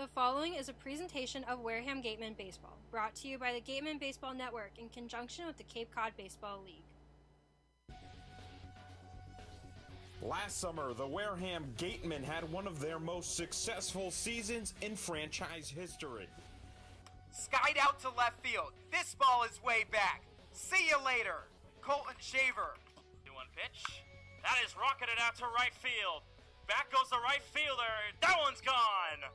The following is a presentation of Wareham Gatemen Baseball, brought to you by the Gatemen Baseball Network in conjunction with the Cape Cod Baseball League. Last summer, the Wareham Gatemen had one of their most successful seasons in franchise history. Skied out to left field. This ball is way back. See you later, Colton Shaver. 2-1 pitch. That is rocketed out to right field. Back goes the right fielder. That one's gone.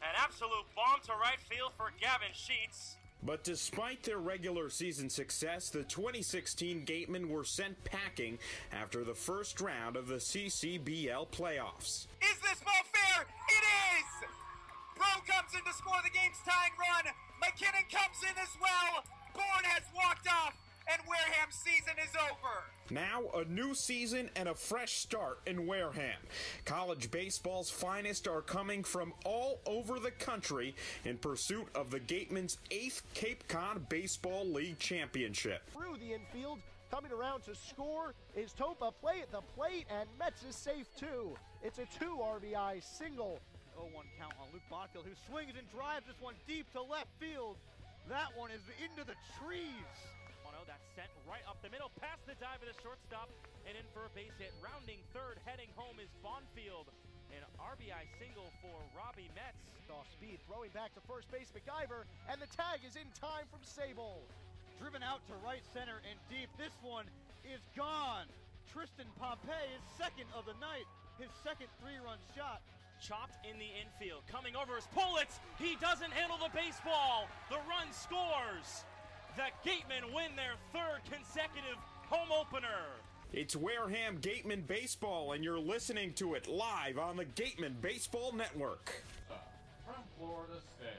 An absolute bomb to right field for Gavin Sheets. But despite their regular season success, the 2016 Gatemen were sent packing after the first round of the CCBL playoffs. Is this ball fair? It is! Pro comes in to score the game's tying run. McKinnon comes in as well. Bourne has walked off, and Wareham's season is over. Now, a new season and a fresh start in Wareham. College baseball's finest are coming from all over the country in pursuit of the Gatemen's 8th Cape Cod Baseball League Championship. Through the infield, coming around to score is Topa. Play at the plate, and Metz is safe too. It's a 2 RBI single. 0-1 count on Luke Botfield, who swings and drives this one deep to left field. That one is into the trees. That's sent right up the middle, past the dive of the shortstop, and in for a base hit. Rounding third, heading home is Bonfield. An RBI single for Robbie Metz. Off speed, throwing back to first base, MacGyver, and the tag is in time from Sable. Driven out to right center and deep. This one is gone. Tristan Pompey is second of the night, his second 3-run shot. Chopped in the infield, coming over is Politz. He doesn't handle the baseball. The run scores. The Gatemen win their 3rd consecutive home opener. It's Wareham Gatemen Baseball, and you're listening to it live on the Gatemen Baseball Network. From Florida State.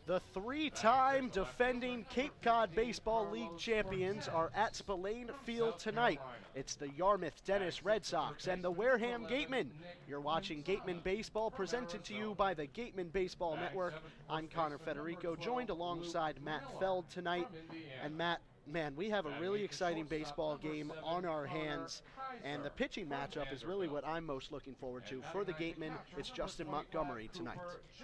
The 3-time defending Cape Cod Baseball League champions are at Spillane Field tonight. It's the Yarmouth Dennis Red Sox and the Wareham Gatemen. You're watching Gatemen Baseball, presented to you by the Gatemen Baseball Network. I'm Connor Federico, joined alongside Matt Feld tonight. And Matt, man, we have a really exciting baseball game on our hands, and the pitching matchup is really what I'm most looking forward to. For the Gatemen, it's Justin Montgomery tonight.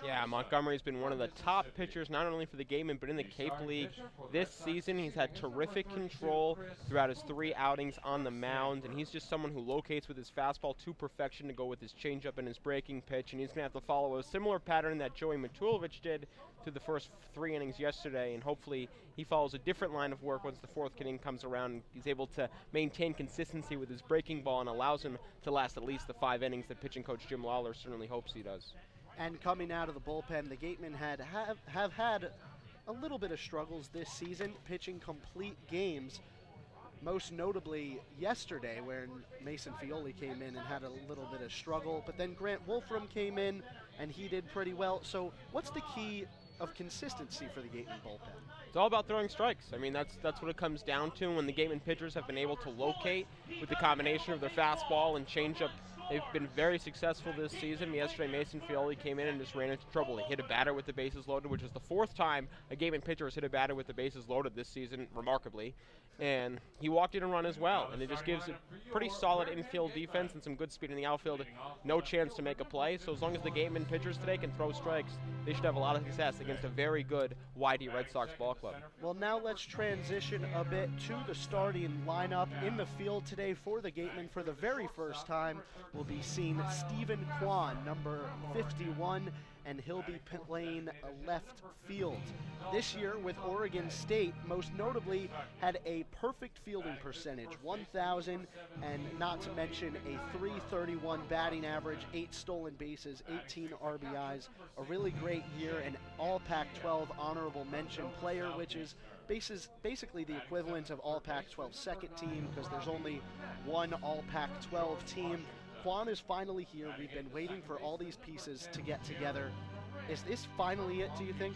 Yeah, Montgomery's been one of the top pitchers, not only for the Gatemen, but in the Cape League. This season, he's had terrific control throughout his 3 outings on the mound, and he's just someone who locates with his fastball to perfection to go with his changeup and his breaking pitch, and he's going to have to follow a similar pattern that Joey Matulovic did through the first 3 innings yesterday, and hopefully he follows a different line of work once the 4th inning comes around and he's able to maintain consistency with his breaking ball and allows him to last at least the 5 innings that pitching coach Jim Lawler certainly hopes he does. And coming out of the bullpen, the Gatemen have had a little bit of struggles this season, pitching complete games. Most notably yesterday, where Mason Fioli came in and had a little bit of struggle, but then Grant Wolfram came in and he did pretty well. So what's the key of consistency for the Gatemen bullpen? It's all about throwing strikes. I mean, that's what it comes down to. When the Gatemen pitchers have been able to locate with the combination of their fastball and changeup, they've been very successful this season. Yesterday, Mason Fioli came in and just ran into trouble. He hit a batter with the bases loaded, which was the 4th time a Gatemen pitcher has hit a batter with the bases loaded this season, remarkably. And he walked in a run as well. And it just gives a pretty solid infield defense and some good speed in the outfield. No chance to make a play. So as long as the Gatemen pitchers today can throw strikes, they should have a lot of success against a very good YD Red Sox ball club. Well, now let's transition a bit to the starting lineup. In the field today for the Gatemen for the very first time will be seen Stephen Kwan, number 51, and he'll be playing left field. This year with Oregon State, most notably had a perfect fielding percentage, 1,000, and not to mention a .331 batting average, 8 stolen bases, 18 RBIs, a really great year, an all Pac-12 honorable mention player, which is basically the equivalent of all Pac-12 second team, because there's only one all Pac-12 team. Kwan is finally here. We've been waiting for all these pieces to get together. Is this finally it, do you think?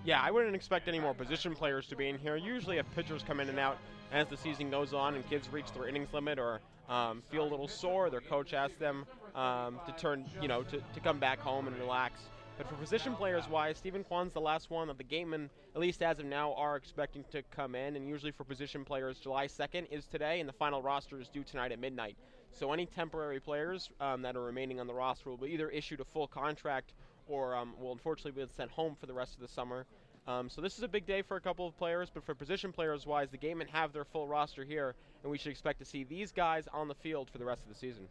Yeah, I wouldn't expect any more position players to be in here. Usually if pitchers come in and out as the season goes on and kids reach their innings limit or feel a little sore, their coach asks them to come back home and relax. But for position players-wise, Stephen Kwan's the last one that the Gatemen, at least as of now, are expecting to come in. And usually for position players, July 2nd is today, and the final roster is due tonight at midnight. So any temporary players that are remaining on the roster will be either issued a full contract or will unfortunately be sent home for the rest of the summer. So this is a big day for a couple of players, but for position players-wise, the Gatemen have their full roster here, and we should expect to see these guys on the field for the rest of the season.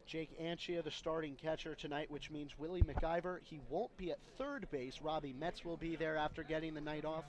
Jake Anchia, the starting catcher tonight, which means Willie McIver, he won't be at third base. Robbie Metz will be there after getting the night off.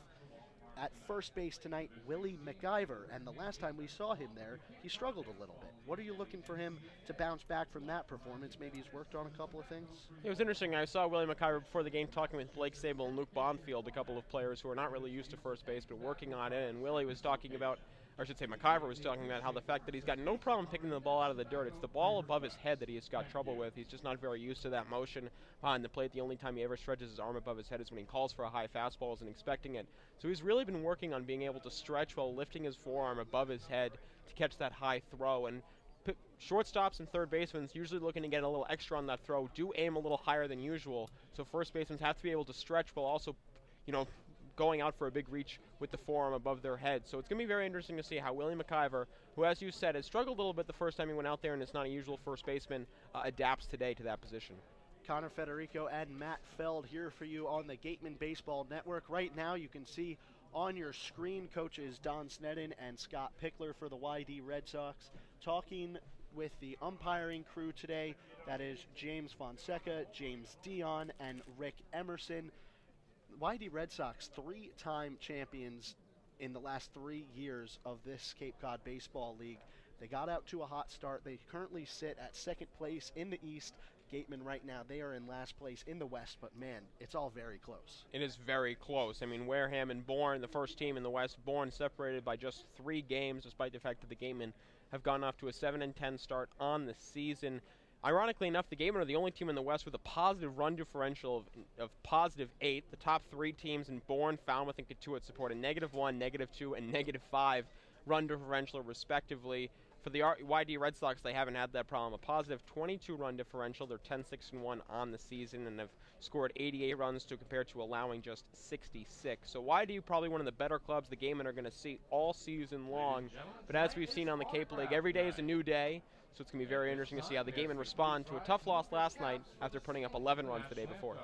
At first base tonight, Willie McIver, and the last time we saw him there, he struggled a little bit. What are you looking for him to bounce back from that performance? Maybe he's worked on a couple of things? It was interesting. I saw Willie McIver before the game talking with Blake Sable and Luke Bonfield, a couple of players who are not really used to first base but working on it, and Willie was talking about, or I should say McIver was talking about how the fact that he's got no problem picking the ball out of the dirt. It's the ball above his head that he's got trouble with. He's just not very used to that motion behind the plate. The only time he ever stretches his arm above his head is when he calls for a high fastball and expecting it. So he's really been working on being able to stretch while lifting his forearm above his head to catch that high throw. And shortstops and third basemen, usually looking to get a little extra on that throw, do aim a little higher than usual. So first basemen have to be able to stretch while also, going out for a big reach with the forearm above their head. So it's going to be very interesting to see how Willie McIver, who, as you said, has struggled a little bit the first time he went out there and is not a usual first baseman, adapts today to that position. Connor Federico and Matt Feld here for you on the Gatemen Baseball Network. Right now you can see on your screen coaches Don Sneddon and Scott Pickler for the YD Red Sox talking with the umpiring crew today. That is James Fonseca, James Dion, and Rick Emerson. YD Red Sox, 3-time champions in the last 3 years of this Cape Cod Baseball League. They got out to a hot start. They currently sit at second place in the East. Gatemen right now, they are in last place in the West, but man, it's all very close. It is very close. I mean, Wareham and Bourne, the first team in the West, Bourne separated by just 3 games, despite the fact that the Gatemen have gone off to a 7-10 start on the season. Ironically enough, the Gatemen are the only team in the West with a positive run differential of positive 8. The top 3 teams in Bourne, Falmouth, and Katuitt support a -1, -2, and -5 run differential, respectively. For the YD Red Sox, they haven't had that problem. A positive 22 run differential. They're 10-6-1 on the season and have scored 88 runs to compare to allowing just 66. So YD probably one of the better clubs the Gatemen are going to see all season long. But as we've seen on the Cape League, every day is a new day. So it's going to be very interesting to see how the Gatemen respond to a tough loss last night after putting up 11 runs the day before.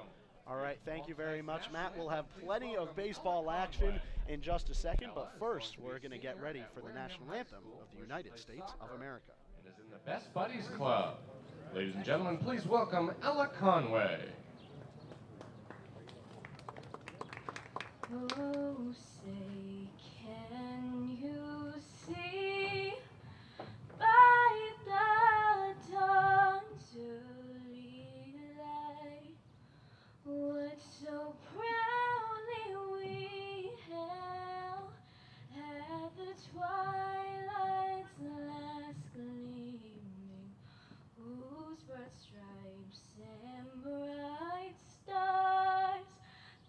All right, thank you very much, Matt. We'll have plenty of baseball action in just a second, but first we're going to get ready for the national anthem of the United States of America. It is in the Best Buddies Club. Ladies and gentlemen, please welcome Ella Conway. Oh, say, can you see by the dawn's early light what so proudly we held at the twilight's last gleaming, whose broad stripes and bright stars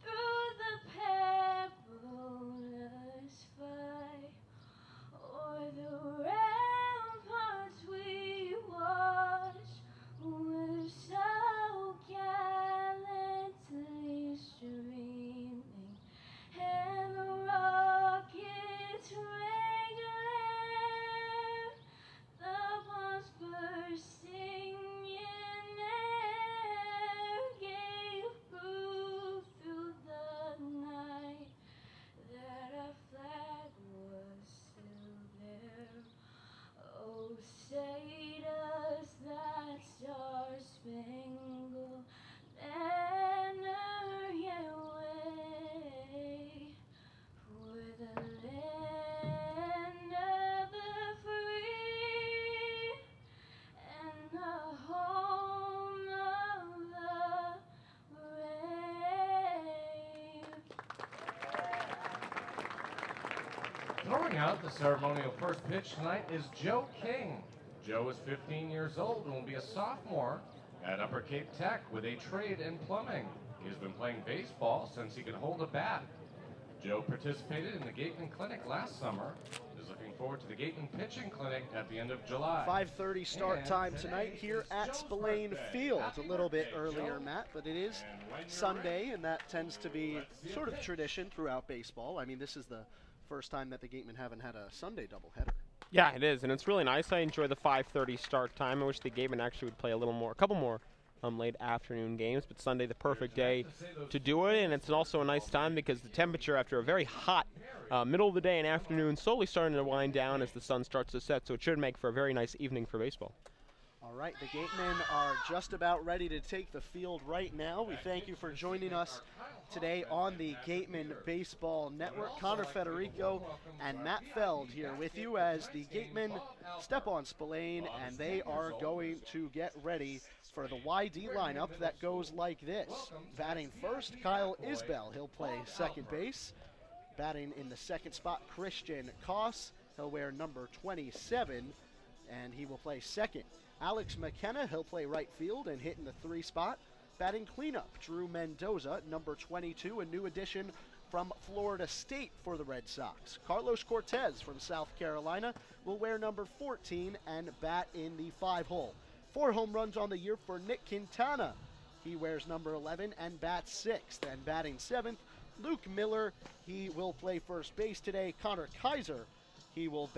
through the perilous fight o'er the ramparts we watched were so gallantly streaming, and the rockets rang glare, the bombs bursting in air gave proof through the night that our flag was still there. Oh, say does that star-spangled banner yet wave for the land of the free and the home of the brave? Throwing out the ceremonial first pitch tonight is Joe King. Joe is 15 years old and will be a sophomore at Upper Cape Tech with a trade in plumbing. He's been playing baseball since he could hold a bat. Joe participated in the Gatemen Clinic last summer. Is looking forward to the Gatemen Pitching Clinic at the end of July. 5:30 start time tonight here at Spillane Field. A little bit earlier, Matt, but it is Sunday, and that tends to be sort of tradition throughout baseball. I mean, this is the first time that the Gatemen haven't had a Sunday doubleheader. Yeah, it is, and it's really nice. I enjoy the 5:30 start time. I wish the Gatemen actually would play a couple more late afternoon games, but Sunday the perfect day to do it, and it's also a nice time because the temperature after a very hot middle of the day and afternoon slowly starting to wind down as the sun starts to set, so it should make for a very nice evening for baseball. All right, the Gatemen are just about ready to take the field right now. We thank you for joining us today on the Gatemen Baseball Network. Connor Federico and Matt Feld here with you as the Gatemen step on Spillane, and they are going to get ready for the YD lineup that goes like this. Batting first, Kyle Isbell. He'll play second base. Batting in the second spot, Christian Koss. He'll wear number 27, and he will play second. Alex McKenna, he'll play right field and hit in the 3 spot. Batting cleanup, Drew Mendoza, number 22, a new addition from Florida State for the Red Sox. Carlos Cortez from South Carolina will wear number 14 and bat in the 5 hole. 4 home runs on the year for Nick Quintana. He wears number 11 and bats 6th. And batting 7th, Luke Miller. He will play first base today. Connor Kaiser, he will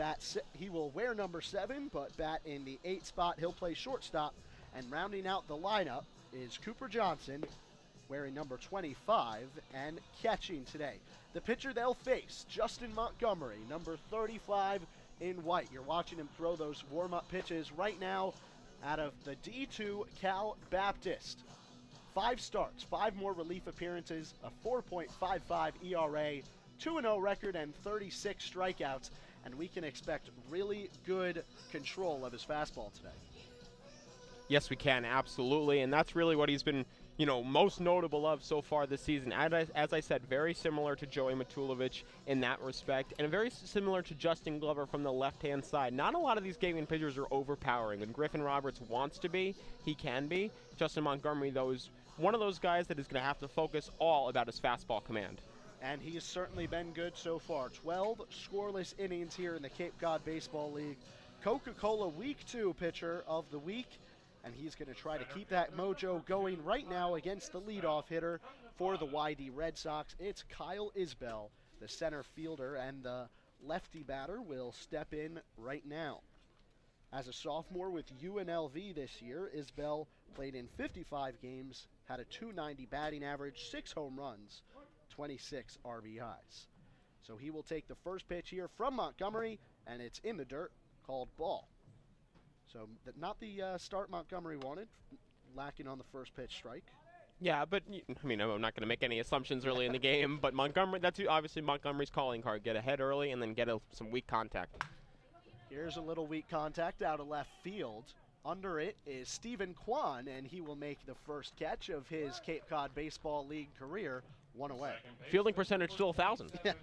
wear number 7, but bat in the 8 spot. He'll play shortstop. And rounding out the lineup is Cooper Johnson, wearing number 25 and catching today. The pitcher they'll face, Justin Montgomery, number 35 in white. You're watching him throw those warm-up pitches right now out of the D2 Cal Baptist. 5 starts, 5 more relief appearances, a 4.55 ERA, 2-0 record, and 36 strikeouts. And we can expect really good control of his fastball today. Yes, we can, absolutely, and that's really what he's been, most notable of so far this season. As I said, very similar to Joey Matulovic in that respect, and very similar to Justin Glover from the left-hand side. Not a lot of these Gatemen pitchers are overpowering. When Griffin Roberts wants to be, he can be. Justin Montgomery, though, is one of those guys that is going to have to focus all about his fastball command. And he's certainly been good so far. 12 scoreless innings here in the Cape Cod Baseball League. Coca-Cola Week 2 pitcher of the week. And he's going to try to keep that mojo going right now against the leadoff hitter for the YD Red Sox. It's Kyle Isbell, the center fielder, and the lefty batter will step in right now. As a sophomore with UNLV this year, Isbell played in 55 games, had a .290 batting average, 6 home runs, 26 RBIs. So he will take the first pitch here from Montgomery, and it's in the dirt, called ball. So not the start Montgomery wanted, lacking on the first pitch strike. Yeah, but, I'm not going to make any assumptions early in the game, but Montgomery, that's obviously Montgomery's calling card. Get ahead early and then get some weak contact. Here's a little weak contact out of left field. Under it is Stephen Kwan, and he will make the first catch of his Cape Cod Baseball League career, 1 away. Fielding percentage still 1,000. Yeah.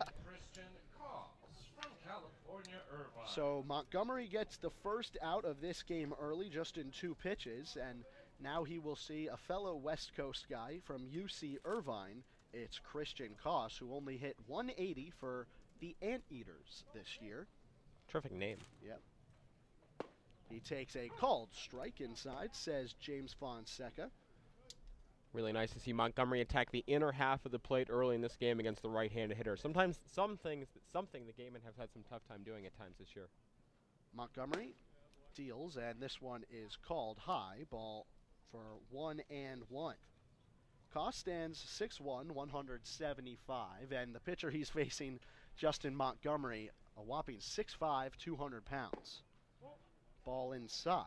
So Montgomery gets the first out of this game early, just in 2 pitches, and now he will see a fellow West Coast guy from UC Irvine. It's Christian Koss, who only hit 180 for the Anteaters this year. Terrific name. Yep. He takes a called strike inside, says James Fonseca. Really nice to see Montgomery attack the inner half of the plate early in this game against the right-handed hitter. Something the Gatemen have had some tough time doing at times this year. Montgomery deals, and this one is called high, ball for 1-1. Koss stands 6'1", 175, and the pitcher he's facing, Justin Montgomery, a whopping 6'5", 200 pounds. Ball inside.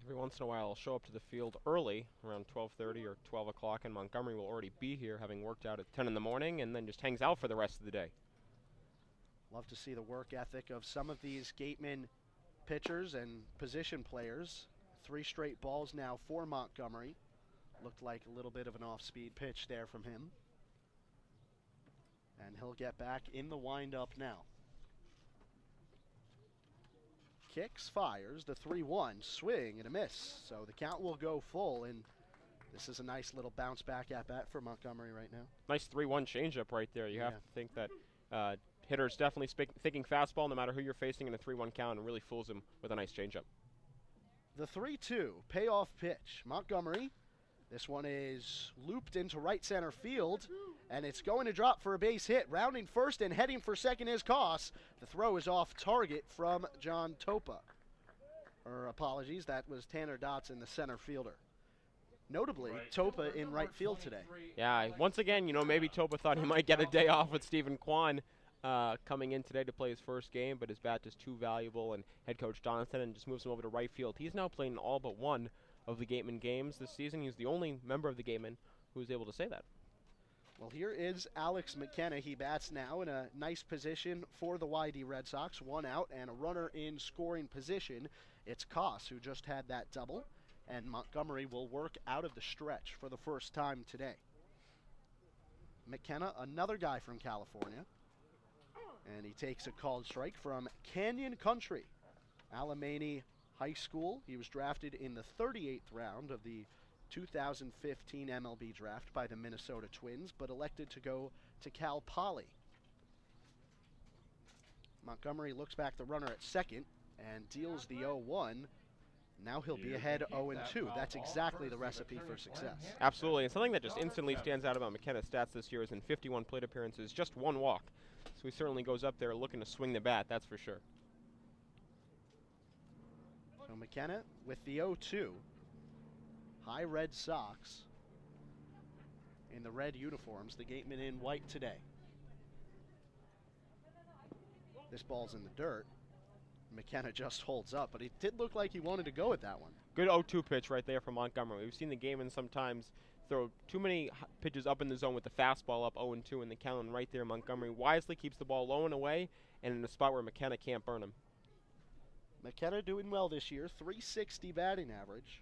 Every once in a while, I'll show up to the field early, around 12:30 or 12 o'clock, and Montgomery will already be here, having worked out at 10 in the morning, and then just hangs out for the rest of the day. Love to see the work ethic of some of these Gatemen pitchers and position players. 3 straight balls now for Montgomery. Looked like a little bit of an off-speed pitch there from him. And he'll get back in the windup now. Kicks, fires, the 3-1, swing and a miss. So the count will go full, and this is a nice little bounce back at bat for Montgomery right now. Nice 3-1 changeup right there. You have to think that hitter's definitely thinking fastball no matter who you're facing in a 3-1 count, and really fools him with a nice changeup. The 3-2 payoff pitch. Montgomery, this one is looped into right center field, and it's going to drop for a base hit. Rounding first and heading for second is Koss. The throw is off target from John Topa. Apologies, that was Tanner Dotson, the center fielder. notably Topa in right field today. Yeah, once again, maybe Topa thought he might get a day off with Stephen Kwan coming in today to play his first game, but his bat is too valuable, and head coach Donaldson just moves him over to right field. He's now playing all but one of the Gatemen games this season. He's the only member of the Gatemen who's able to say that. Well, here is Alex McKenna. He bats now in a nice position for the YD Red Sox. One out and a runner in scoring position. It's Koss who just had that double, and Montgomery will work out of the stretch for the first time today. McKenna, another guy from California, and he takes a called strike from Canyon Country, Alamany High School. He was drafted in the 38th round of the 2015 MLB draft by the Minnesota Twins, but elected to go to Cal Poly. Montgomery looks back the runner at second and deals the 0-1. Now he'll be ahead 0-2. That's exactly the recipe for success. Absolutely, and something that just instantly stands out about McKenna's stats this year is in 51 plate appearances, just one walk. So he certainly goes up there looking to swing the bat, that's for sure. So McKenna with the 0-2. High Red Sox in the red uniforms, the Gatemen in white today. This ball's in the dirt. McKenna just holds up, but it did look like he wanted to go at that one. Good 0-2 pitch right there from Montgomery. We've seen the Gatemen sometimes throw too many pitches up in the zone with the fastball up 0-2 in the count, and right there Montgomery wisely keeps the ball low and away and in a spot where McKenna can't burn him. McKenna doing well this year, .360 batting average.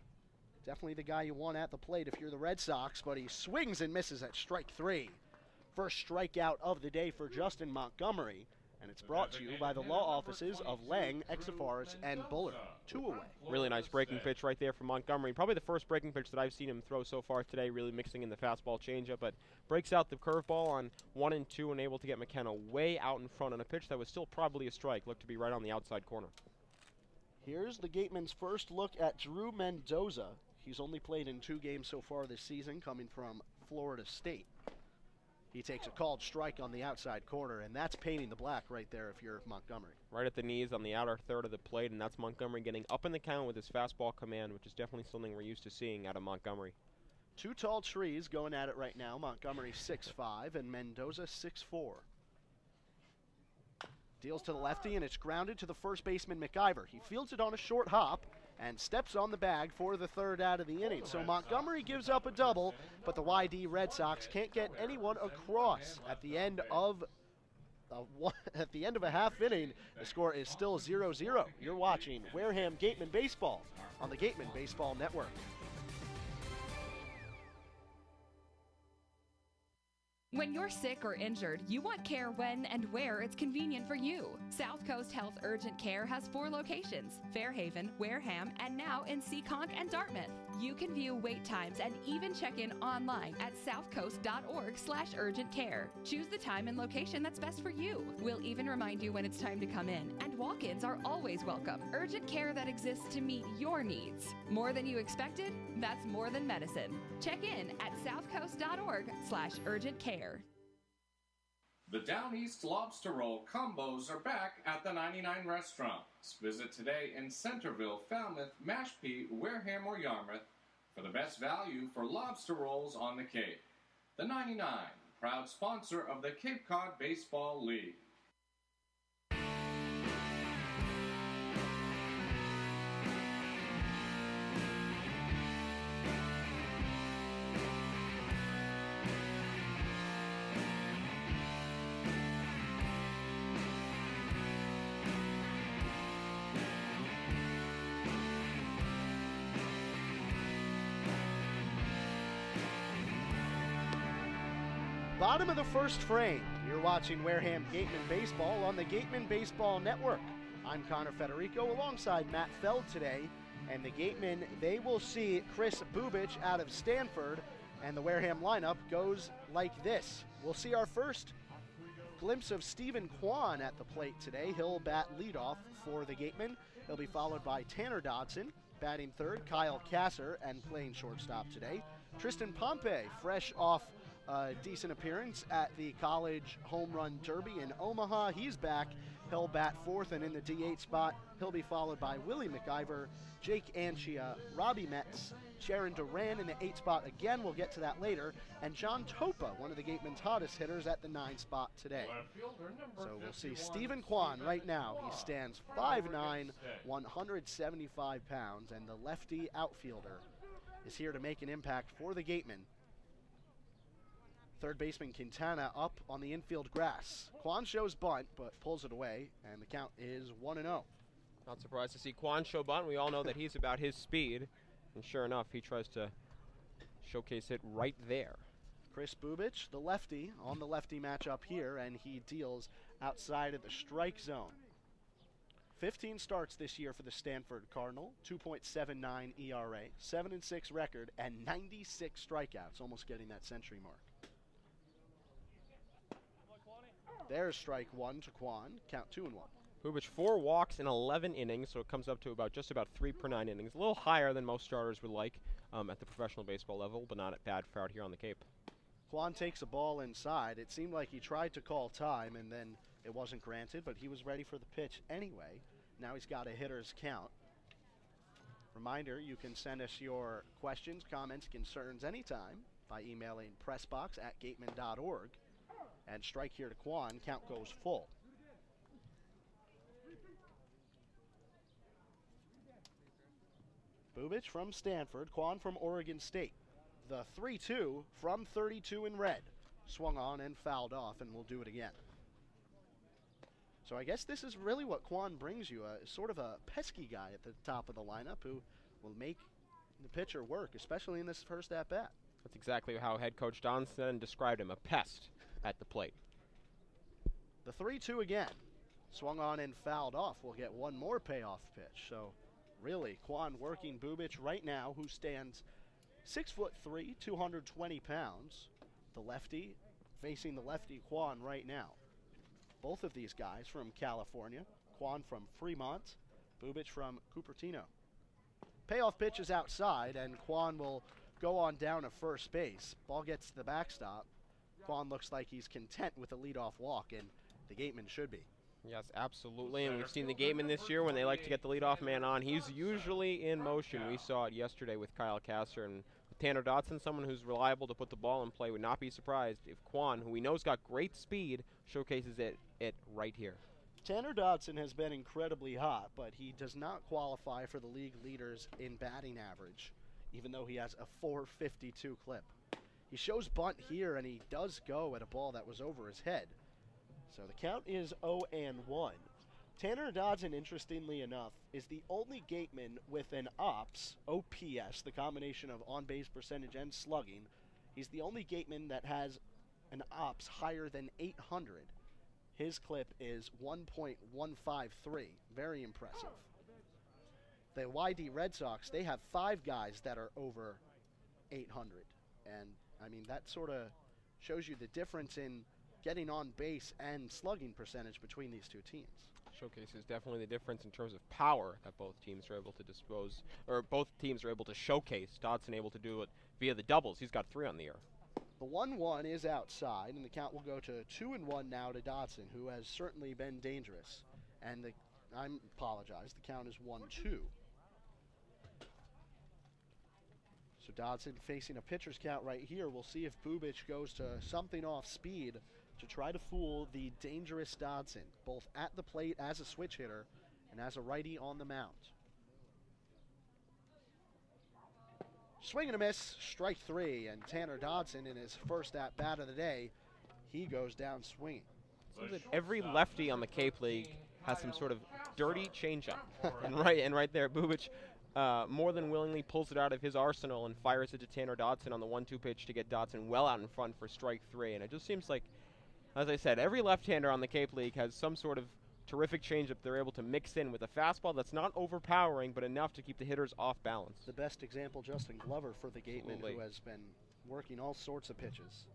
Definitely the guy you want at the plate if you're the Red Sox, but he swings and misses at strike three. First strikeout of the day for Justin Montgomery, and it's brought to you by the law offices of Lang, Exafaris, and Buller. 2 away. Really nice breaking pitch right there from Montgomery. Probably the first breaking pitch that I've seen him throw so far today, really mixing in the fastball changeup, but breaks out the curveball on 1-2 and able to get McKenna way out in front on a pitch that was still probably a strike. Looked to be right on the outside corner. Here's the Gatemen's first look at Drew Mendoza. He's only played in 2 games so far this season, coming from Florida State. He takes a called strike on the outside corner, and that's painting the black right there if you're Montgomery. Right at the knees on the outer third of the plate, and that's Montgomery getting up in the count with his fastball command, which is definitely something we're used to seeing out of Montgomery. 2 tall trees going at it right now. Montgomery 6'5", and Mendoza 6'4". Deals to the lefty, and it's grounded to the first baseman, McIver. He fields it on a short hop and steps on the bag for the third out of the inning. So Montgomery gives up a double, but the YD Red Sox can't get anyone across. At the end of a half inning, the score is still 0-0. You're watching Wareham Gatemen Baseball on the Gatemen Baseball Network. When you're sick or injured, you want care when and where it's convenient for you. South Coast Health Urgent Care has 4 locations: Fairhaven, Wareham, and now in Seekonk and Dartmouth. You can view wait times and even check in online at southcoast.org/urgentcare. Choose the time and location that's best for you. We'll even remind you when it's time to come in, and walk-ins are always welcome. Urgent care that exists to meet your needs. More than you expected? That's more than medicine. Check in at southcoast.org/urgentcare. The Down East Lobster Roll combos are back at the 99 restaurants. Visit today in Centerville, Falmouth, Mashpee, Wareham, or Yarmouth for the best value for lobster rolls on the Cape. The 99, proud sponsor of the Cape Cod Baseball League. Bottom of the first frame. You're watching Wareham Gatemen Baseball on the Gatemen Baseball Network. I'm Connor Federico alongside Matt Feld today. And the Gatemen, they will see Chris Bubich out of Stanford. And the Wareham lineup goes like this. We'll see our first glimpse of Stephen Kwan at the plate today. He'll bat leadoff for the Gatemen. He'll be followed by Tanner Dodson, batting third, Kyle Kasser, and playing shortstop today. Tristan Pompey, fresh off a decent appearance at the College Home Run Derby in Omaha. He's back. He'll bat fourth, and in the DH spot, he'll be followed by Willie McIver, Jake Anchia, Robbie Metz, Sharon Duran in the 8 spot again. We'll get to that later. And John Topa, one of the Gatemen's hottest hitters, at the 9 spot today. So we'll see Stephen Kwan right now. He stands 5'9", 175 pounds, and the lefty outfielder is here to make an impact for the Gatemen. Third baseman Quintana up on the infield grass. Kwan shows bunt, but pulls it away, and the count is 1-0. Not surprised to see Kwan show bunt. We all know that he's about his speed, and sure enough, he tries to showcase it right there. Chris Bubich, the lefty, on the lefty matchup here, and he deals outside of the strike zone. 15 starts this year for the Stanford Cardinal, 2.79 ERA, 7-6 record, and 96 strikeouts, almost getting that century mark. There's strike one to Kwan, count 2-1. Bubich 4 walks in 11 innings, so it comes up to just about 3 per 9 innings. A little higher than most starters would like at the professional baseball level, but not bad for out here on the Cape. Kwan takes a ball inside. It seemed like he tried to call time, and then it wasn't granted, but he was ready for the pitch anyway. Now he's got a hitter's count. Reminder, you can send us your questions, comments, concerns anytime by emailing pressbox@gatemen.org. And strike here to Kwan, count goes full. Bubich from Stanford, Kwan from Oregon State. The 3-2 from 32 in red. Swung on and fouled off, and we'll do it again. So I guess this is really what Kwan brings you, sort of a pesky guy at the top of the lineup who will make the pitcher work, especially in this first at-bat. That's exactly how head coach Donson described him, a pest at the plate. The 3-2 again. Swung on and fouled off. We'll get one more payoff pitch. So really, Kwan working Bubich right now, who stands 6'3", 220 pounds. The lefty facing the lefty Kwan right now. Both of these guys from California. Kwan from Fremont, Bubich from Cupertino. Payoff pitch is outside, and Kwan will go on down to first base. Ball gets to the backstop. Kwan looks like he's content with a leadoff walk, and the Gatemen should be. Yes, absolutely, and we've seen the Gatemen this year when they like to get the leadoff man on. He's usually in motion. We saw it yesterday with Kyle Kasser, and with Tanner Dotson, someone who's reliable to put the ball in play. Would not be surprised if Kwan, who we know's got great speed, showcases it right here. Tanner Dotson has been incredibly hot, but he does not qualify for the league leaders in batting average, even though he has a .452 clip. He shows bunt here, and he does go at a ball that was over his head. So the count is 0-1. Tanner Dodson, interestingly enough, is the only Gateman with an OPS, the combination of on-base percentage and slugging. He's the only Gateman that has an OPS higher than 800. His clip is 1.153. Very impressive. The YD Red Sox, they have 5 guys that are over 800. And, I mean, that sort of shows you the difference in getting on base and slugging percentage between these two teams. Showcases definitely the difference in terms of power that both teams are able to dispose, or both teams are able to showcase. Dodson able to do it via the doubles. He's got 3 on the year. The 1-1 is outside, and the count will go to 2-1 now to Dodson, who has certainly been dangerous. And I apologize, the count is 1-2. So Dodson facing a pitcher's count right here. We'll see if Bubich goes to something off speed to try to fool the dangerous Dodson, both at the plate as a switch hitter and as a righty on the mound. Swing and a miss, strike 3, and Tanner Dodson in his first at-bat of the day, he goes down swinging. Seems that every lefty on the Cape League has some sort of dirty changeup. and right there, Bubich more than willingly pulls it out of his arsenal and fires it to Tanner Dodson on the 1-2 pitch to get Dodson well out in front for strike 3. And it just seems like, as I said, every left-hander on the Cape League has some sort of terrific changeup they're able to mix in with a fastball that's not overpowering, but enough to keep the hitters off balance. The best example, Justin Glover for the Gatemen, who has been working all sorts of pitches.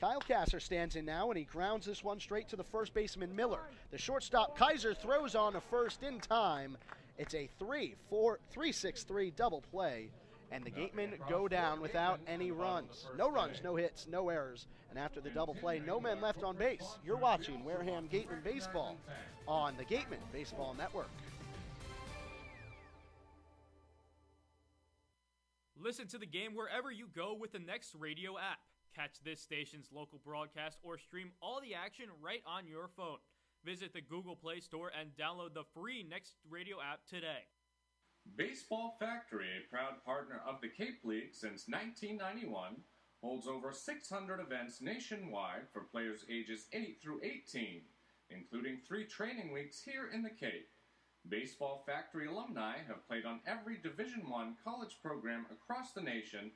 Kyle Kasser stands in now, and he grounds this one straight to the first baseman, Miller. The shortstop, Kaiser, throws on a first in time. It's a 3-6-3 double play, and the Gatemen go down without any runs. No runs, no hits, no errors. And after the double play, no men left on base. You're watching Wareham Gatemen Baseball on the Gatemen Baseball Network. Listen to the game wherever you go with the Next Radio app. Catch this station's local broadcast or stream all the action right on your phone. Visit the Google Play Store and download the free Next Radio app today. Baseball Factory, a proud partner of the Cape League since 1991, holds over 600 events nationwide for players ages 8 through 18, including 3 training weeks here in the Cape. Baseball Factory alumni have played on every Division I college program across the nation,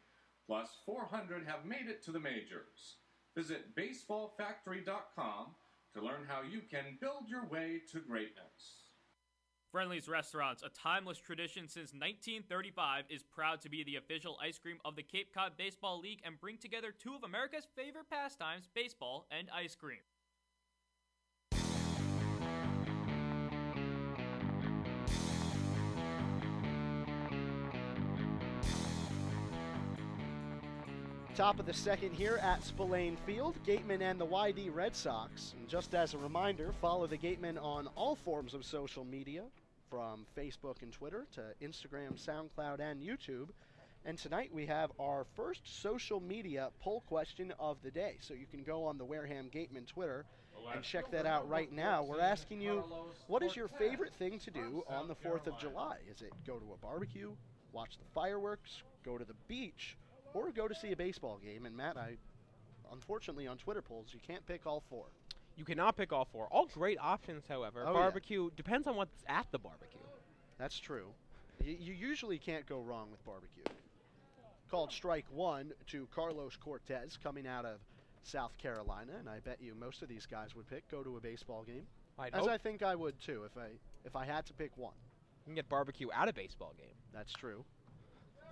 plus 400 have made it to the majors. Visit baseballfactory.com to learn how you can build your way to greatness. Friendly's Restaurants, a timeless tradition since 1935, is proud to be the official ice cream of the Cape Cod Baseball League and bring together 2 of America's favorite pastimes, baseball and ice cream. Top of the second here at Spillane Field, Gatemen and the YD Red Sox. And just as a reminder, follow the Gatemen on all forms of social media, from Facebook and Twitter to Instagram, SoundCloud, and YouTube. And tonight we have our first social media poll question of the day. So you can go on the Wareham Gatemen Twitter and check that out right now. We're asking you, what is your favorite thing to do on the 4th of July? Is it go to a barbecue, watch the fireworks, go to the beach, or go to see a baseball game? And Matt, unfortunately on Twitter polls, you can't pick all 4. You cannot pick all 4. All great options, however. Oh, barbecue depends on what's at the barbecue. That's true. You usually can't go wrong with barbecue. Called strike 1 to Carlos Cortez coming out of South Carolina, and I bet you most of these guys would pick go to a baseball game. As I think I would too if I had to pick one. You can get barbecue at a baseball game. That's true.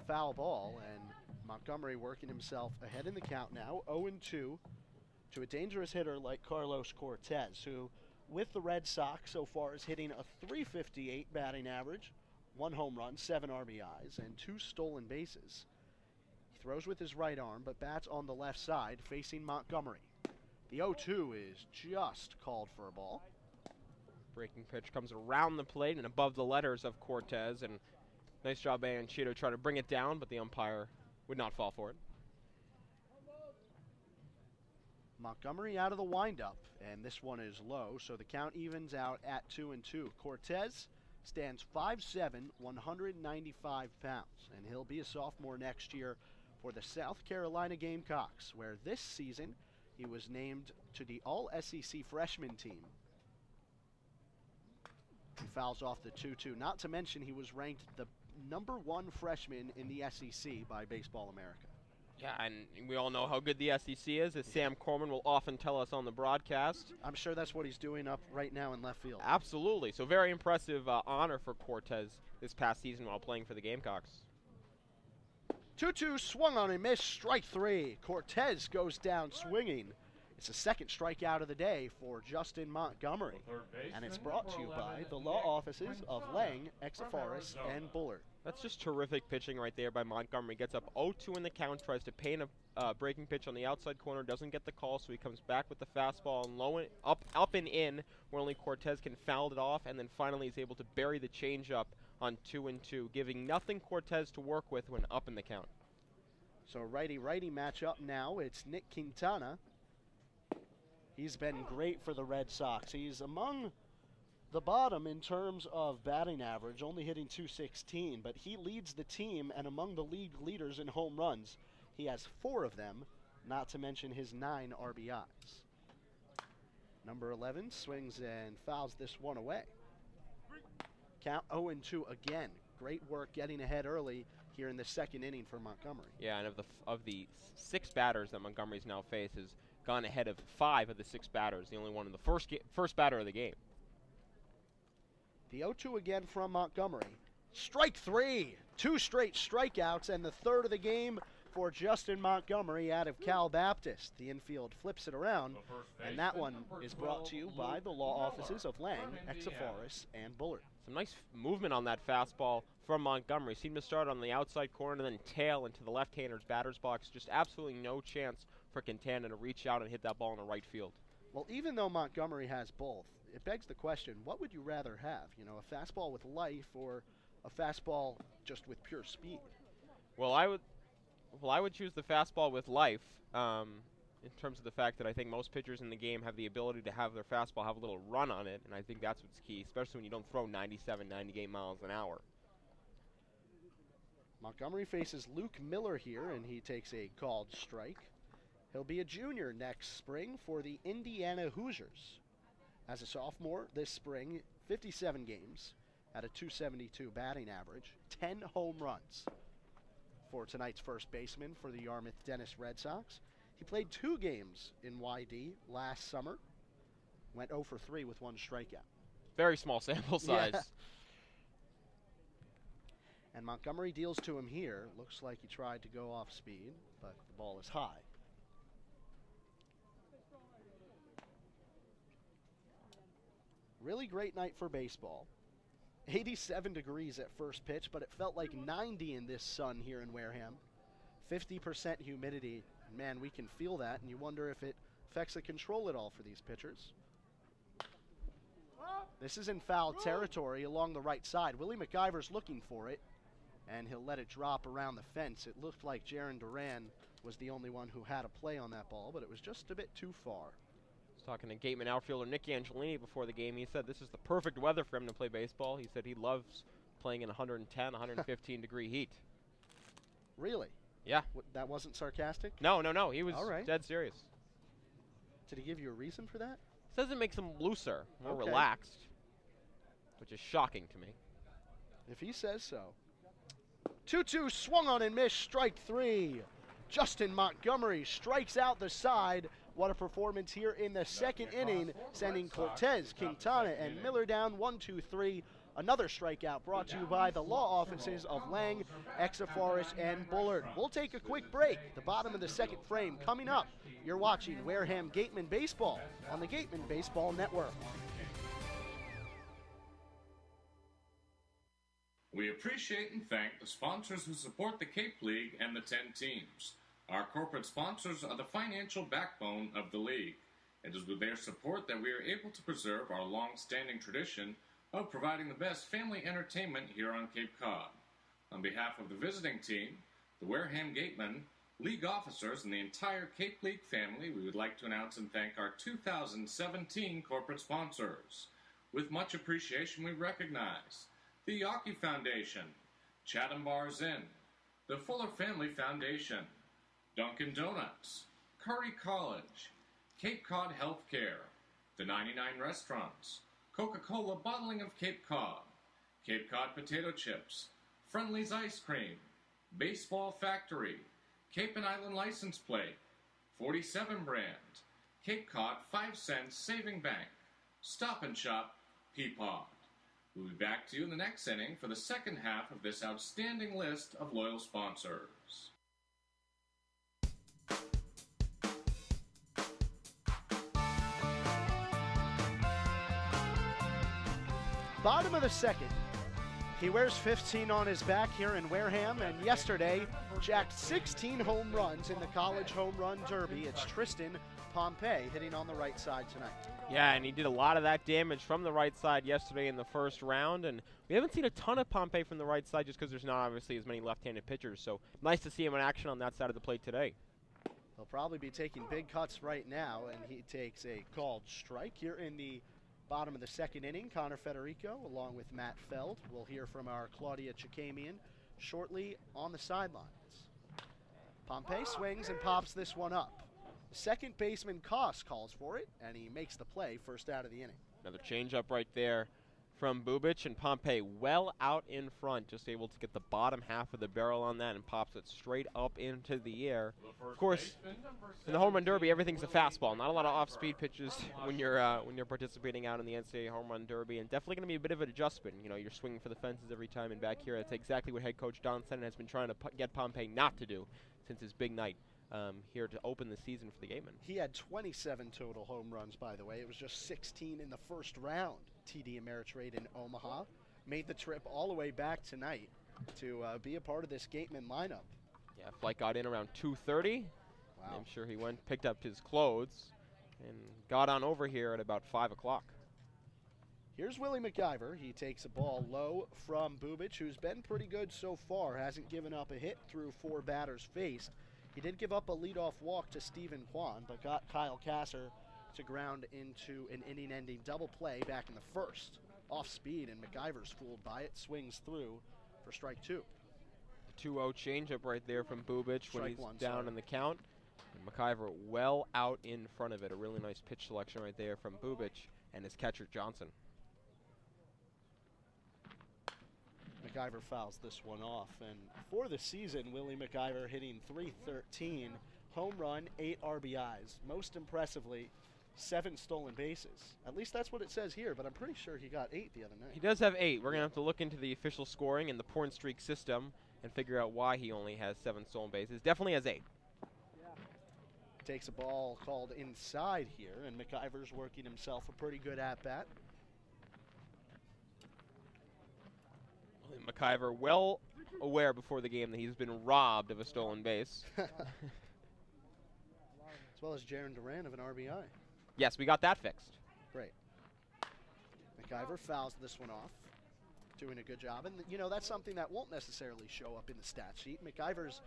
Foul ball, and Montgomery working himself ahead in the count now, 0-2 to a dangerous hitter like Carlos Cortez, who with the Red Sox so far is hitting a .358 batting average, 1 home run, 7 RBIs, and 2 stolen bases. He throws with his right arm, but bats on the left side, facing Montgomery. The 0-2 is just called for a ball. Breaking pitch comes around the plate and above the letters of Cortez, and nice job by Anchito trying to bring it down, but the umpire would not fall for it. Montgomery out of the windup, and this one is low, so the count evens out at 2-2. Cortez stands 5'7", 195 pounds, and he'll be a sophomore next year for the South Carolina Gamecocks, where this season he was named to the All-SEC freshman team. He fouls off the 2-2, not to mention he was ranked the #1 freshman in the SEC by Baseball America. Yeah, and we all know how good the SEC is, as Sam Corman will often tell us on the broadcast. I'm sure that's what he's doing up right now in left field. Absolutely. So very impressive honor for Cortez this past season while playing for the Gamecocks. 2-2 swung on and missed, strike 3. Cortez goes down swinging. It's the second strikeout of the day for Justin Montgomery, and it's brought to you by the law offices of Lang, Exafaris, and Bullard. That's just terrific pitching right there by Montgomery. Gets up 0-2 in the count, tries to paint a breaking pitch on the outside corner, doesn't get the call, so he comes back with the fastball and low and up and in, where only Cortez can foul it off, and then finally is able to bury the changeup on 2-2, giving nothing Cortez to work with when up in the count. So righty-righty matchup now. It's Nick Quintana. He's been great for the Red Sox. He's among the bottom in terms of batting average, only hitting .216, but he leads the team and among the league leaders in home runs. He has 4 of them, not to mention his 9 RBIs. Number 11 swings and fouls this one away. Count 0-2 again. Great work getting ahead early here in the second inning for Montgomery. Yeah, and of the 6 batters that Montgomery's now faced, has gone ahead of 5 of the 6 batters, the only one in the first batter of the game. The 0-2 again from Montgomery. Strike 3. 2 straight strikeouts, and the third of the game for Justin Montgomery out of Cal Baptist. The infield flips it around, and that one is brought to you by the law offices of Lang, Exafaris, and Bullard. Some nice movement on that fastball from Montgomery. Seemed to start on the outside corner and then tail into the left-hander's batter's box. Just absolutely no chance for Quintana to reach out and hit that ball in the right field. Well, even though Montgomery has both, it begs the question, what would you rather have? You know, a fastball with life or a fastball just with pure speed? Well, I would choose the fastball with life. In terms of the fact that I think most pitchers in the game have the ability to have their fastball have a little run on it, and I think that's what's key, especially when you don't throw 97, 98 miles an hour. Montgomery faces Luke Miller here, and he takes a called strike. He'll be a junior next spring for the Indiana Hoosiers. As a sophomore this spring, 57 games at a .272 batting average, 10 home runs for tonight's first baseman for the Yarmouth Dennis Red Sox. He played 2 games in YD last summer, went 0 for 3 with 1 strikeout. Very small sample size. Yeah. And Montgomery deals to him here. Looks like he tried to go off speed, but the ball is high. Really great night for baseball. 87 degrees at first pitch, but it felt like 90 in this sun here in Wareham. 50% humidity. Man, we can feel that, and you wonder if it affects the control at all for these pitchers. This is in foul territory along the right side. Willie McIver's looking for it, and he'll let it drop around the fence. It looked like Jaron Duran was the only one who had a play on that ball, but it was just a bit too far. I was talking to Gatemen outfielder Nick Angelini before the game. He said this is the perfect weather for him to play baseball. He said he loves playing in 110, 115 degree heat. Really? Yeah. That wasn't sarcastic? No. He was right. dead serious. Did he give you a reason for that? Says it makes him looser, more relaxed, which is shocking to me. If he says so. 2-2 swung on and missed, strike 3. Justin Montgomery strikes out the side. What a performance here in the second inning, sending Cortez, Quintana, and Miller down 1-2-3. Another strikeout brought to you by the law offices of Lang, Exaforest, and Bullard. We'll take a quick break. The bottom of the second frame coming up. You're watching Wareham Gatemen Baseball on the Gatemen Baseball Network. We appreciate and thank the sponsors who support the Cape League and the 10 teams. Our corporate sponsors are the financial backbone of the league. It is with their support that we are able to preserve our long-standing tradition of providing the best family entertainment here on Cape Cod. On behalf of the visiting team, the Wareham Gatemen, league officers, and the entire Cape League family, we would like to announce and thank our 2017 corporate sponsors. With much appreciation, we recognize the Yawkey Foundation, Chatham Bars Inn, the Fuller Family Foundation, Dunkin' Donuts, Curry College, Cape Cod Healthcare, the 99 Restaurants, Coca-Cola Bottling of Cape Cod, Cape Cod Potato Chips, Friendly's Ice Cream, Baseball Factory, Cape and Island License Plate, 47 Brand, Cape Cod 5 Cents Saving Bank, Stop and Shop, Peapod. We'll be back to you in the next inning for the second half of this outstanding list of loyal sponsors. Bottom of the second. He wears 15 on his back here in Wareham, and yesterday jacked 16 home runs in the College Home Run Derby. It's Tristan Pompey hitting on the right side tonight. Yeah, and he did a lot of that damage from the right side yesterday in the first round, and we haven't seen a ton of Pompey from the right side just because there's not obviously as many left-handed pitchers, so nice to see him in action on that side of the plate today. He'll probably be taking big cuts right now, and he takes a called strike here in the bottom of the second inning. Connor Federico along with Matt Feld. We'll hear from our Claudia Chikamian shortly on the sidelines. Pompey swings and pops this one up. Second baseman Koss calls for it, and he makes the play first out of the inning. Another changeup right there from Bubic, and Pompey well out in front, just able to get the bottom half of the barrel on that and pops it straight up into the air. Of course, in the home run derby, everything's a fastball. Not a lot of off-speed pitches when you're participating out in the NCAA home run derby, and definitely going to be a bit of an adjustment. You know, you're swinging for the fences every time, and back here, that's exactly what head coach Don Sennon has been trying to get Pompey not to do since his big night here to open the season for the Gatemen. He had 27 total home runs, by the way. It was just 16 in the first round. TD Ameritrade in Omaha made the trip all the way back tonight to be a part of this Gatemen lineup. Yeah, flight got in around 2:30. Wow. I'm sure he went, picked up his clothes, and got on over here at about 5 o'clock. Here's Willie McIver. He takes a ball low from Bubic, who's been pretty good so far. Hasn't given up a hit through 4 batters faced. He did give up a leadoff walk to Stephen Kwan, but got Kyle Kasser to ground into an inning-ending double play back in the first. Off speed, and McIver's fooled by it. Swings through for strike 2. The 2-0 changeup right there from Bubic when he's down in the count. And McIver well out in front of it. A really nice pitch selection right there from Bubic and his catcher Johnson. McIver fouls this one off, and for the season, Willie McIver hitting .313, home run, 8 RBIs. Most impressively, 7 stolen bases. At least that's what it says here, but I'm pretty sure he got 8 the other night. He does have 8. We're going to have to look into the official scoring and the point streak system and figure out why he only has 7 stolen bases. Definitely has 8. Takes a ball called inside here, and McIver's working himself a pretty good at-bat. McIver well aware before the game that he's been robbed of a stolen base. As well as Jaron Duran of an RBI. Yes, we got that fixed. Great. McIver fouls this one off. Doing a good job. And, you know, that's something that won't necessarily show up in the stat sheet. McIver's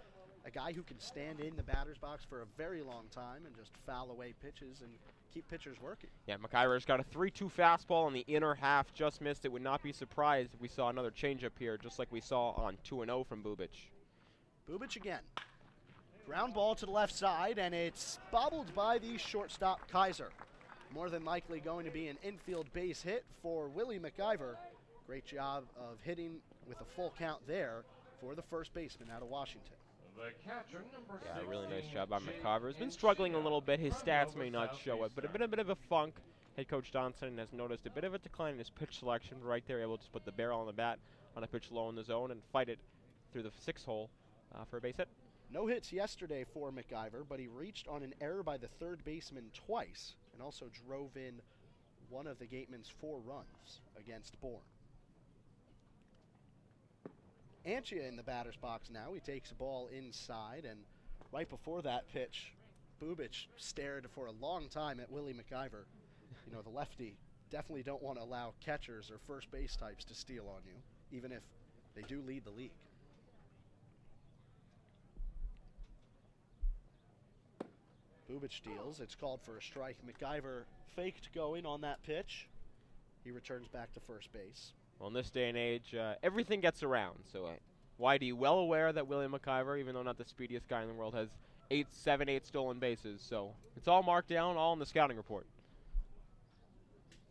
a guy who can stand in the batter's box for a very long time and just foul away pitches and keep pitchers working. Yeah, McIver's got a 3-2 fastball in the inner half, just missed it. Would not be surprised if we saw another changeup here, just like we saw on 2-0 from Bubic. Bubic again. Ground ball to the left side, and it's bobbled by the shortstop Kaiser. More than likely going to be an infield base hit for Willie McIver. Great job of hitting with a full count there for the first baseman out of Washington. The catcher, number Yeah, really nice job by McIver. He's been struggling a little bit. His stats may not show it, but a bit of a funk. Head coach Johnson has noticed a bit of a decline in his pitch selection. Right there, able to put the barrel on the bat on a pitch low in the zone and fight it through the 6 hole for a base hit. No hits yesterday for McIver, but he reached on an error by the third baseman twice and also drove in one of the Gatemen's 4 runs against Bourne. Anchia in the batter's box now. He takes a ball inside, and right before that pitch, Bubic stared for a long time at Willie McIver. You know, the lefty definitely don't want to allow catchers or first base types to steal on you, even if they do lead the league. Bubic deals. It's called for a strike. McIver faked going on that pitch. He returns back to first base. Well, in this day and age, everything gets around. So Whitey, well aware that William McIver, even though not the speediest guy in the world, has 8 stolen bases. So it's all marked down, all in the scouting report.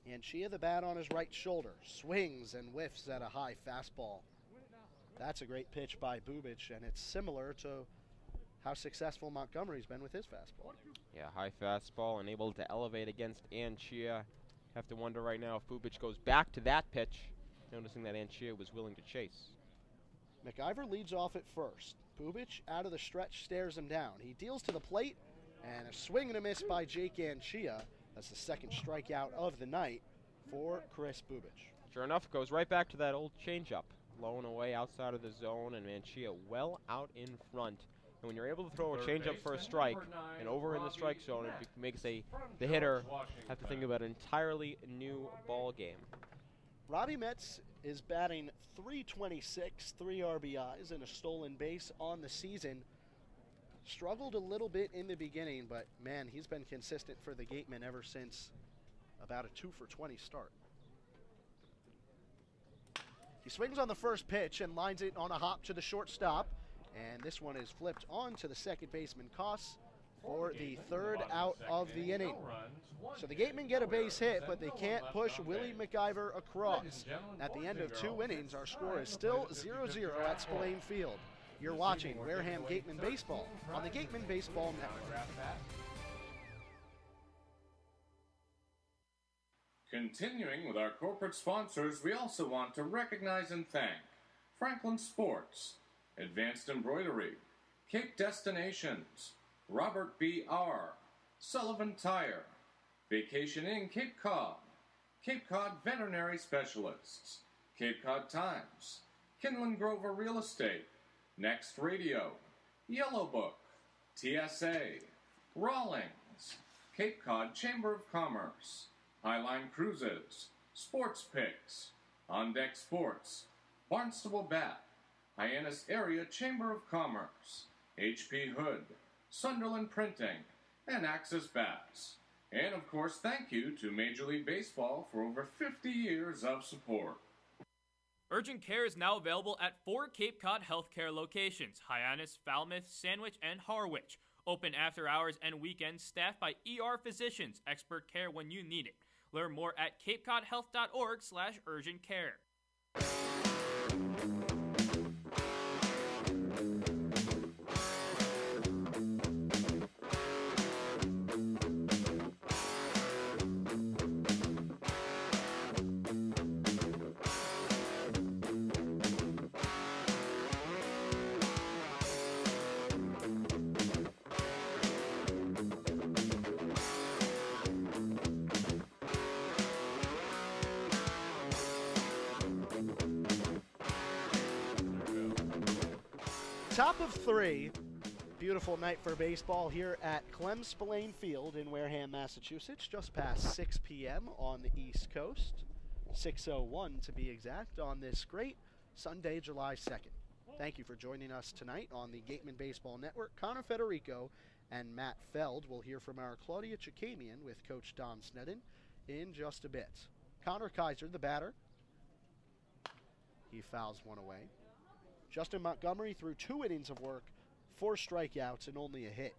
Anchia, the bat on his right shoulder, swings and whiffs at a high fastball. That's a great pitch by Bubic, and it's similar to how successful Montgomery's been with his fastball. Yeah, high fastball and able to elevate against Anchia. Have to wonder right now if Bubic goes back to that pitch, noticing that Anchia was willing to chase. McIver leads off at first. Bubic out of the stretch stares him down. He deals to the plate, and a swing and a miss by Jake Anchia. That's the second strikeout of the night for Chris Bubic. Sure enough, goes right back to that old changeup. Low and away outside of the zone, and Anchia well out in front. And when you're able to throw a changeup for a strike and over in the strike zone, it makes the hitter have to think about an entirely new ball game. Robbie Metz is batting .326, 3 RBIs, and a stolen base on the season. Struggled a little bit in the beginning, but man, he's been consistent for the Gatemen ever since about a 2-for-20 start. He swings on the first pitch and lines it on a hop to the shortstop. And this one is flipped on to the second baseman, Koss, for the third out of the inning. So the Gatemen get a base hit, but they can't push Willie McIver across. At the end of 2 innings, our score is still 0-0 at Spillane Field. You're watching Wareham Gatemen Baseball on the Gatemen Baseball Network. Continuing with our corporate sponsors, we also want to recognize and thank Franklin Sports, Advanced Embroidery, Cape Destinations, Robert B. R., Sullivan Tire, Vacation Inn Cape Cod Veterinary Specialists, Cape Cod Times, Kinlan Grover Real Estate, Next Radio, Yellow Book, TSA, Rawlings, Cape Cod Chamber of Commerce, Highline Cruises, Sports Picks, On Deck Sports, Barnstable Bat, Hyannis Area Chamber of Commerce, H.P. Hood, Sunderland Printing, and Axis Bats. And of course, thank you to Major League Baseball for over 50 years of support. Urgent Care is now available at 4 Cape Cod healthcare locations: Hyannis, Falmouth, Sandwich, and Harwich. Open after hours and weekends, staffed by ER physicians. Expert care when you need it. Learn more at capecodhealth.org/urgentcare. Top of 3. Beautiful night for baseball here at Clem Spillane Field in Wareham, Massachusetts, just past 6 p.m. on the East Coast. 6:01 to be exact on this great Sunday, July 2nd. Thank you for joining us tonight on the Gatemen Baseball Network. Connor Federico and Matt Feld will hear from our Claudia Chakamian with Coach Don Sneddon in just a bit. Connor Kaiser, the batter. He fouls one away. Justin Montgomery threw 2 innings of work, 4 strikeouts, and only a hit.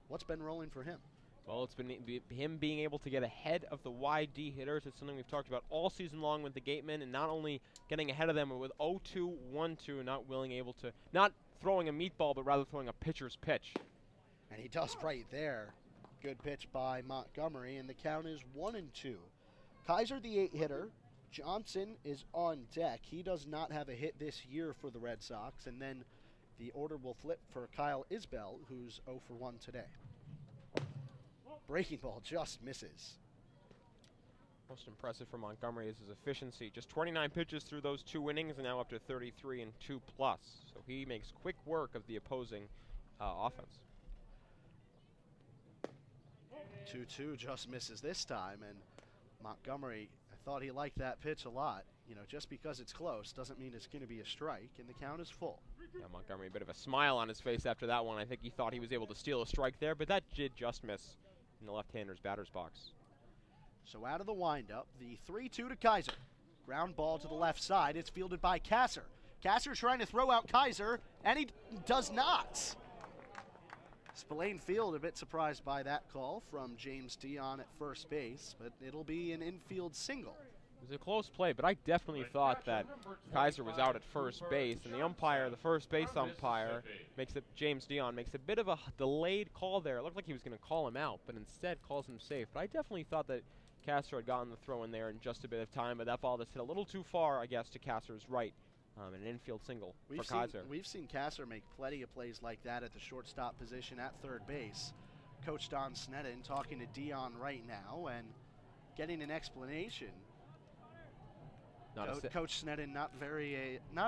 What's been rolling for him? Well, it's been him being able to get ahead of the YD hitters. It's something we've talked about all season long with the Gatemen, and not only getting ahead of them, but with 0-2, 1-2, not throwing a meatball, but rather throwing a pitcher's pitch. And he does right there. Good pitch by Montgomery, and the count is 1-2. Kaiser, the 8 hitter. Johnson is on deck. He does not have a hit this year for the Red Sox, and then the order will flip for Kyle Isbell, who's 0 for 1 today. Breaking ball just misses. Most impressive for Montgomery is his efficiency. Just 29 pitches through those 2 innings, and now up to 33 and 2+. So he makes quick work of the opposing offense. 2-2 just misses this time, and Montgomery, I thought he liked that pitch a lot. You know, just because it's close doesn't mean it's going to be a strike, and the count is full. Yeah, Montgomery, a bit of a smile on his face after that one. I think he thought he was able to steal a strike there, but that did just miss in the left-hander's batter's box. So out of the windup, the 3-2 to Kaiser. Ground ball to the left side. It's fielded by Kasser. Kasser trying to throw out Kaiser, and he does not. Spillane Field a bit surprised by that call from James Dion at first base, but it'll be an infield single. It was a close play, but I definitely thought that Kaiser was out at first base, and the umpire, the first base umpire, James Dion makes a bit of a delayed call there. It looked like he was going to call him out, but instead calls him safe. But I definitely thought that Kasser had gotten the throw in there in just a bit of time, but that ball just hit a little too far, I guess, to Kasser's right. An infield single for Kaiser. We've seen Kasser make plenty of plays like that at the shortstop position at third base. Coach Don Sneddon talking to Dion right now and getting an explanation. Coach Sneddon, not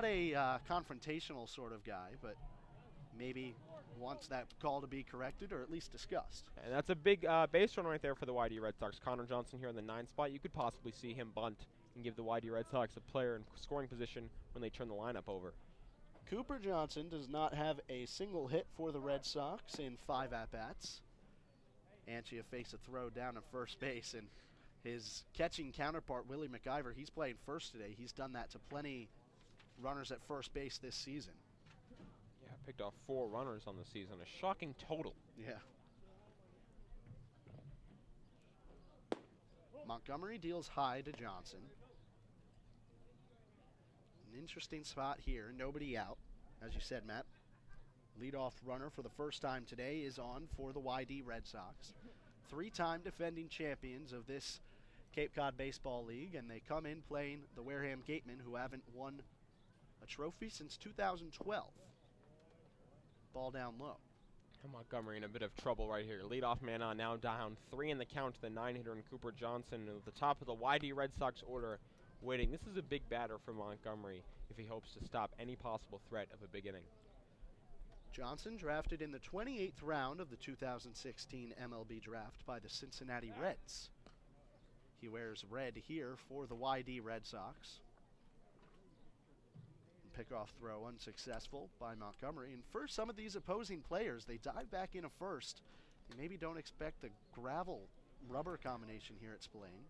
a confrontational sort of guy, but maybe wants that call to be corrected or at least discussed. And that's a big base run right there for the YD Red Sox. Connor Johnson here in the 9th spot. You could possibly see him bunt and give the YD Red Sox a player in scoring position when they turn the lineup over. Cooper Johnson does not have a single hit for the Red Sox in 5 at-bats. Anchia fakes a throw down at first base, and his catching counterpart, Willie McIver, he's playing first today. He's done that to plenty runners at first base this season. Yeah, picked off 4 runners on the season, a shocking total. Yeah. Montgomery deals high to Johnson. An interesting spot here, nobody out, as you said, Matt. Leadoff runner for the first time today is on for the YD Red Sox. 3-time defending champions of this Cape Cod Baseball League, and they come in playing the Wareham Gatemen, who haven't won a trophy since 2012. Ball down low. And Montgomery in a bit of trouble right here. Leadoff man on, now down 3 in the count to the 9-hitter in Cooper Johnson at the top of the YD Red Sox order waiting. This is a big batter for Montgomery if he hopes to stop any possible threat of a big inning. Johnson drafted in the 28th round of the 2016 MLB draft by the Cincinnati Reds. He wears red here for the YD Red Sox. Pickoff throw unsuccessful by Montgomery. And for some of these opposing players, they dive back in a first. They maybe don't expect the gravel rubber combination here at Spillane.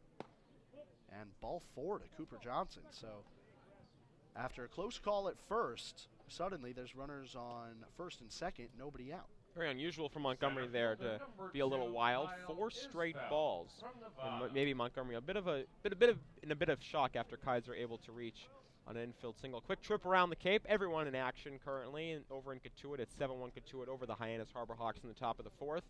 And ball 4 to Cooper Johnson. So after a close call at first, suddenly there's runners on first and second, nobody out. Very unusual for Montgomery there to be a little wild. 4 straight balls. And maybe Montgomery in a bit of shock after Kaiser able to reach on an infield single. Quick trip around the Cape. Everyone in action currently and over in Cotuit. It's 7-1 Cotuit over the Hyannis Harbor Hawks in the top of the 4th.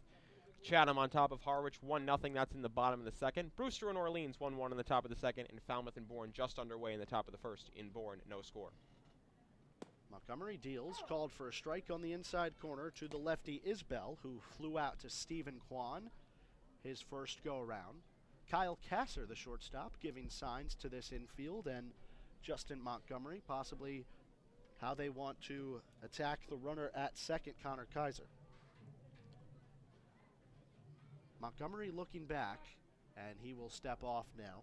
Chatham on top of Harwich 1-0. That's in the bottom of the 2nd. Brewster and Orleans 1-1 in the top of the 2nd. And Falmouth and Bourne just underway in the top of the 1st. In Bourne, no score. Montgomery deals, called for a strike on the inside corner to the lefty Isbell, who flew out to Stephen Kwan, his first go-around. Kyle Kasser, the shortstop, giving signs to this infield, and Justin Montgomery, possibly how they want to attack the runner at second, Connor Kaiser. Montgomery looking back, and he will step off now.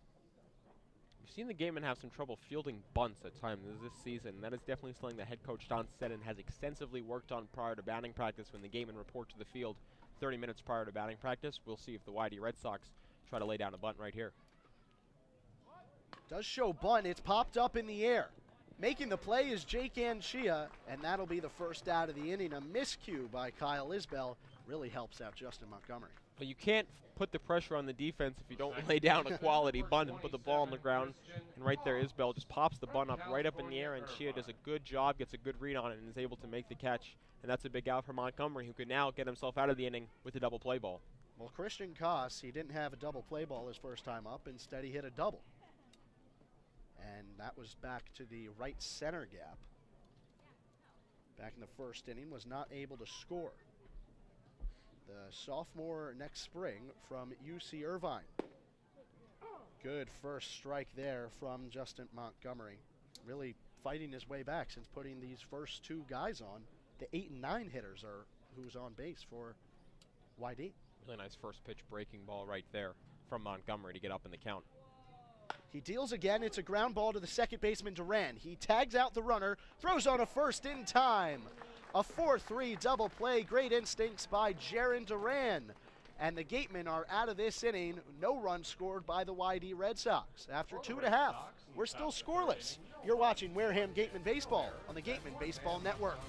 We've seen the Gatemen have some trouble fielding bunts at times this season. That is definitely something that head coach Don Seddon has extensively worked on prior to batting practice. When the Gatemen report to the field 30 minutes prior to batting practice, we'll see if the YD Red Sox try to lay down a bunt right here. Does show bunt. It's popped up in the air. Making the play is Jake Anchia, and that'll be the first out of the inning. A miscue by Kyle Isbell really helps out Justin Montgomery. But you can't put the pressure on the defense if you don't lay down a quality bunt and put the ball on the ground. And right there, Isbell just pops the bunt up right up in the air, and Chia does a good job, gets a good read on it, and is able to make the catch. And that's a big out for Montgomery, who could now get himself out of the inning with a double play ball. Well, Christian Koss, he didn't have a double play ball his first time up. Instead, he hit a double. And that was back to the right center gap. Back in the first inning, was not able to score. The sophomore next spring from UC Irvine. Good first strike there from Justin Montgomery. Really fighting his way back since putting these first 2 guys on. The 8 and 9 hitters are who's on base for YD. Really nice first pitch breaking ball right there from Montgomery to get up in the count. He deals again. It's a ground ball to the second baseman, Duran. He tags out the runner, throws on a first in time. A 4-3 double play. Great instincts by Jaron Duran. And the Gatemen are out of this inning. No run scored by the YD Red Sox. After 2.5, we're still scoreless. You're watching Wareham Gatemen Baseball on the Gatemen Baseball Network.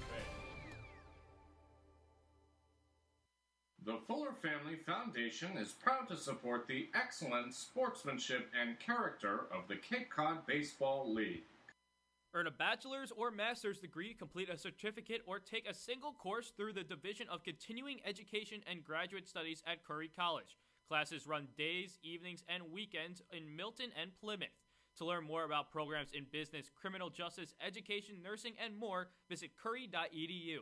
The Fuller Family Foundation is proud to support the excellent sportsmanship and character of the Cape Cod Baseball League. Earn a bachelor's or master's degree, complete a certificate, or take a single course through the Division of Continuing Education and Graduate Studies at Curry College. Classes run days, evenings, and weekends in Milton and Plymouth. To learn more about programs in business, criminal justice, education, nursing, and more, visit curry.edu.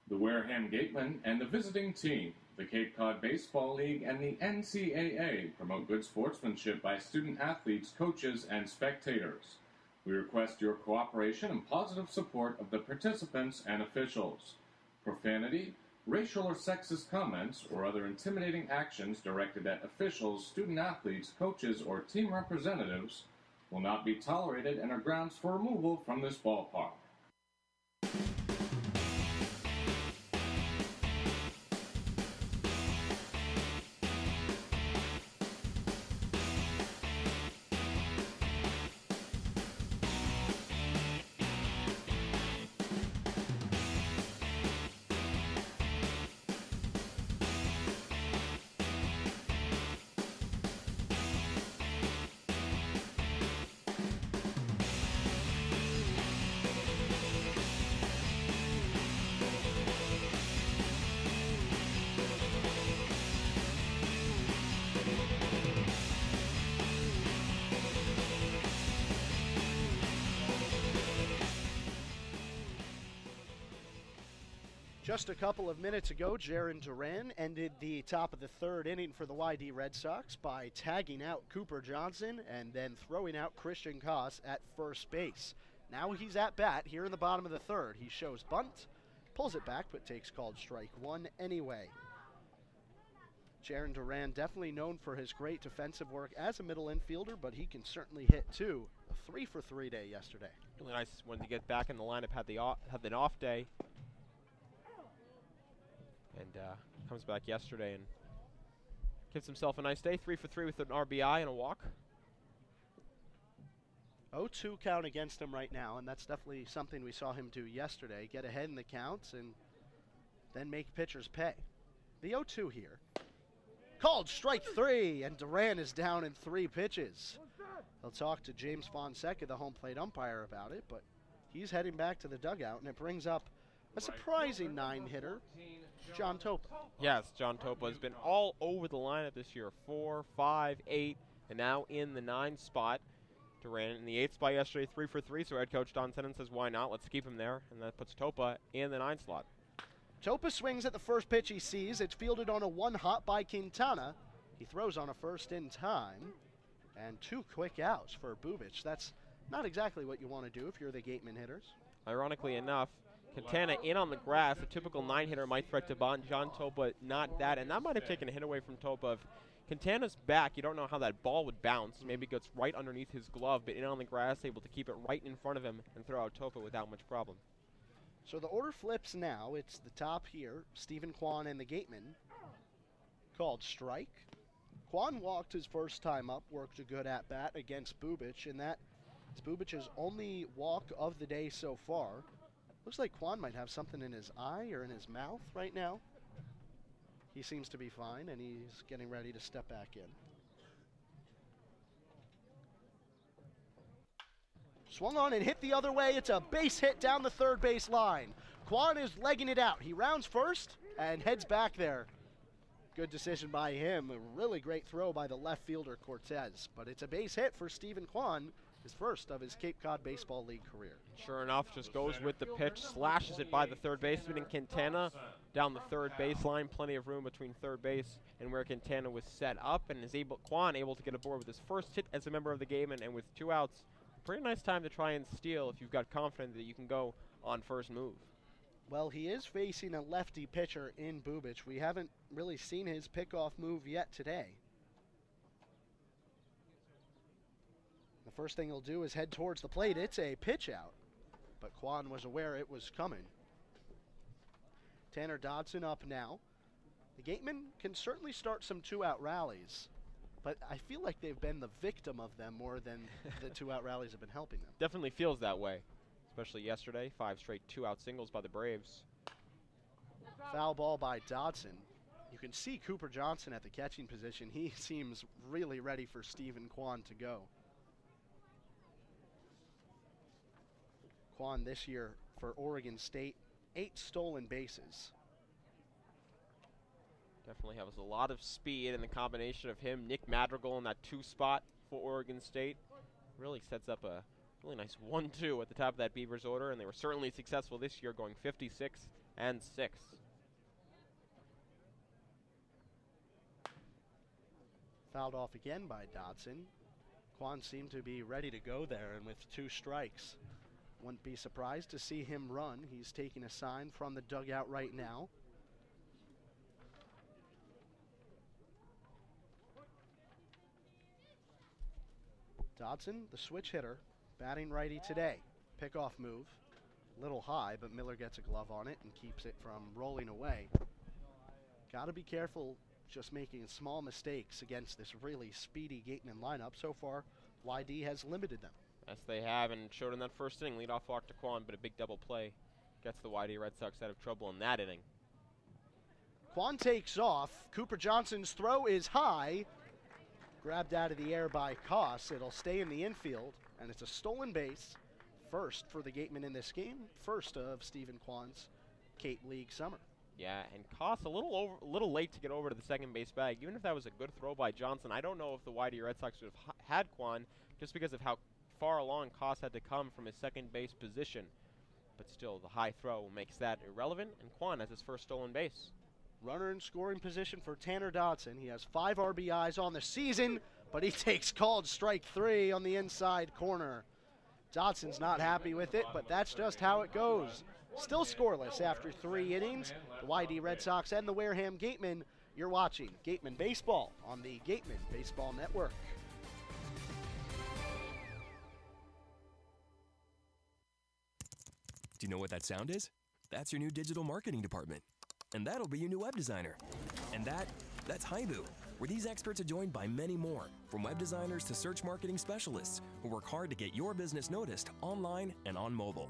The Wareham Gatemen and the visiting team, the Cape Cod Baseball League, and the NCAA promote good sportsmanship by student athletes, coaches, and spectators. We request your cooperation and positive support of the participants and officials. Profanity, racial or sexist comments, or other intimidating actions directed at officials, student athletes, coaches, or team representatives will not be tolerated and are grounds for removal from this ballpark. Just a couple of minutes ago, Jaron Duran ended the top of the 3rd inning for the YD Red Sox by tagging out Cooper Johnson and then throwing out Christian Koss at first base. Now he's at bat here in the bottom of the 3rd. He shows bunt, pulls it back, but takes called strike 1 anyway. Jaron Duran, definitely known for his great defensive work as a middle infielder, but he can certainly hit too. A 3-for-3 day yesterday. Really nice when to get back in the lineup, had an off day. And comes back yesterday and gives himself a nice day. 3-for-3 with an RBI and a walk. 0-2 count against him right now, and that's definitely something we saw him do yesterday. Get ahead in the counts and then make pitchers pay. The 0-2 here. Called strike 3, and Duran is down in 3 pitches. They'll talk to James Fonseca, the home plate umpire, about it, but he's heading back to the dugout, and it brings up a surprising 9-hitter, John Topa. Yes, John Topa has been all over the lineup this year. 4, 5, 8, and now in the 9 spot. Duran in the 8 spot yesterday, 3-for-3, so head coach Don Sennon says, why not? Let's keep him there, and that puts Topa in the 9 slot. Topa swings at the first pitch he sees. It's fielded on a 1-hop by Quintana. He throws on a first in time, and 2 quick outs for Bubic. That's not exactly what you want to do if you're the Gatemen hitters. Ironically enough, Quintana in on the grass. A typical 9-hitter might threat to John Topa, not that, and that might have taken a hit away from Topa. If Quintana's back, you don't know how that ball would bounce. Maybe it gets right underneath his glove, but in on the grass, able to keep it right in front of him and throw out Topa without much problem. So the order flips now. It's the top here, Stephen Kwan and the Gatemen. Called strike. Kwan walked his first time up, worked a good at-bat against Bubic, and that is Bubic's only walk of the day so far. Looks like Kwan might have something in his eye or in his mouth right now. He seems to be fine, and he's getting ready to step back in. Swung on and hit the other way. It's a base hit down the third base line. Kwan is legging it out. He rounds first and heads back there. Good decision by him. A really great throw by the left fielder, Cortez. But it's a base hit for Stephen Kwan, his first of his Cape Cod Baseball League career. Sure enough, just goes with the pitch, slashes it by the third baseman, and Quintana down the third baseline. Plenty of room between third base and where Quintana was set up, and is Kwan able to get aboard with his first hit as a member of the game, and with 2 outs. Pretty nice time to try and steal if you've got confidence that you can go on first move. Well, he is facing a lefty pitcher in Bubic. We haven't really seen his pickoff move yet today. The first thing he'll do is head towards the plate. It's a pitch out, but Kwan was aware it was coming. Tanner Dodson up now. The Gatemen can certainly start some 2-out rallies, but I feel like they've been the victim of them more than the 2-out rallies have been helping them. Definitely feels that way, especially yesterday. 5 straight 2-out singles by the Braves. Foul ball by Dodson. You can see Cooper Johnson at the catching position. He seems really ready for Stephen Kwan to go. Kwan this year for Oregon State, 8 stolen bases. Definitely has a lot of speed, and the combination of him, Nick Madrigal in that 2 spot for Oregon State really sets up a really nice 1-2 at the top of that Beavers order, and they were certainly successful this year, going 56 and 6. Fouled off again by Dodson. Kwan seemed to be ready to go there, and with 2 strikes, wouldn't be surprised to see him run. He's taking a sign from the dugout right now. Dodson, the switch hitter, batting righty today. Pickoff move, little high, but Miller gets a glove on it and keeps it from rolling away. Got to be careful just making small mistakes against this really speedy Gatemen lineup. So far, YD has limited them. Yes, they have, and showed in that first inning. Leadoff walk to Kwan, but a big double play gets the YD Red Sox out of trouble in that inning. Kwan takes off. Cooper Johnson's throw is high. Grabbed out of the air by Koss. It'll stay in the infield, and it's a stolen base. First for the Gatemen in this game. First of Stephen Kwan's Cape League summer. Yeah, and Koss a little late to get over to the second base bag. Even if that was a good throw by Johnson, I don't know if the YD Red Sox would have had Kwan just because of how far along Koss had to come from his second base position. But still, the high throw makes that irrelevant, and Kwan has his first stolen base. Runner in scoring position for Tanner Dodson. He has 5 RBIs on the season, but he takes called strike 3 on the inside corner. Dodson's not happy with it, but that's just how it goes. Still scoreless after 3 innings. The YD Red Sox and the Wareham Gatemen You're watching Gatemen Baseball on the Gatemen Baseball Network. Do you know what that sound is? That's your new digital marketing department. And that'll be your new web designer. And that's Haibu, where these experts are joined by many more, from web designers to search marketing specialists who work hard to get your business noticed online and on mobile.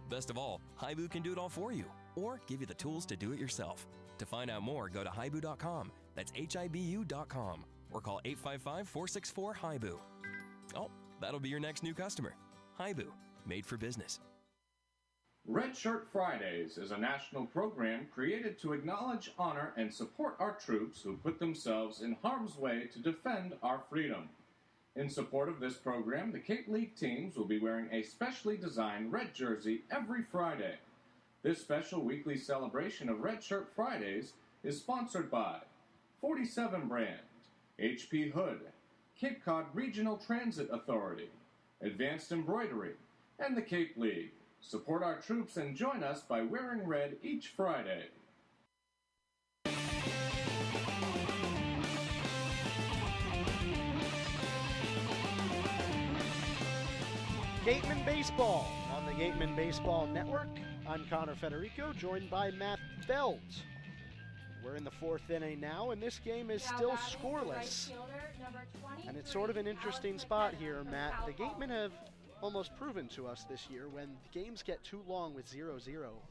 Best of all, Haibu can do it all for you, or give you the tools to do it yourself. To find out more, go to haibu.com. That's HIBU.com. Or call 855-464-HIBU. Oh, that'll be your next new customer. Haibu, made for business. Red Shirt Fridays is a national program created to acknowledge, honor, and support our troops who put themselves in harm's way to defend our freedom. In support of this program, the Cape League teams will be wearing a specially designed red jersey every Friday. This special weekly celebration of Red Shirt Fridays is sponsored by 47 Brand, HP Hood, Cape Cod Regional Transit Authority, Advanced Embroidery, and the Cape League. Support our troops and join us by wearing red each Friday. Gatemen Baseball on the Gatemen Baseball Network. I'm Connor Federico, joined by Matt Feld. We're in the fourth inning now, and this game is still scoreless. And it's sort of an interesting spot here, Matt. The Gatemen have almost proven to us this year when the games get too long with 0-0,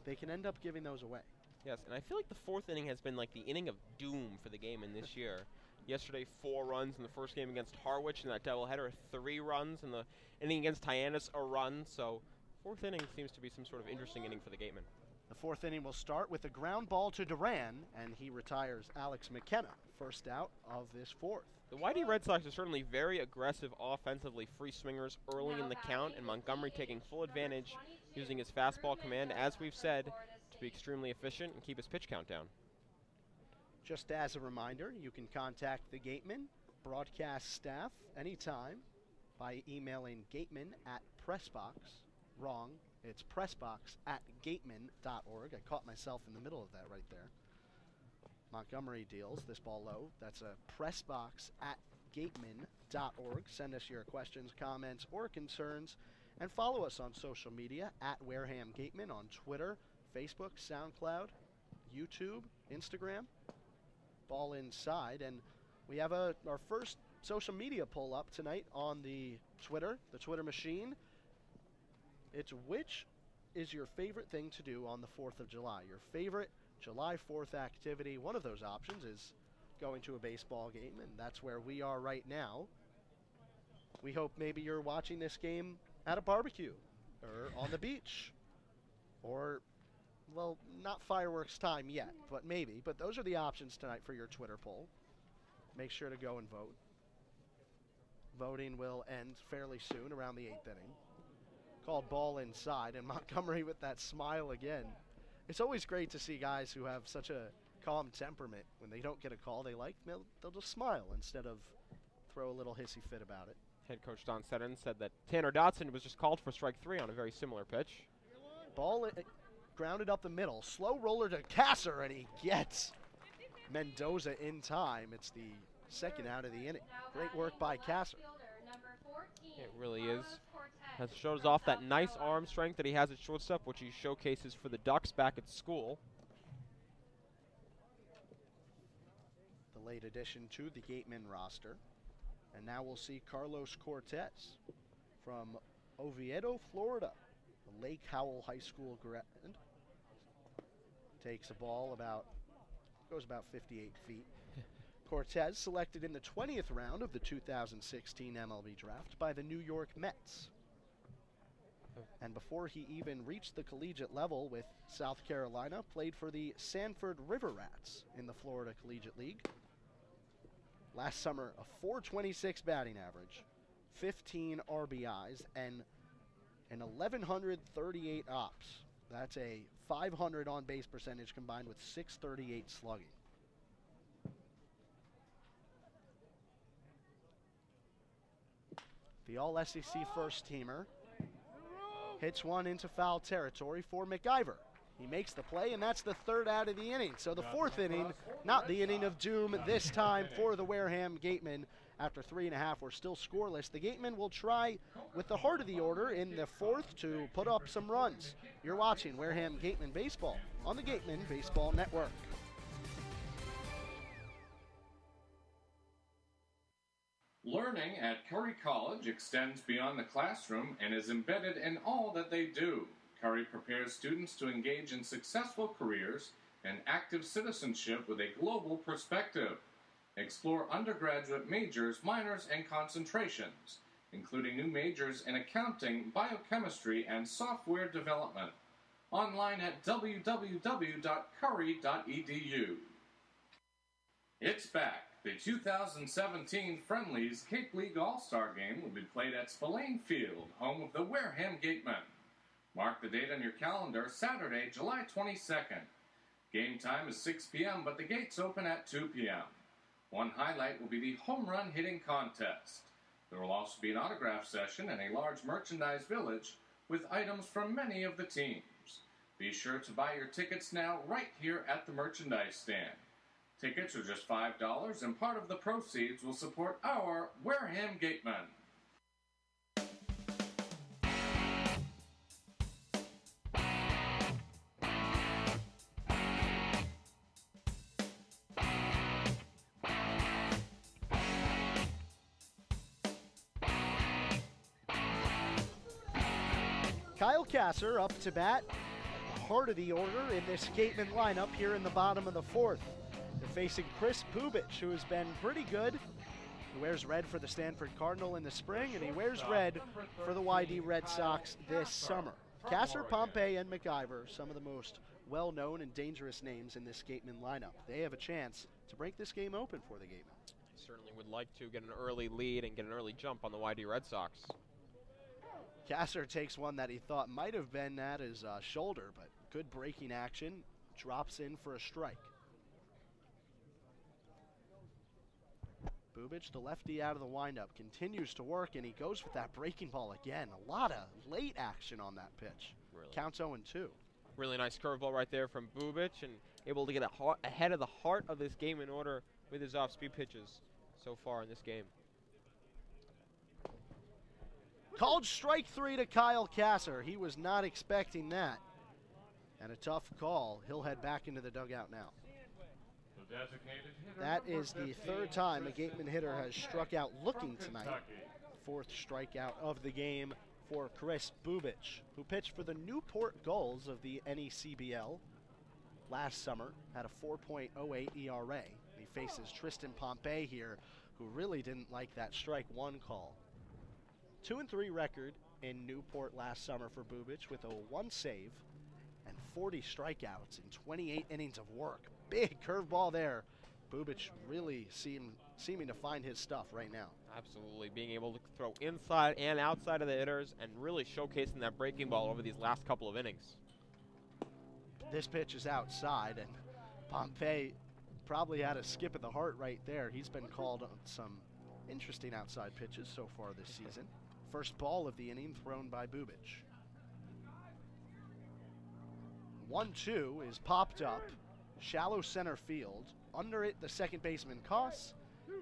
they can end up giving those away. Yes, and I feel like the fourth inning has been like the inning of doom for the Gatemen this year. Yesterday, 4 runs in the first game against Harwich, and that doubleheader, 3 runs in the inning against Hyannis, a run. So fourth inning seems to be some sort of interesting inning for the Gatemen. The fourth inning will start with a ground ball to Duran, and he retires Alex McKenna, first out of this fourth. The YD Red Sox are certainly very aggressive offensively, free swingers early in the count, and Montgomery taking full advantage, using his fastball command, as we've said, to be extremely efficient and keep his pitch count down. Just as a reminder, you can contact the Gatemen broadcast staff anytime by emailing gatemen@pressbox. Wrong, it's pressbox@gatemen.org. I caught myself in the middle of that right there. Montgomery deals this ball low. That's a pressbox@gatemen.org. Send us your questions, comments, or concerns, and follow us on social media at Wareham Gatemen on Twitter, Facebook, SoundCloud, YouTube, Instagram. Ball inside, and we have our first social media poll up tonight on the Twitter machine. It's which is your favorite thing to do on the 4th of July? Your favorite July 4th activity. One of those options is going to a baseball game, and that's where we are right now. We hope maybe you're watching this game at a barbecue or on the beach or, well, not fireworks time yet, but maybe. But those are the options tonight for your Twitter poll. Make sure to go and vote. Voting will end fairly soon, around the 8th inning. Called ball inside, and Montgomery with that smile again. It's always great to see guys who have such a calm temperament. When they don't get a call they like, they'll just smile instead of throw a little hissy fit about it. Head coach Don Seddon said that Tanner Dotson was just called for strike 3 on a very similar pitch. Ball grounded up the middle. Slow roller to Kasser, and he gets Mendoza in time. It's the second out of the inning. Great work by Kasser. It really is. Shows off that nice arm strength that he has at shortstop, which he showcases for the Ducks back at school. The late addition to the Gatemen roster. And now we'll see Carlos Cortez from Oviedo, Florida. The Lake Howell High School grad. Takes a ball goes about 58 feet. Cortez selected in the 20th round of the 2016 MLB draft by the New York Mets. And before he even reached the collegiate level with South Carolina, played for the Sanford River Rats in the Florida Collegiate League. Last summer, a .426 batting average, 15 RBIs, and an 1,138 ops. That's a 500 on-base percentage combined with 638 slugging. The All-SEC first-teamer hits one into foul territory for McIver. He makes the play, and that's the third out of the inning. So the fourth inning, not the inning of doom this time for the Wareham Gatemen. After 3.5, we're still scoreless. The Gatemen will try with the heart of the order in the fourth to put up some runs. You're watching Wareham Gatemen Baseball on the Gatemen Baseball Network. Learning at Curry College extends beyond the classroom and is embedded in all that they do. Curry prepares students to engage in successful careers and active citizenship with a global perspective. Explore undergraduate majors, minors, and concentrations, including new majors in accounting, biochemistry, and software development. Online at www.curry.edu. It's back. The 2017 Friendlies Cape League All-Star Game will be played at Spillane Field, home of the Wareham Gatemen. Mark the date on your calendar, Saturday, July 22nd. Game time is 6 p.m., but the gates open at 2 p.m. One highlight will be the home run hitting contest. There will also be an autograph session and a large merchandise village with items from many of the teams. Be sure to buy your tickets now right here at the merchandise stand. Tickets are just $5, and part of the proceeds will support our Wareham Gatemen. Kyle Kasser up to bat, heart of the order in this Gatemen lineup here in the bottom of the fourth. They're facing Chris Bubic, who has been pretty good. He wears red for the Stanford Cardinal in the spring, and he wears red for the YD Red Sox this summer. Kasser, Pompey, and McIver, some of the most well-known and dangerous names in this Gatemen lineup. They have a chance to break this game open for the Gatemen. Certainly would like to get an early lead and get an early jump on the YD Red Sox. Kasser takes one that he thought might have been at his shoulder, but good breaking action, drops in for a strike. Bubic, the lefty out of the windup, continues to work, and he goes with that breaking ball again. A lot of late action on that pitch. Really. Counts 0-2. Really nice curveball right there from Bubic, and able to get ahead of the heart of this game in order with his off-speed pitches so far in this game. Called strike 3 to Kyle Kasser. He was not expecting that. And a tough call. He'll head back into the dugout now. That is the third time a Gatemen hitter has struck out looking tonight. Fourth strikeout of the game for Chris Bubic, who pitched for the Newport Gulls of the NECBL last summer, had a 4.08 ERA. He faces Tristan Pompey here, who really didn't like that strike one call. 2-3 record in Newport last summer for Bubic with a 1 save and 40 strikeouts in 28 innings of work. Big curveball there. Bubic really seeming to find his stuff right now. Absolutely, being able to throw inside and outside of the hitters and really showcasing that breaking ball over these last couple of innings. This pitch is outside, and Pompey probably had a skip of the heart right there. He's been called on some interesting outside pitches so far this season. First ball of the inning thrown by Bubic. 1-2 is popped up, shallow center field. Under it, the second baseman Koss,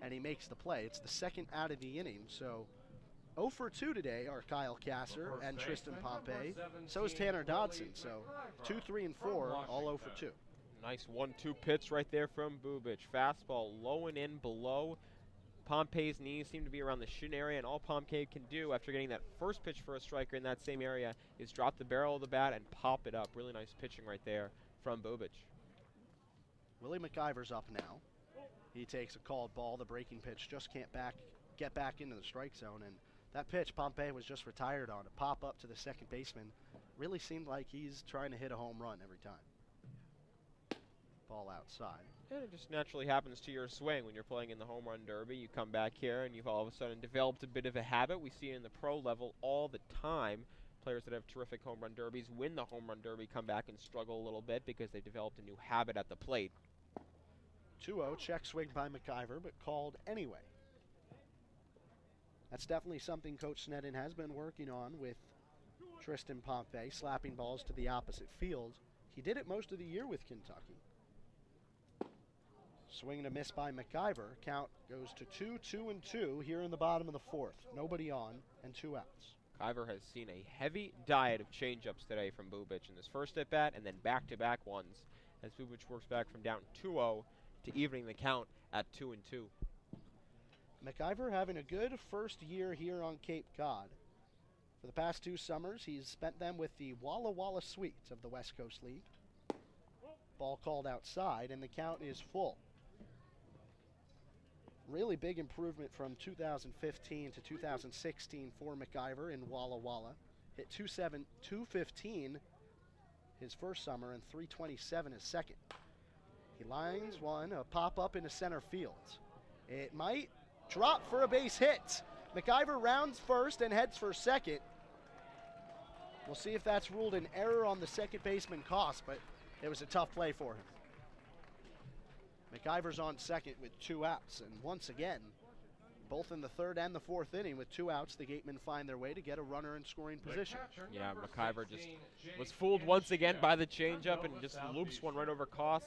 and he makes the play. It's the second out of the inning, so 0 for 2 today are Kyle Kasser and Tristan Pompey. So is Tanner Dodson, so 2, 3, and 4, all 0 for 2. Nice 1-2 pitch right there from Bubic. Fastball low and in below. Pompey's knees seem to be around the shin area, and all Pompey can do after getting that first pitch for a striker in that same area is drop the barrel of the bat and pop it up. Really nice pitching right there from Bubic. Willie McIver's up now. He takes a called ball. The breaking pitch just can't get back into the strike zone, and that pitch Pompey was just retired on. A pop up to the second baseman really seemed like he's trying to hit a home run every time. Ball outside. And it just naturally happens to your swing when you're playing in the home run derby. You come back here and you've all of a sudden developed a bit of a habit. We see it in the pro level all the time. Players that have terrific home run derbies win the home run derby, come back and struggle a little bit because they developed a new habit at the plate. 2-0, check swing by McIver, but called anyway. That's definitely something Coach Sneddon has been working on with Tristan Pompey, slapping balls to the opposite field. He did it most of the year with Kentucky. Swing and a miss by McIver. Count goes to 2-2-2 here in the bottom of the fourth. Nobody on and 2 outs. McIver has seen a heavy diet of changeups today from Bubic in this first at-bat and then back-to-back ones as Bubic works back from down 2-0 to evening the count at 2-2. McIver having a good first year here on Cape Cod. For the past 2 summers, he's spent them with the Walla Walla Suite of the West Coast League. Ball called outside, and the count is full. Really big improvement from 2015 to 2016 for McIver in Walla Walla. Hit 215 his first summer and 327 his second. He lines one, a pop-up into center field. It might drop for a base hit. McIver rounds first and heads for second. We'll see if that's ruled an error on the second baseman cost, but it was a tough play for him. McIver's on second with 2 outs, and once again, both in the third and the fourth inning with 2 outs, the Gatemen find their way to get a runner in scoring position. Yeah, McIver just was fooled once again by the changeup and just loops one right over Koss.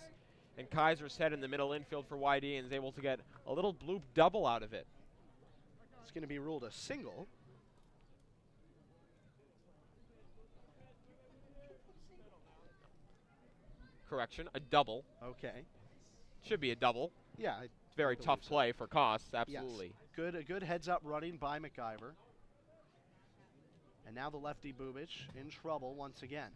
And Kaiser's head in the middle infield for YD and is able to get a little bloop double out of it. It's going to be ruled a single. Correction, a double. Okay. Should be a double. Yeah. Very tough play for Koss, absolutely. Yes. A good heads-up running by McIver. And now the lefty Bubic in trouble once again.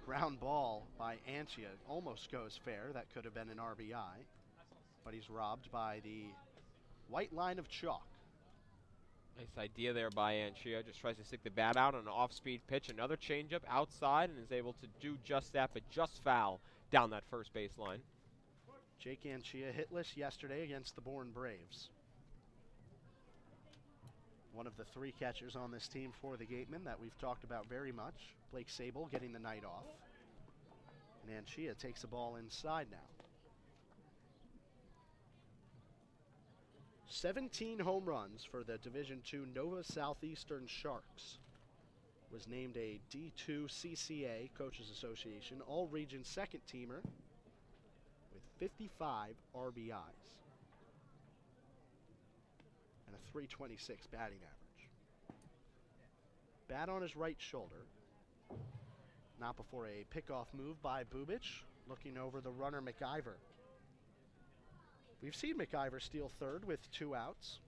Ground ball by Antia almost goes fair. That could have been an RBI. But he's robbed by the white line of chalk. Nice idea there by Antia. Just tries to stick the bat out on an off-speed pitch. Another changeup outside and is able to do just that, but just foul down that first baseline. Jake Antia hitless yesterday against the Bourne Braves. One of the 3 catchers on this team for the Gatemen that we've talked about very much. Blake Sable getting the night off. And Antia takes the ball inside now. 17 home runs for the Division II Nova Southeastern Sharks. Was named a D2 CCA Coaches Association All-Region second teamer with 55 RBIs and a 326 batting average. Bat on his right shoulder. Not before a pickoff move by Bubic, looking over the runner McIver. We've seen McIver steal third with 2 outs.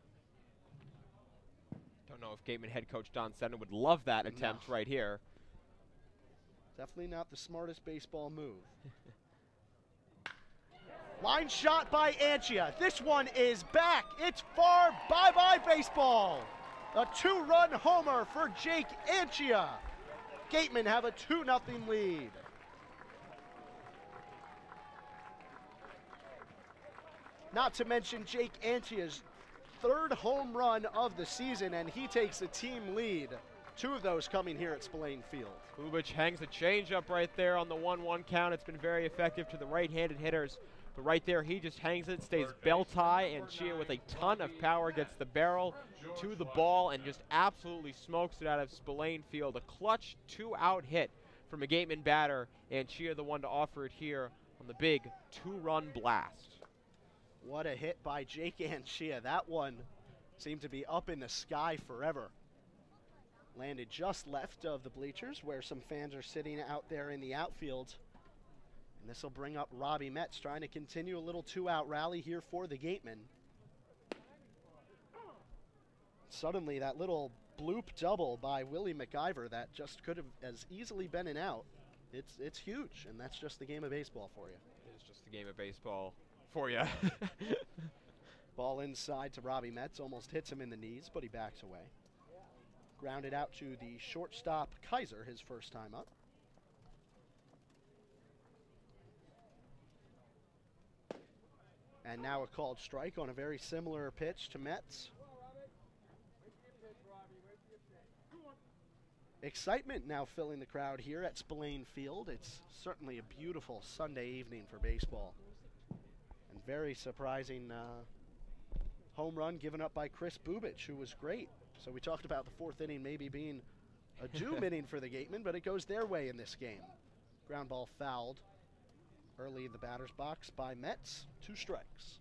Don't know if Gatemen head coach Don Senna would love that attempt right here. Definitely not the smartest baseball move. Line shot by Antia. This one is back. It's far. Bye-bye baseball. A 2-run homer for Jake Antia. Gatemen have a 2-0 lead. Not to mention Jake Antia's 3rd home run of the season, and he takes the team lead. 2 of those coming here at Spillane Field. Bubic hangs the changeup right there on the 1-1 count. It's been very effective to the right-handed hitters. But right there, he just hangs it, stays belt high, and Chia with a ton of power gets the barrel to the ball and just absolutely smokes it out of Spillane Field. A clutch 2-out hit from a Gatemen batter, and Chia the one to offer it here on the big 2-run blast. What a hit by Jake Antia. That one seemed to be up in the sky forever. Landed just left of the bleachers where some fans are sitting out there in the outfield. And this will bring up Robbie Metz trying to continue a little 2-out rally here for the Gatemen. Suddenly that little bloop double by Willie McIver that just could have as easily been an out. It's huge, and that's just the game of baseball for you. It is just the game of baseball for you. Ball inside to Robbie Metz, almost hits him in the knees, but he backs away. Grounded out to the shortstop Kaiser, his first time up. And now a called strike on a very similar pitch to Metz. Excitement now filling the crowd here at Spillane Field. It's certainly a beautiful Sunday evening for baseball. And very surprising home run given up by Chris Bubic, who was great. So we talked about the 4th inning maybe being a doom inning for the Gatemen, but it goes their way in this game. Ground ball fouled early in the batter's box by Metz. 2 strikes.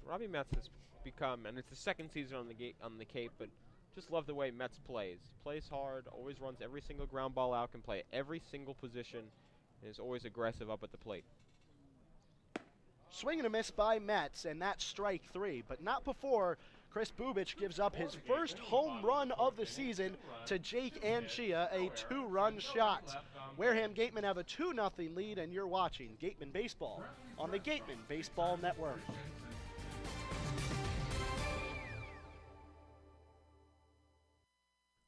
Robbie Metz has become, and it's the second season on the Cape, but just love the way Metz plays. Plays hard, always runs every single ground ball out, can play every single position, and is always aggressive up at the plate. Swing and a miss by Metz, and that's strike 3, but not before Chris Bubich gives up his first home run of the season to Jake Anchia, a 2-run shot. Wareham Gatemen have a 2-0 lead, and you're watching Gatemen Baseball on the Gatemen Baseball Network.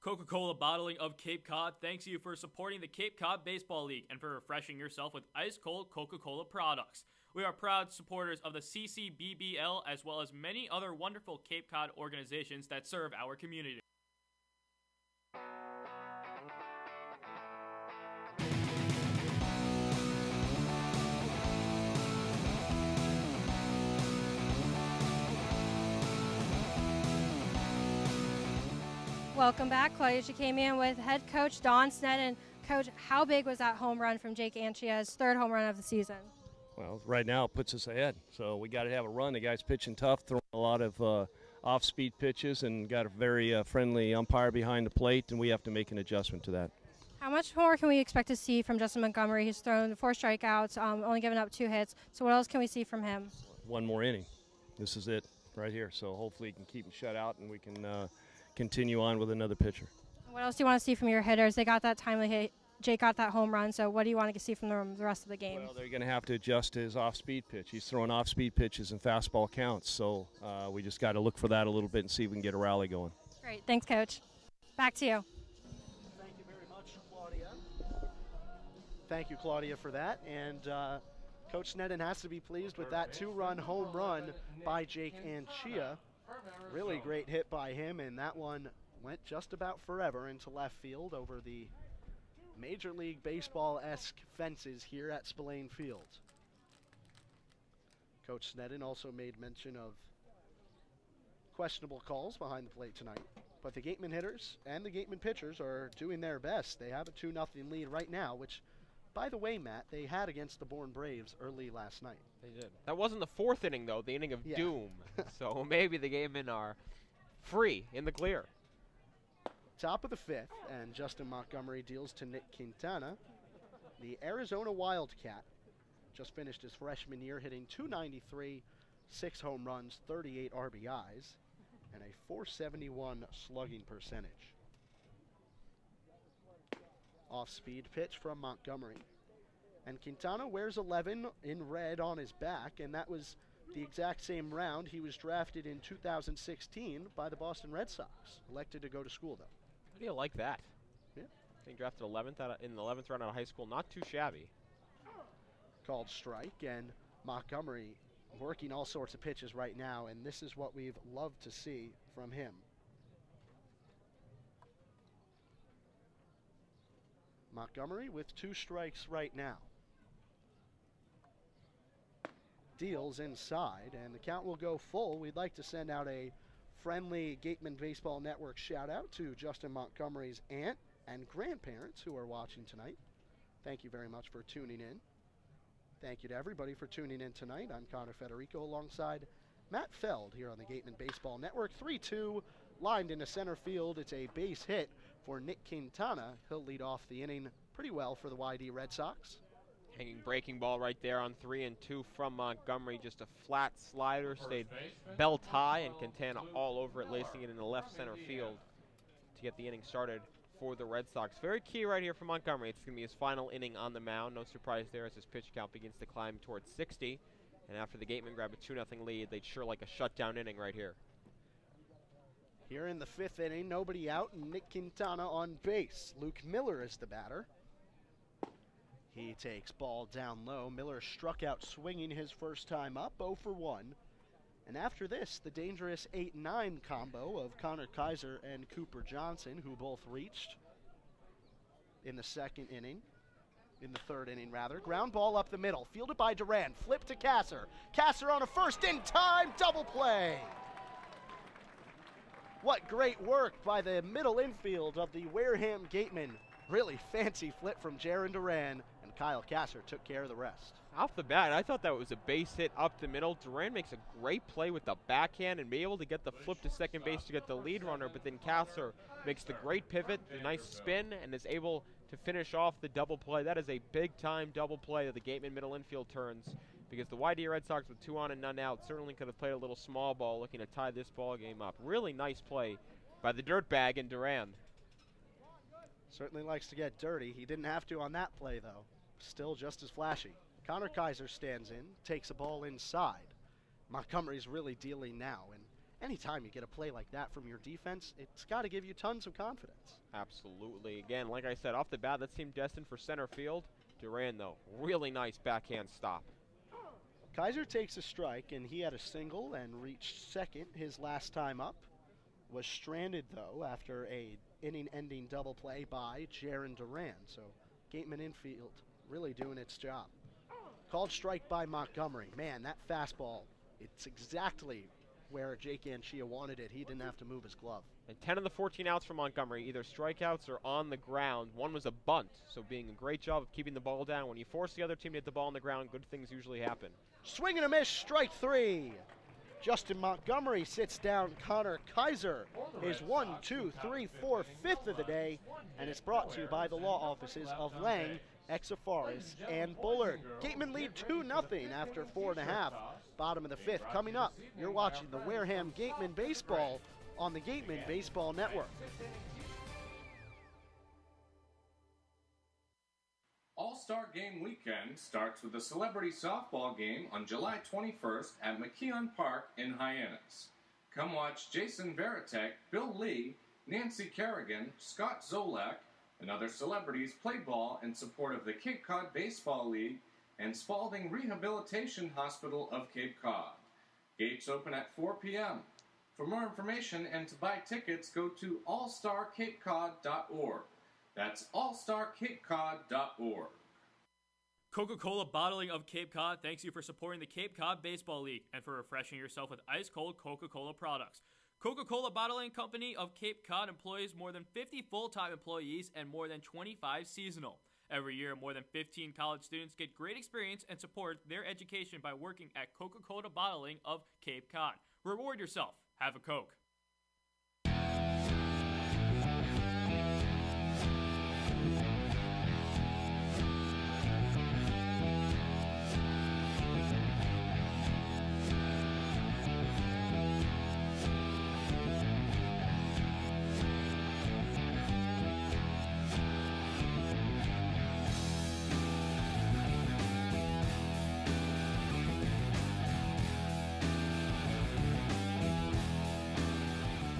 Coca-Cola Bottling of Cape Cod thanks you for supporting the Cape Cod Baseball League and for refreshing yourself with ice-cold Coca-Cola products. We are proud supporters of the CCBBL as well as many other wonderful Cape Cod organizations that serve our community. Welcome back. Claudia Chikamian with head coach Don Sneddon. Coach, how big was that home run from Jake Anchia's 3rd home run of the season? Well, right now it puts us ahead. So we got to have a run. The guy's pitching tough, throwing a lot of off-speed pitches, and got a very friendly umpire behind the plate, and we have to make an adjustment to that. How much more can we expect to see from Justin Montgomery? He's thrown 4 strikeouts, only given up 2 hits. So what else can we see from him? One more inning. This is it right here. So hopefully he can keep him shut out, and we can continue on with another pitcher. What else do you want to see from your hitters? They got that timely hit. Jake got that home run, so what do you want to see from the rest of the game? Well, they're going to have to adjust his off-speed pitch. He's throwing off-speed pitches and fastball counts, so we just got to look for that a little bit and see if we can get a rally going. Great. Thanks, Coach. Back to you. Thank you very much, Claudia. Thank you, Claudia, for that. And Coach Sneddon has to be pleased with that 2-run home run by Jake Anchia. Really great hit by him, and that one went just about forever into left field over the Major League Baseball-esque fences here at Spillane Field. Coach Sneddon also made mention of questionable calls behind the plate tonight, but the Gatemen hitters and the Gatemen pitchers are doing their best. They have a 2-0 lead right now, which, by the way, Matt, they had against the Bourne Braves early last night. They did. That wasn't the 4th inning, though, the inning of doom. So maybe the Gatemen are free in the clear. Top of the 5th, and Justin Montgomery deals to Nick Quintana. The Arizona Wildcat just finished his freshman year hitting .293, 6 home runs, 38 RBIs, and a .471 slugging percentage. Off-speed pitch from Montgomery. And Quintana wears 11 in red on his back, and that was the exact same round he was drafted in 2016 by the Boston Red Sox. Elected to go to school, though. How do you like that? Yeah. Being drafted in the 11th round out of high school, not too shabby. Called strike, and Montgomery working all sorts of pitches right now, and this is what we've loved to see from him. Montgomery with 2 strikes right now. Deals inside, and the count will go full. We'd like to send out a friendly Gatemen Baseball Network shout out to Justin Montgomery's aunt and grandparents who are watching tonight. Thank you very much for tuning in. Thank you to everybody for tuning in tonight. I'm Connor Federico alongside Matt Feld here on the Gatemen Baseball Network. 3-2, lined into center field. It's a base hit for Nick Quintana. He'll lead off the inning pretty well for the YD Red Sox. Hanging breaking ball right there on 3-2 from Montgomery. Just a flat slider, stayed belt high, and Quintana all over it, lacing it in the left center field to get the inning started for the Red Sox. Very key right here for Montgomery. It's going to be his final inning on the mound. No surprise there as his pitch count begins to climb towards 60. And after the Gatemen grab a 2-0 lead, they'd sure like a shutdown inning right here. Here in the 5th inning, nobody out, and Nick Quintana on base. Luke Miller is the batter. He takes ball down low. Miller struck out swinging his first time up, 0 for 1. And after this, the dangerous 8-9 combo of Connor Kaiser and Cooper Johnson, who both reached in the 2nd inning. In the 3rd inning, rather. Ground ball up the middle, fielded by Duran. Flip to Kasser. Kasser on a first in time, double play. What great work by the middle infield of the Wareham Gatemen. Really fancy flip from Jaron Duran, and Kyle Kasser took care of the rest. Off the bat, I thought that was a base hit up the middle. Duran makes a great play with the backhand and be able to get the flip to second base to get the lead runner, but then Kasser makes the great pivot, the nice spin, and is able to finish off the double play. That is a big-time double play that the Gatemen middle infield turns, because the YD Red Sox with 2 on and none out certainly could have played a little small ball looking to tie this ball game up. Really nice play by the dirtbag in Duran. Certainly likes to get dirty. He didn't have to on that play, though. Still just as flashy. Connor Kaiser stands in, takes a ball inside. Montgomery's really dealing now, and anytime you get a play like that from your defense, it's got to give you tons of confidence. Absolutely. Again, like I said, off the bat, that seemed destined for center field. Duran, though, really nice backhand stop. Kaiser takes a strike, and he had a single and reached second his last time up. Was stranded, though, after a inning-ending double play by Jaron Duran. So Gatemen infield really doing its job. Called strike by Montgomery. Man, that fastball, it's exactly where Jake Anchia wanted it. He didn't have to move his glove. And 10 of the 14 outs for Montgomery, either strikeouts or on the ground. One was a bunt, so being a great job of keeping the ball down. When you force the other team to hit the ball on the ground, good things usually happen. Swing and a miss, strike 3. Justin Montgomery sits down Connor Kaiser. His 1, 2, 3, 4, 5th of the day, and it's brought to you by the law offices of Lang, Exafaris, and Bullard. Gatemen lead 2-0 after 4.5. Bottom of the 5th. Coming up, you're watching the Wareham Gatemen Baseball on the Gatemen Baseball Network. All-Star Game Weekend starts with a celebrity softball game on July 21st at McKeon Park in Hyannis. Come watch Jason Veritek, Bill Lee, Nancy Kerrigan, Scott Zolak, and other celebrities play ball in support of the Cape Cod Baseball League and Spalding Rehabilitation Hospital of Cape Cod. Gates open at 4 p.m. For more information and to buy tickets, go to allstarcapecod.org. That's allstarcapecod.org. Coca-Cola Bottling of Cape Cod thanks you for supporting the Cape Cod Baseball League and for refreshing yourself with ice-cold Coca-Cola products. Coca-Cola Bottling Company of Cape Cod employs more than 50 full-time employees and more than 25 seasonal. Every year, more than 15 college students get great experience and support their education by working at Coca-Cola Bottling of Cape Cod. Reward yourself. Have a Coke.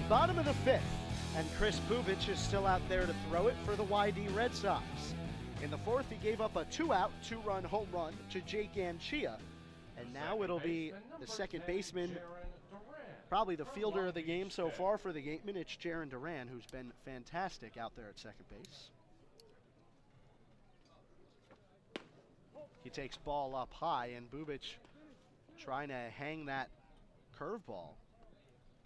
Bottom of the 5th, and Chris Bubich is still out there to throw it for the YD Red Sox. In the 4th, he gave up a 2-out, 2-run home run to Jake Anchia, and now it'll be the second baseman, probably the fielder of the game so far for the Gatemen. It's Jaron Duran, who's been fantastic out there at second base. He takes ball up high, and Bubich trying to hang that curveball.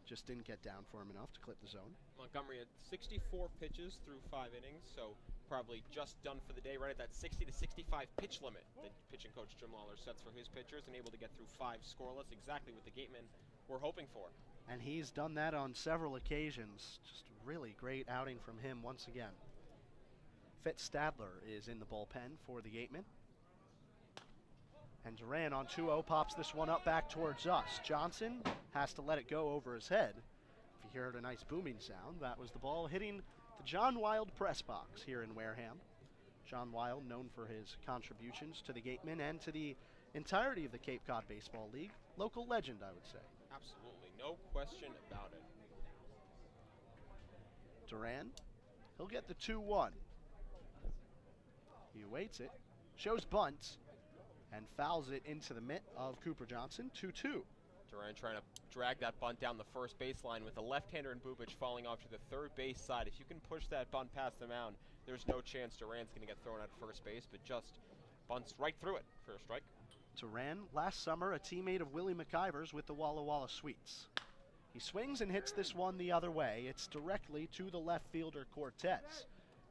Just didn't get down for him enough to clip the zone. Montgomery had 64 pitches through 5 innings, so probably just done for the day, right at that 60 to 65 pitch limit that pitching coach Jim Lawler sets for his pitchers, and able to get through 5 scoreless, exactly what the Gatemen were hoping for. And he's done that on several occasions. Just really great outing from him once again. Fitz Stadler is in the bullpen for the Gatemen. And Duran on 2-0 pops this one up back towards us. Johnson has to let it go over his head. If you heard a nice booming sound, that was the ball hitting the John Wild press box here in Wareham. John Wild, known for his contributions to the Gatemen and to the entirety of the Cape Cod Baseball League. Local legend, I would say. Absolutely, no question about it. Duran, he'll get the 2-1. He awaits it, shows bunt, and fouls it into the mitt of Cooper Johnson, 2-2. Duran trying to drag that bunt down the first baseline with the left-hander and Bubich falling off to the third base side. If you can push that bunt past the mound, there's no chance Duran's going to get thrown at first base, but just bunts right through it for a strike. Duran, last summer, a teammate of Willie McIver's with the Walla Walla Sweets. He swings and hits this one the other way. It's directly to the left fielder, Cortez.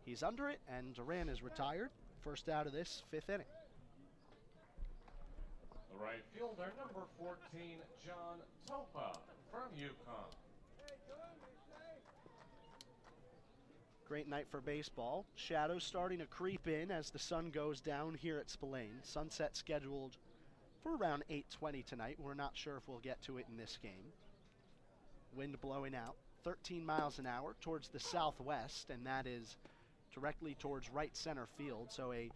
He's under it, and Duran is retired. First out of this 5th inning. The right fielder, number 14, John Topa from Yukon. Great night for baseball. Shadows starting to creep in as the sun goes down here at Spillane. Sunset scheduled for around 8:20 tonight. We're not sure if we'll get to it in this game. Wind blowing out 13 miles an hour towards the southwest, and that is directly towards right center field. So a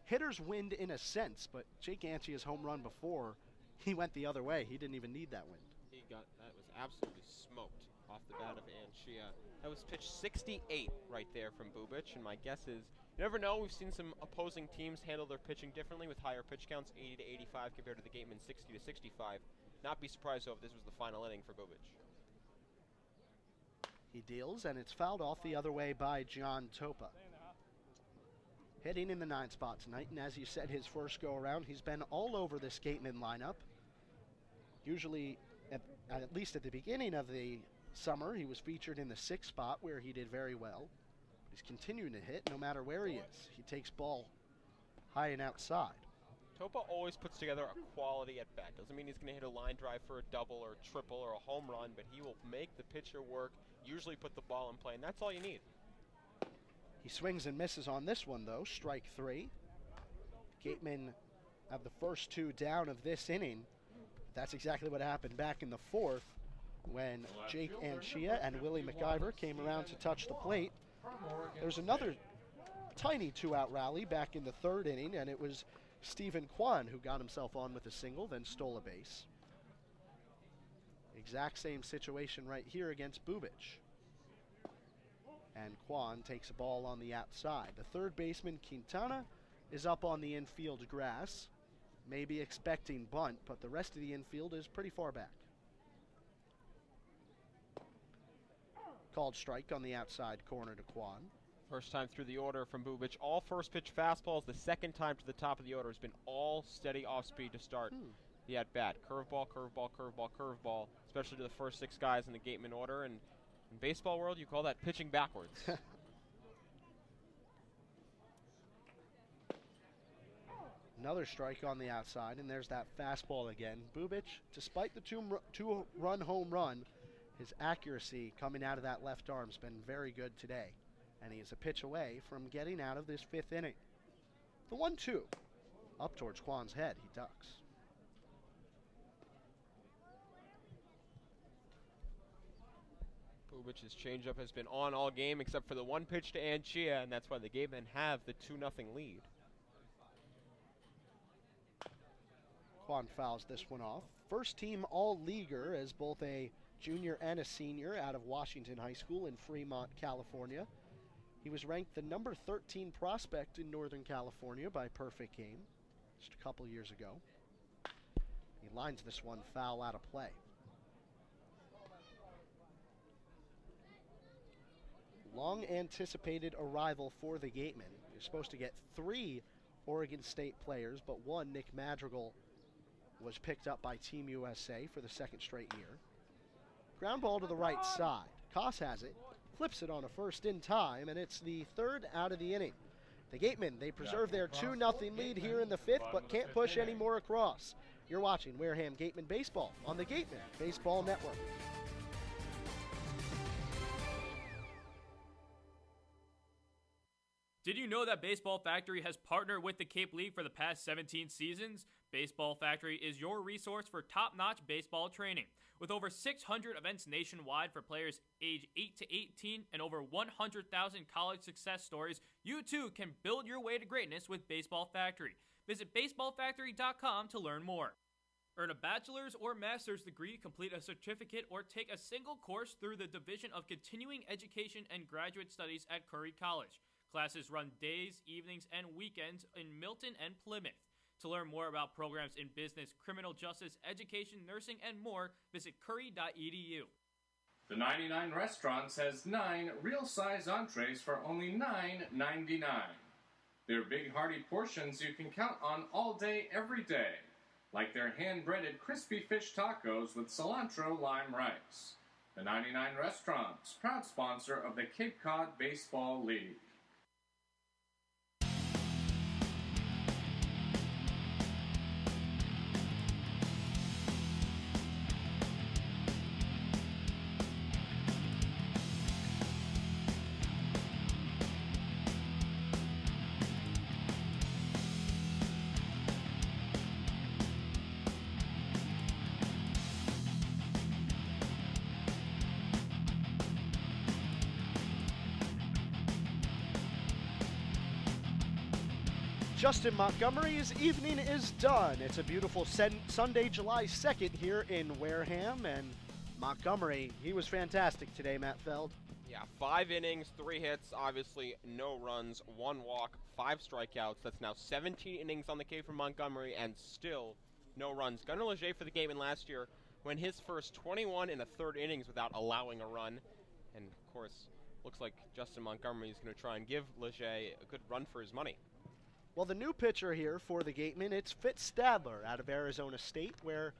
hitter's wind in a sense, but Jake Anchia's home run before, he went the other way. He didn't even need that wind. That was absolutely smoked off the bat of Anchia. That was pitch 68 right there from Bubic, and my guess is, you never know, we've seen some opposing teams handle their pitching differently with higher pitch counts, 80 to 85 compared to the Gatemen 60 to 65. Not be surprised though if this was the final inning for Bubic. He deals, and it's fouled off the other way by John Topa. Hitting in the 9th spot tonight, and as you said, his first go-around, he's been all over this Gatemen lineup. Usually, at least at the beginning of the summer, he was featured in the 6th spot where he did very well. He's continuing to hit no matter where he is. He takes ball high and outside. Topa always puts together a quality at bat. Doesn't mean he's going to hit a line drive for a double or a triple or a home run, but he will make the pitcher work, usually put the ball in play, and that's all you need. He swings and misses on this one, though. Strike 3. Gatemen have the first 2 down of this inning. That's exactly what happened back in the 4th when Jake Anchia and Willie McIver came around to touch the plate. There's another tiny 2-out rally back in the 3rd inning, and it was Stephen Kwan who got himself on with a single, then stole a base. Exact same situation right here against Bubic. And Kwan takes a ball on the outside. The 3rd baseman, Quintana, is up on the infield grass. Maybe expecting bunt, but the rest of the infield is pretty far back. Called strike on the outside corner to Kwan. First time through the order from Bubic. All first pitch fastballs. The second time to the top of the order has been all steady off speed to start the at-bat. Curveball, curveball, curveball, curveball, especially to the first 6 guys in the Gatemen order. And in baseball world, you call that pitching backwards. Another strike on the outside, and there's that fastball again. Bubic, despite the two-run home run, his accuracy coming out of that left arm has been very good today. And he is a pitch away from getting out of this 5th inning. The 1-2. Up towards Kwan's head. He ducks. Bubic's changeup has been on all game except for the 1 pitch to Anchia, and that's why the Gatemen have the 2-0 lead. Kwan fouls this one off. First team all-leaguer as both a junior and a senior out of Washington High School in Fremont, California. He was ranked the number 13 prospect in Northern California by Perfect Game just a couple years ago. He lines this one foul out of play. Long anticipated arrival for the Gatemen. You're supposed to get 3 Oregon State players, but 1, Nick Madrigal, was picked up by Team USA for the 2nd straight year. Ground ball to the right side. Koss has it, flips it on a first in time, and it's the 3rd out of the inning. The Gatemen, they preserve their 2-0 lead here in the 5th, but can't push any more across. You're watching Wareham Gatemen Baseball on the Gatemen Baseball Network. Did you know that Baseball Factory has partnered with the Cape League for the past 17 seasons? Baseball Factory is your resource for top-notch baseball training. With over 600 events nationwide for players age 8 to 18 and over 100,000 college success stories, you too can build your way to greatness with Baseball Factory. Visit baseballfactory.com to learn more. Earn a bachelor's or master's degree, complete a certificate, or take a single course through the Division of Continuing Education and Graduate Studies at Curry College. Classes run days, evenings, and weekends in Milton and Plymouth. To learn more about programs in business, criminal justice, education, nursing, and more, visit curry.edu. The 99 Restaurants has 9 real-size entrees for only $9.99. They're big, hearty portions you can count on all day, every day, like their hand-breaded crispy fish tacos with cilantro lime rice. The 99 Restaurants, proud sponsor of the Cape Cod Baseball League. Justin Montgomery's evening is done. It's a beautiful Sunday, July 2nd here in Wareham, and Montgomery, he was fantastic today, Matt Feld. Yeah, 5 innings, 3 hits, obviously no runs, 1 walk, 5 strikeouts. That's now 17 innings on the Cape for Montgomery, and still no runs. Gunnar Leger for the Gatemen last year went his first 21 in a third innings without allowing a run. And, of course, looks like Justin Montgomery is going to try and give Leger a good run for his money. Well, the new pitcher here for the Gatemen, it's Fitz Stadler out of Arizona State, where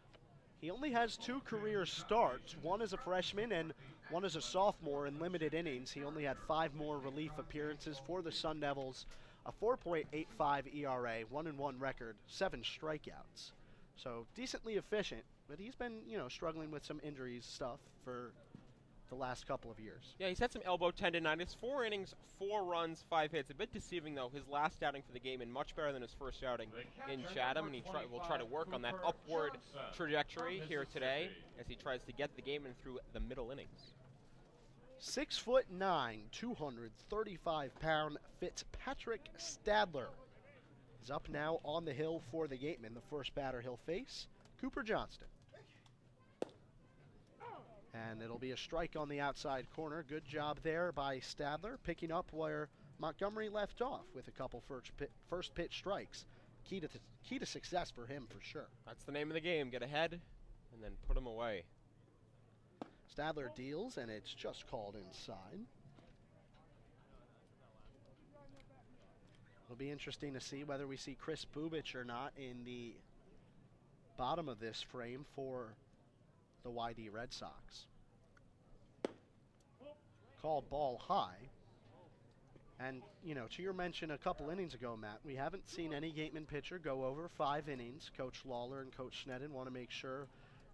he only has 2 career starts, one as a freshman and one as a sophomore in limited innings. He only had 5 more relief appearances for the Sun Devils, a 4.85 ERA, 1-1 record, 7 strikeouts. So decently efficient, but he's been, struggling with some injuries stuff for the last couple of years. Yeah, he's had some elbow tendonitis. 4 innings, 4 runs, 5 hits. A bit deceiving, though. His last outing for the Gatemen, much better than his first outing in Chatham, and he will try to work on that upward trajectory here today as he tries to get the Gatemen through the middle innings. 6'9", 235-pound Fitzpatrick Stadler is up now on the hill for the Gatemen. The first batter he'll face, Cooper Johnston. And it'll be a strike on the outside corner. Good job there by Stadler, picking up where Montgomery left off with a couple first pitch strikes. Key to success for him for sure. That's the name of the game. Get ahead and then put him away. Stadler deals, and it's just called inside. It'll be interesting to see whether we see Chris Bubich or not in the bottom of this frame for the YD Red Sox. Called ball high. And, to your mention a couple innings ago, Matt, we haven't seen any Gatemen pitcher go over 5 innings. Coach Lawler and Coach Sneddon want to make sure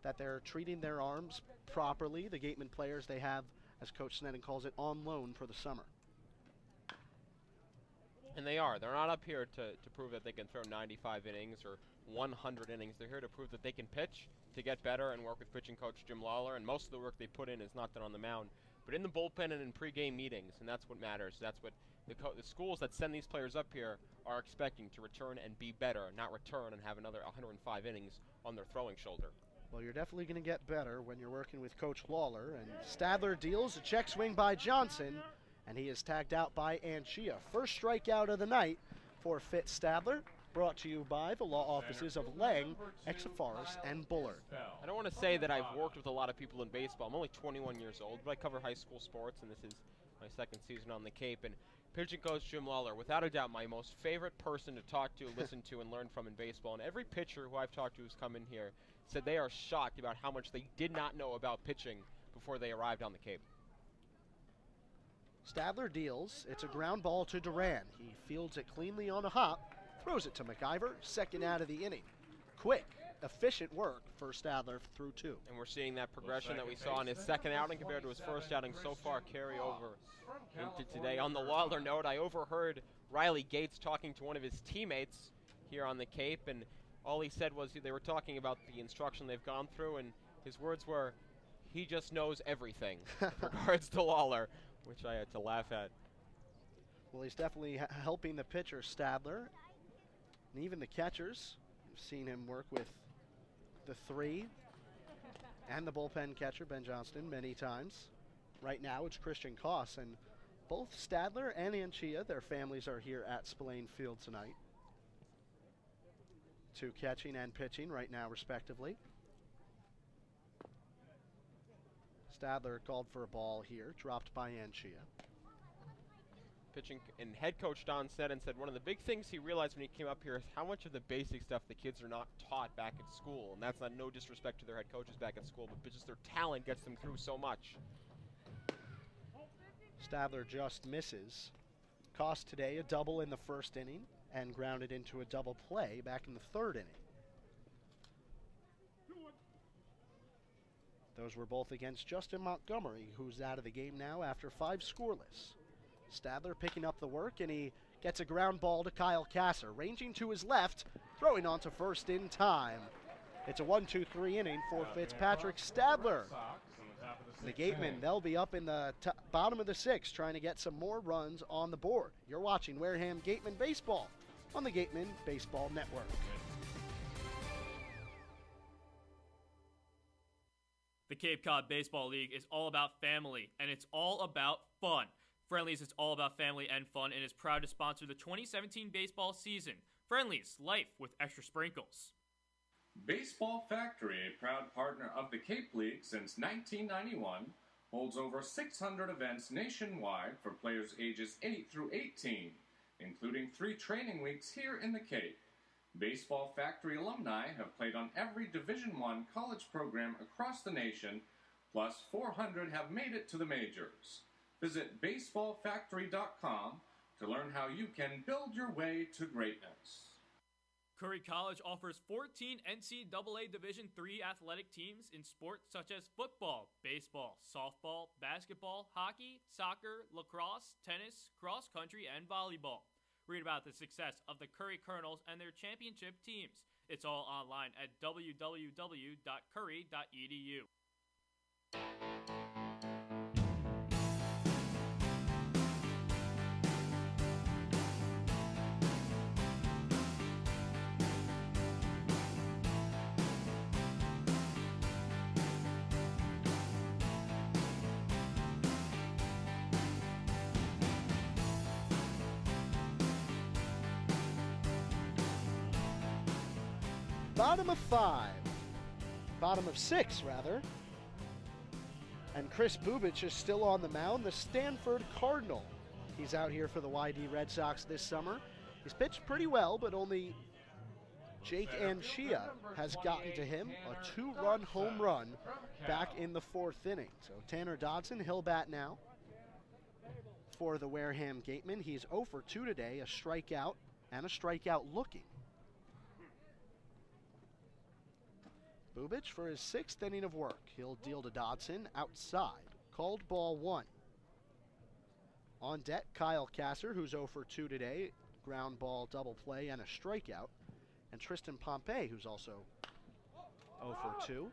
that they're treating their arms properly. The Gatemen players they have, as Coach Sneddon calls it, on loan for the summer. And they are. They're not up here to prove that they can throw 95 innings or 100 innings. They're here to prove that they can pitch, to get better, and work with pitching coach Jim Lawler. And most of the work they put in is not done on the mound, but in the bullpen and in pregame meetings. And that's what matters. That's what the schools that send these players up here are expecting, to return and be better, not return and have another 105 innings on their throwing shoulder. Well, you're definitely going to get better when you're working with Coach Lawler. And Stadler deals a check swing by Johnson, and he is tagged out by Anchia. First strikeout of the night for Fitz Stadler, brought to you by the law offices of Lang, Exaforest, and Bullard. I don't want to say that I've worked with a lot of people in baseball. I'm only 21 years old, but I cover high school sports, and this is my 2nd season on the Cape. And pitching coach Jim Lawler, without a doubt, my most favorite person to talk to, listen to, and learn from in baseball. And every pitcher who I've talked to who's come in here said they are shocked about how much they did not know about pitching before they arrived on the Cape. Stadler deals. It's a ground ball to Duran. He fields it cleanly on a hop, throws it to McIver, second out of the inning. Quick, efficient work for Stadler through 2. And we're seeing that progression that we saw in his second outing compared to his first outing so far carry over into today. On the Lawler note, I overheard Riley Gates talking to one of his teammates here on the Cape, and all he said was they were talking about the instruction they've gone through, and his words were, "He just knows everything," in regards to Lawler, which I had to laugh at. Well, he's definitely helping the pitcher, Stadler, and even the catchers. You've seen him work with the 3 and the bullpen catcher, Ben Johnston, many times. Right now, it's Christian Koss, and both Stadler and Anchia, their families are here at Spillane Field tonight. 2 catching and pitching right now, respectively. Stadler called for a ball here, dropped by Anchia. Pitching and head coach Don Sneddon said one of the big things he realized when he came up here is how much of the basic stuff the kids are not taught back at school. And that's not no disrespect to their head coaches back at school, but just their talent gets them through so much. Stadler just misses. Cost today a double in the first inning and grounded into a double play back in the 3rd inning. Those were both against Justin Montgomery, who's out of the game now after 5 scoreless. Stadler picking up the work, and he gets a ground ball to Kyle Kasser, ranging to his left, throwing onto first in time. It's a 1-2-3 inning for Fitzpatrick Stadler. The Gatemen, they'll be up in the bottom of the 6th, trying to get some more runs on the board. You're watching Wareham Gatemen Baseball on the Gatemen Baseball Network. The Cape Cod Baseball League is all about family, and it's all about fun. Friendly's is all about family and fun and is proud to sponsor the 2017 baseball season. Friendly's, life with extra sprinkles. Baseball Factory, a proud partner of the Cape League since 1991, holds over 600 events nationwide for players ages 8 through 18, including 3 training weeks here in the Cape. Baseball Factory alumni have played on every Division I college program across the nation, plus 400 have made it to the majors. Visit baseballfactory.com to learn how you can build your way to greatness. Curry College offers 14 NCAA Division III athletic teams in sports such as football, baseball, softball, basketball, hockey, soccer, lacrosse, tennis, cross country, and volleyball. Read about the success of the Curry Colonels and their championship teams. It's all online at www.curry.edu. Bottom of 5. Bottom of 6, rather. And Chris Bubich is still on the mound, the Stanford Cardinal. He's out here for the YD Red Sox this summer. He's pitched pretty well, but only Jake Anchia has gotten to him. A 2-run home run back in the 4th inning. So Tanner Dodson, he'll bat now for the Wareham Gatemen. He's 0 for 2 today, a strikeout and a strikeout looking. Bubich for his 6th inning of work. He'll deal to Dodson outside. Called ball 1. On deck, Kyle Kasser, who's 0 for 2 today. Ground ball, double play, and a strikeout. And Tristan Pompey, who's also 0 for 2.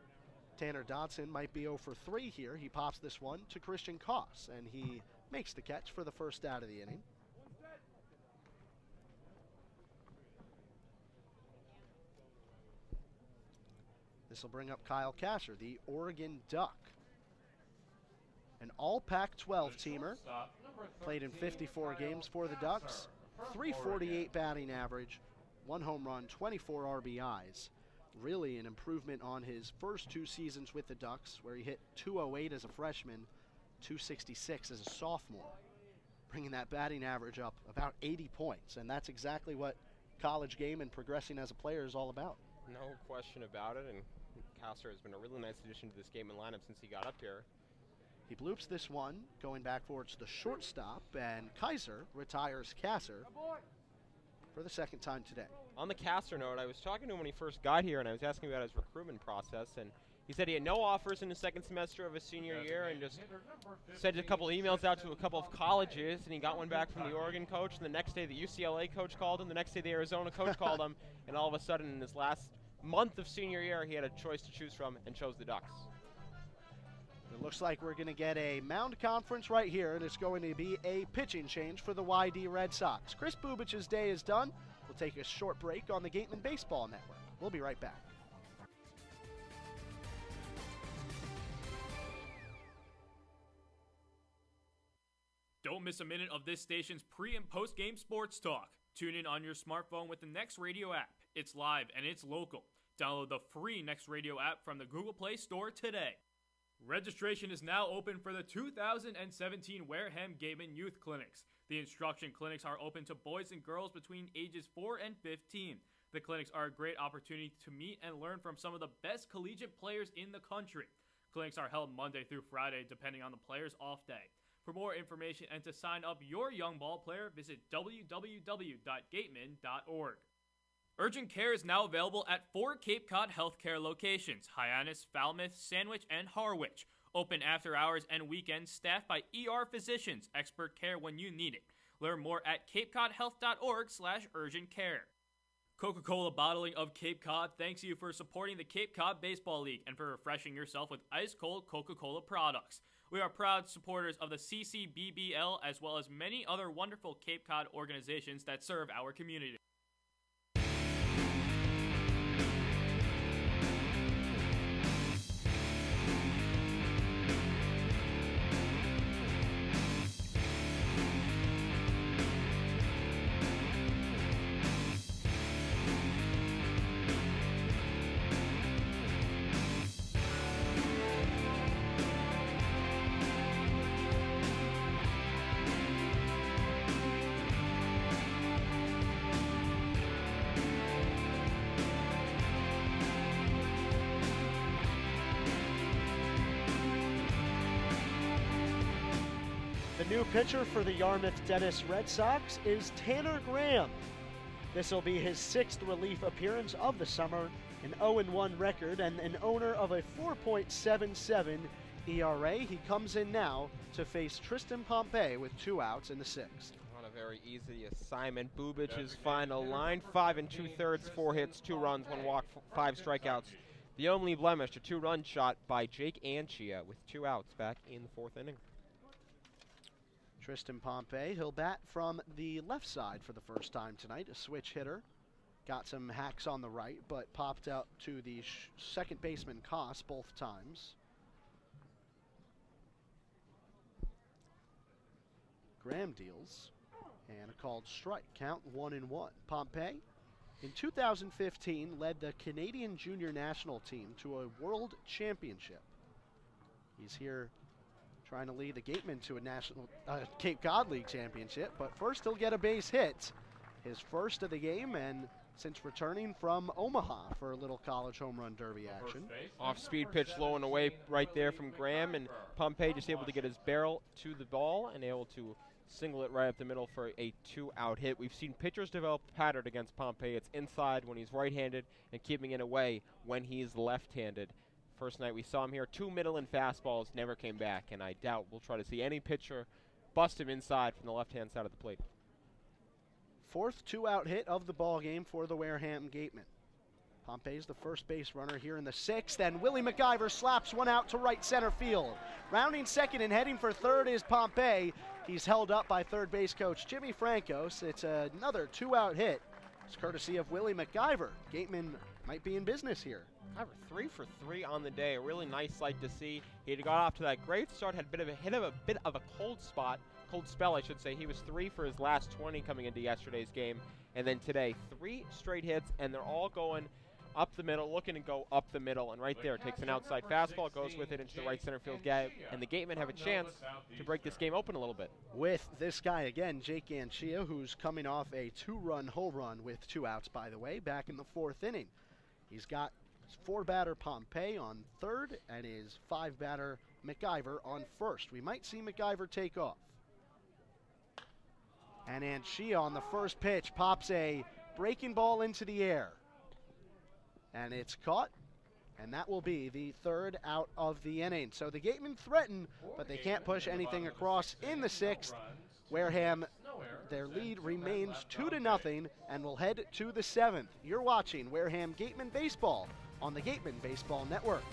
Tanner Dodson might be 0 for 3 here. He pops this one to Christian Koss, and he makes the catch for the first out of the inning. This will bring up Kyle Kasser, the Oregon Duck. An all Pac-12 teamer, played in 54 games for the Ducks, 348 batting average, 1 home run, 24 RBIs. Really an improvement on his first 2 seasons with the Ducks, where he hit 208 as a freshman, 266 as a sophomore, bringing that batting average up about 80 points, and that's exactly what college game and progressing as a player is all about. No question about it, and Kasser has been a really nice addition to this Gatemen lineup since he got up here. He bloops this one, going back towards the shortstop, and Kaiser retires Kasser for the 2nd time today. On the Kasser note, I was talking to him when he first got here, and I was asking about his recruitment process, and he said he had no offers in the 2nd semester of his senior year and just sent a couple emails out to a couple of colleges, and he got one back from the Oregon coach, and the next day the UCLA coach called him, the next day the Arizona coach called him, and all of a sudden in his last month of senior year, he had a choice to choose from and chose the Ducks. It looks like we're going to get a mound conference right here, and it's going to be a pitching change for the YD Red Sox. Chris Bubich's day is done. We'll take a short break on the Gatemen Baseball Network. We'll be right back. Don't miss a minute of this station's pre- and post-game sports talk. Tune in on your smartphone with the Next Radio app. It's live and it's local. Download the free Next Radio app from the Google Play Store today. Registration is now open for the 2017 Wareham Gatemen Youth Clinics. The instruction clinics are open to boys and girls between ages 4 and 15. The clinics are a great opportunity to meet and learn from some of the best collegiate players in the country. Clinics are held Monday through Friday, depending on the player's off day. For more information and to sign up your young ball player, visit www.gatemen.org. Urgent care is now available at 4 Cape Cod healthcare locations: Hyannis, Falmouth, Sandwich, and Harwich. Open after hours and weekends, staffed by ER physicians, expert care when you need it. Learn more at capecodhealth.org/urgent-care. Coca-Cola Bottling of Cape Cod thanks you for supporting the Cape Cod Baseball League and for refreshing yourself with ice-cold Coca-Cola products. We are proud supporters of the CCBBL as well as many other wonderful Cape Cod organizations that serve our community. The new pitcher for the Yarmouth Dennis Red Sox is Tanner Graham. This will be his 6th relief appearance of the summer, an 0-1 record, and an owner of a 4.77 ERA. He comes in now to face Tristan Pompey with 2 outs in the 6th. On a very easy assignment. Bubich's final line, 5 2/3, 4 hits, 2 runs, 1 walk, 5 strikeouts. The only blemish, a 2-run shot by Jake Anchia with 2 outs back in the 4th inning. Tristan Pompey, he'll bat from the left side for the first time tonight, a switch hitter. Got some hacks on the right, but popped out to the second baseman Koss both times. Graham deals, and a called strike. Count 1-1. Pompey, in 2015, led the Canadian junior national team to a world championship. He's here trying to lead the Gatemen to a national Cape Cod League championship, but first he'll get a base hit, his first of the game, and since returning from Omaha for a little college home run derby action. Off-speed pitch low and away right there from Graham, and Pompey just able to get his barrel to the ball and able to single it right up the middle for a 2-out hit. We've seen pitchers develop a pattern against Pompey. It's inside when he's right-handed and keeping it away when he's left-handed. First night we saw him here, 2 middle and fastballs, never came back, and I doubt we'll try to see any pitcher bust him inside from the left-hand side of the plate. 4th 2-out hit of the ball game for the Wareham Gatemen. Pompey's the first base runner here in the 6th, and Willie McIver slaps one out to right center field. Rounding second and heading for third is Pompey. He's held up by third base coach Jimmy Francos. It's another 2-out hit. It's courtesy of Willie McIver. Gatemen might be in business here. McIver 3 for 3 on the day. A really nice sight to see. He had got off to that great start, had a bit of a cold spell, I should say. He was 3 for his last 20 coming into yesterday's game, and then today 3 straight hits, and they're all going up the middle, looking to go up the middle, and right there takes an outside fastball, goes with it into the right center field gap, and the Gatemen have a chance to break this game open a little bit. With this guy again, Jake Anchia, who's coming off a 2-run home run with 2 outs, by the way, back in the 4th inning. He's got 4-batter Pompey on third and his 5-batter McIver on first. We might see McIver take off. And Anchia on the first pitch pops a breaking ball into the air. And it's caught, and that will be the 3rd out of the inning. So the Gatemen threaten, but they can't push anything across in the 6th. Wareham, their lead remains 2-0 and will head to the 7th. You're watching Wareham Gatemen Baseball on the Gatemen Baseball Network.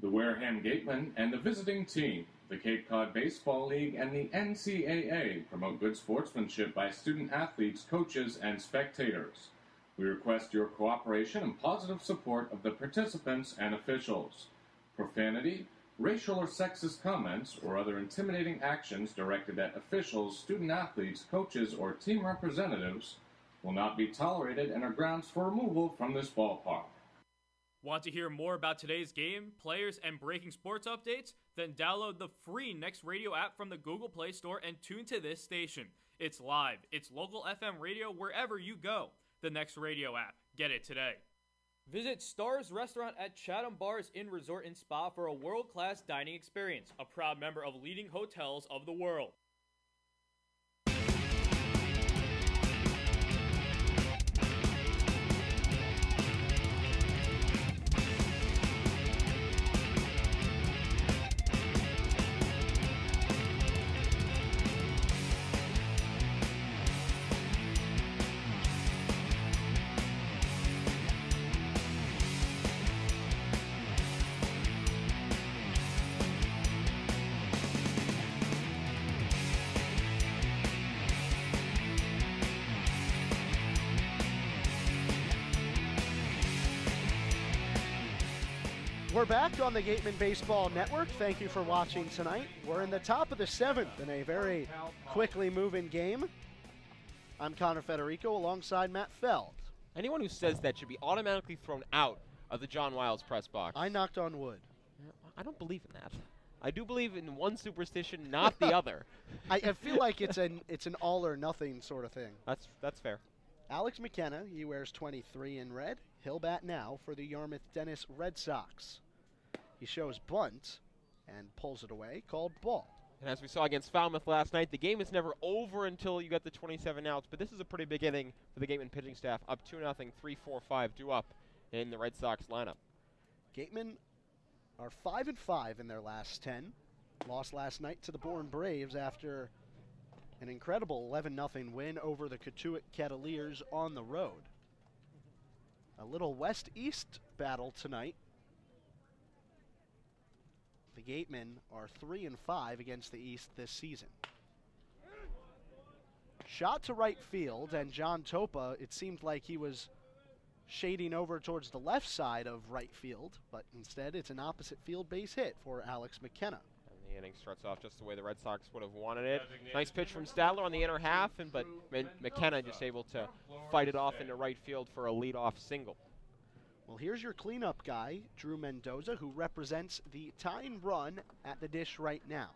The Wareham Gatemen and the visiting team, the Cape Cod Baseball League, and the NCAA promote good sportsmanship by student athletes, coaches, and spectators. We request your cooperation and positive support of the participants and officials. Profanity, racial or sexist comments, or other intimidating actions directed at officials, student athletes, coaches, or team representatives will not be tolerated and are grounds for removal from this ballpark. Want to hear more about today's game, players, and breaking sports updates? Then download the free Next Radio app from the Google Play Store and tune to this station. It's live. It's local FM radio wherever you go. The Next Radio app. Get it today. Visit Stars Restaurant at Chatham Bars Inn Resort and Spa for a world-class dining experience. A proud member of leading hotels of the world. We're back on the Gatemen Baseball Network. Thank you for watching tonight. We're in the top of the 7th in a very quickly moving game. I'm Connor Federico alongside Matt Feld. Anyone who says that should be automatically thrown out of the John Wiles press box. I knocked on wood. I don't believe in that. I do believe in one superstition, not the other. I feel like it's an all or nothing sort of thing. That's fair. Alex McKenna, he wears 23 in red. He'll bat now for the Yarmouth Dennis Red Sox. He shows bunt, and pulls it away, called ball. And as we saw against Falmouth last night, the game is never over until you get the 27 outs, but this is a pretty big inning for the Gatemen pitching staff, up 2-0, 3-4-5, due up in the Red Sox lineup. Gatemen are 5-5 in their last 10. Lost last night to the Bourne Braves after an incredible 11-0 win over the Katuitt Kettleers on the road. A little west-east battle tonight. The Gatemen are 3-5 against the East this season. Shot to right field, and John Topa, it seemed like he was shading over towards the left side of right field, but instead it's an opposite field base hit for Alex McKenna. And the inning starts off just the way the Red Sox would have wanted it. Nice pitch from Stadler on the inner half, but McKenna just able to fight it off into right field for a leadoff single. Well, here's your cleanup guy, Drew Mendoza, who represents the tying run at the dish right now.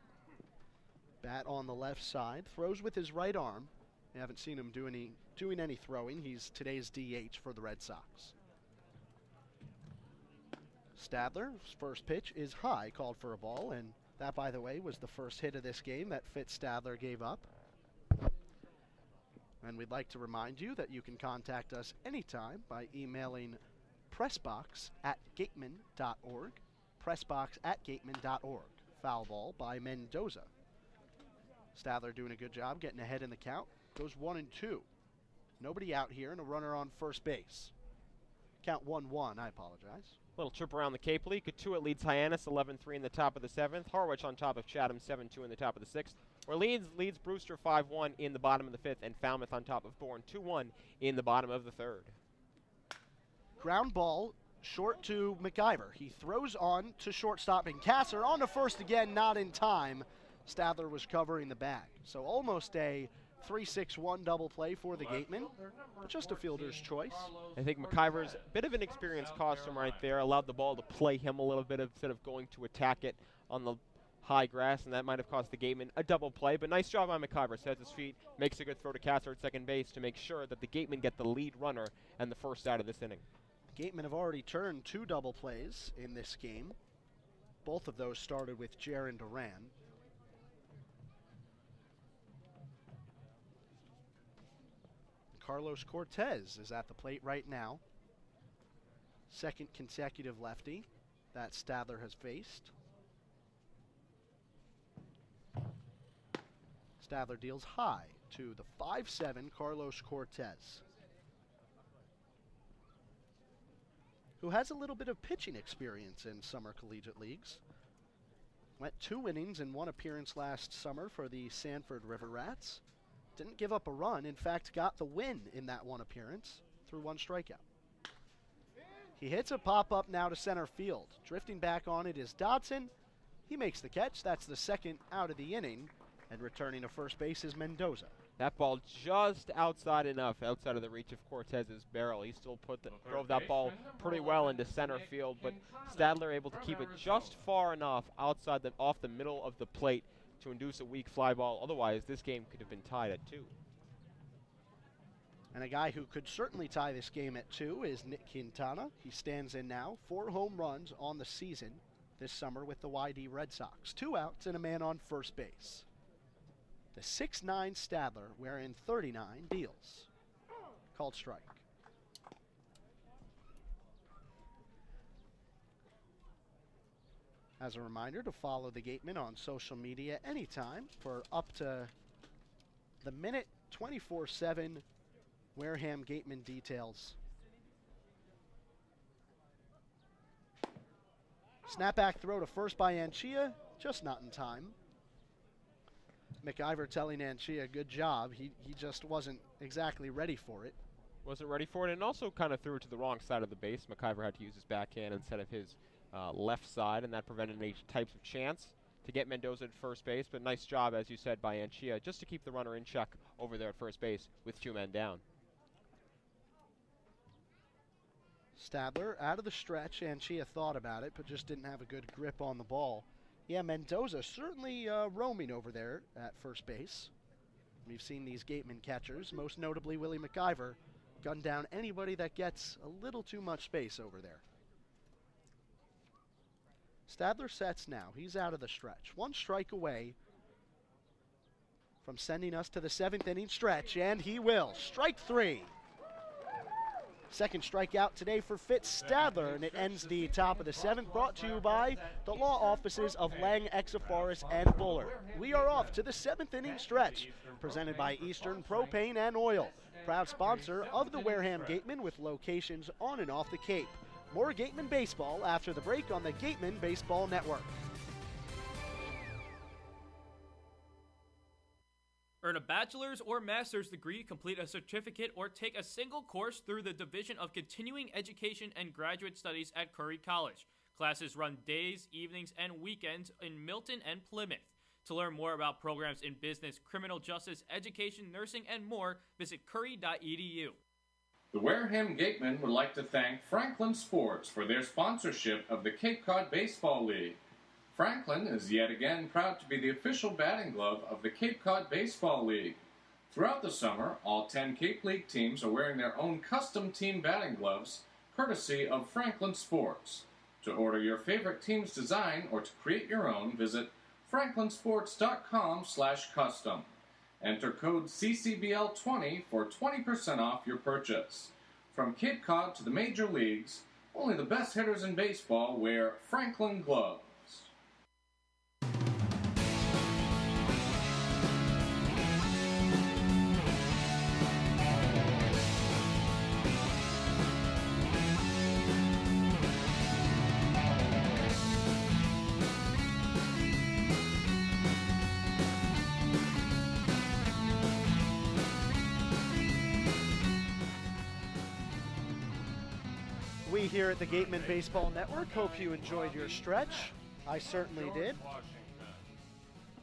Bat on the left side, throws with his right arm. I haven't seen him doing any throwing. He's today's DH for the Red Sox. Stadler's first pitch is high, called for a ball, and that, by the way, was the first hit of this game that Fitz Stadler gave up. And we'd like to remind you that you can contact us anytime by emailing pressbox@gatemen.org, pressbox@gatemen.org. Foul ball by Mendoza. Stadler doing a good job getting ahead in the count. Goes 1-2. Nobody out here and a runner on first base. Count 1-1, I apologize. Little trip around the Cape League. Katuitt leads Hyannis 11-3 in the top of the 7th. Harwich on top of Chatham 7-2 in the top of the 6th. Orleans leads Brewster 5-1 in the bottom of the 5th, and Falmouth on top of Bourne 2-1 in the bottom of the 3rd. Ground ball short to McIver. He throws on to shortstop and Kasser on to first again, not in time. Stadler was covering the bag. So almost a 3-6-1 double play for the Gatemen, but just a fielder's choice. I think McIver's a bit of an experienced costume right there, allowed the ball to play him a little bit instead of going to attack it on the high grass, and that might have cost the Gatemen a double play, but nice job by McIver. Sets his feet, makes a good throw to Kasser at second base to make sure that the Gatemen get the lead runner and the first out of this inning. Gatemen have already turned 2 double plays in this game. Both of those started with Jaron Duran. Carlos Cortez is at the plate right now. Second consecutive lefty that Stadler has faced. Stadler deals high to the 5'7" Carlos Cortez, who has a little bit of pitching experience in summer collegiate leagues. Went 2 innings in 1 appearance last summer for the Sanford River Rats. Didn't give up a run, in fact got the win in that 1 appearance through 1 strikeout. He hits a pop-up now to center field. Drifting back on it is Dodson. He makes the catch. That's the second out of the inning. And returning to first base is Mendoza. That ball just outside enough, outside of the reach of Cortez's barrel. He still drove that ball pretty well into center field, but Stadler able to keep it just far enough outside off the middle of the plate to induce a weak fly ball. Otherwise, this game could have been tied at 2. And a guy who could certainly tie this game at 2 is Nick Quintana. He stands in now, 4 home runs on the season this summer with the YD Red Sox. 2 outs and a man on first base. The 6'9" Stadler wearing 39 deals. Called strike. As a reminder to follow the Gatemen on social media anytime for up to the minute 24/7 Wareham Gatemen details. Snapback throw to first by Anchia, just not in time. McIver telling Anchia, good job. He just wasn't exactly ready for it. Wasn't ready for it, and also kind of threw it to the wrong side of the base. McIver had to use his backhand instead of his left side, and that prevented any types of chance to get Mendoza at first base. But nice job, as you said, by Anchia, just to keep the runner in check over there at first base with 2 men down. Stadler out of the stretch. Anchia thought about it, but just didn't have a good grip on the ball. Yeah, Mendoza certainly roaming over there at first base. We've seen these Gatemen catchers, most notably Willie McIver, gun down anybody that gets a little too much space over there. Stadler sets now. He's out of the stretch. 1 strike away from sending us to the 7th inning stretch, and he will. Strike 3. Second strikeout today for Fitz Stadler, and it ends the top of the 7th, brought to you by the law offices of Lang, Exaforest, and Buller. We are off to the 7th inning stretch, presented by Eastern Propane and Oil, proud sponsor of the Wareham Gatemen with locations on and off the Cape. More Gatemen baseball after the break on the Gatemen Baseball Network. Earn a bachelor's or master's degree, complete a certificate, or take a single course through the Division of Continuing Education and Graduate Studies at Curry College. Classes run days, evenings, and weekends in Milton and Plymouth. To learn more about programs in business, criminal justice, education, nursing, and more, visit curry.edu. The Wareham Gatemen would like to thank Franklin Sports for their sponsorship of the Cape Cod Baseball League. Franklin is yet again proud to be the official batting glove of the Cape Cod Baseball League. Throughout the summer, all 10 Cape League teams are wearing their own custom team batting gloves, courtesy of Franklin Sports. To order your favorite team's design or to create your own, visit franklinsports.com/custom. Enter code CCBL20 for 20% off your purchase. From Cape Cod to the major leagues, only the best hitters in baseball wear Franklin gloves. We here at the Gatemen Baseball Network hope you enjoyed your stretch. I certainly did.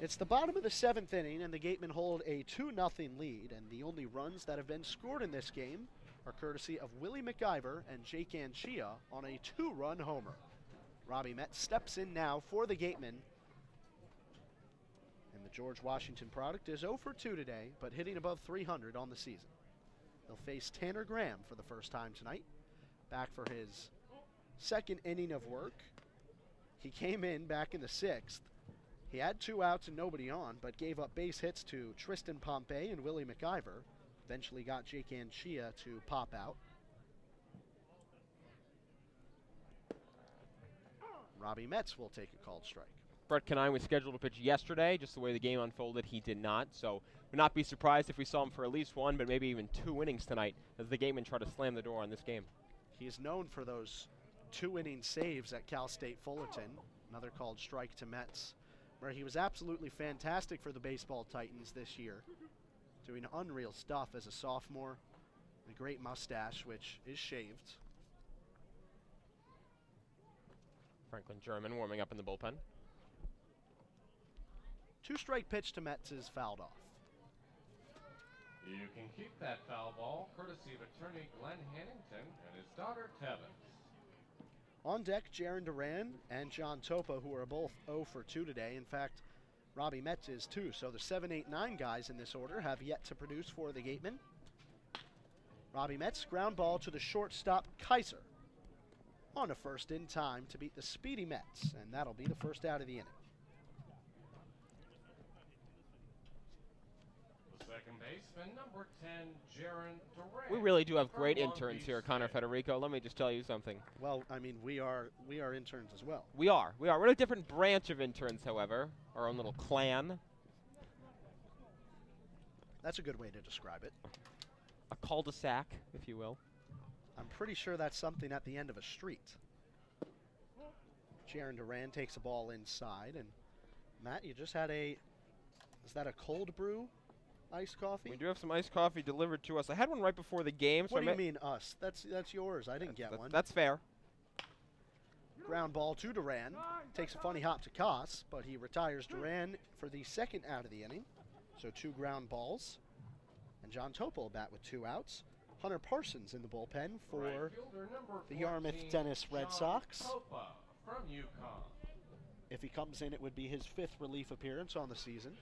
It's the bottom of the 7th inning, and the Gatemen hold a 2-0 lead, and the only runs that have been scored in this game are courtesy of Willie McIver and Jake Anchia on a 2-run homer. Robbie Metz steps in now for the Gatemen, and the George Washington product is 0 for 2 today, but hitting above 300 on the season. They'll face Tanner Graham for the first time tonight, back for his 2nd inning of work. He came in back in the 6th. He had 2 outs and nobody on, but gave up base hits to Tristan Pompey and Willie McIver. Eventually got Jake Anchia to pop out. Robbie Metz will take a called strike. Brett Canine was scheduled to pitch yesterday. Just the way the game unfolded, he did not. So would not be surprised if we saw him for at least 1, but maybe even 2 innings tonight as the Gatemen try to slam the door on this game. He's known for those 2-inning saves at Cal State Fullerton. Another called strike to Metz, where he was absolutely fantastic for the Baseball Titans this year, doing unreal stuff as a sophomore. A great mustache, which is shaved. Franklin German warming up in the bullpen. 2-strike pitch to Metz is fouled off. You can keep that foul ball courtesy of attorney Glenn Hannington and his daughter Tevin. On deck, Jaron Duran and John Topa, who are both 0 for 2 today. In fact, Robbie Metz is too. So the 7, 8, 9 guys in this order have yet to produce for the Gatemen. Robbie Metz, ground ball to the shortstop, Kaiser. On a first in time to beat the speedy Metz, and that'll be the first out of the inning. Second baseman, number 10, Jaron Duran. We really do have great interns here, Connor Federico. Let me just tell you something. Well, I mean, we are interns as well. We are. We're in a different branch of interns, however. Our own little clan. That's a good way to describe it. A cul-de-sac, if you will. I'm pretty sure that's something at the end of a street. Jaron Duran takes a ball inside, and Matt, you just had is that a cold brew iced coffee? We do have some iced coffee delivered to us. I had one right before the game. What do you mean us? That's yours. I didn't get one. That's fair. Ground ball to Duran. Takes a funny hop to Koss, but he retires Duran for the 2nd out of the inning. So 2 ground balls. And John Topol bat with 2 outs. Hunter Parsons in the bullpen for the Yarmouth Dennis Red Sox. From UConn. If he comes in, it would be his 5th relief appearance on the season.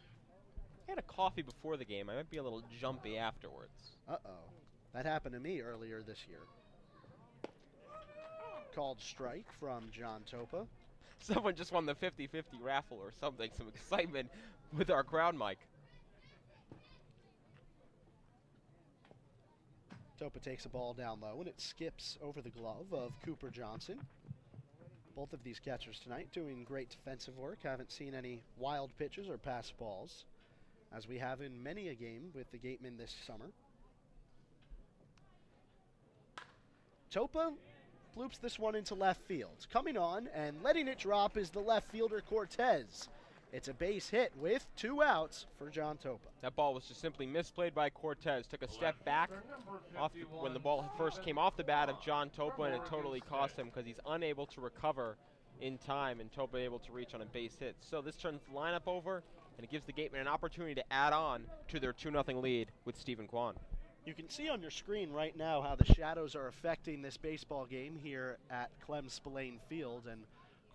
I had a coffee before the game. I might be a little jumpy afterwards. Uh-oh. That happened to me earlier this year. Called strike from John Topa. Someone just won the 50-50 raffle or something. Some excitement with our crowd mic. Topa takes a ball down low, and it skips over the glove of Cooper Johnson. Both of these catchers tonight doing great defensive work. Haven't seen any wild pitches or pass balls, as we have in many a game with the Gatemen this summer. Topa bloops this one into left field. Coming on and letting it drop is the left fielder Cortez. It's a base hit with 2 outs for John Topa. That ball was just simply misplayed by Cortez. Took a step back when the ball first came off the bat of John Topa, and it totally cost him because he's unable to recover in time, and Topa able to reach on a base hit. So this turns the lineup over, and it gives the Gatemen an opportunity to add on to their 2-0 lead with Stephen Kwan. You can see on your screen right now how the shadows are affecting this baseball game here at Clem Spillane Field, and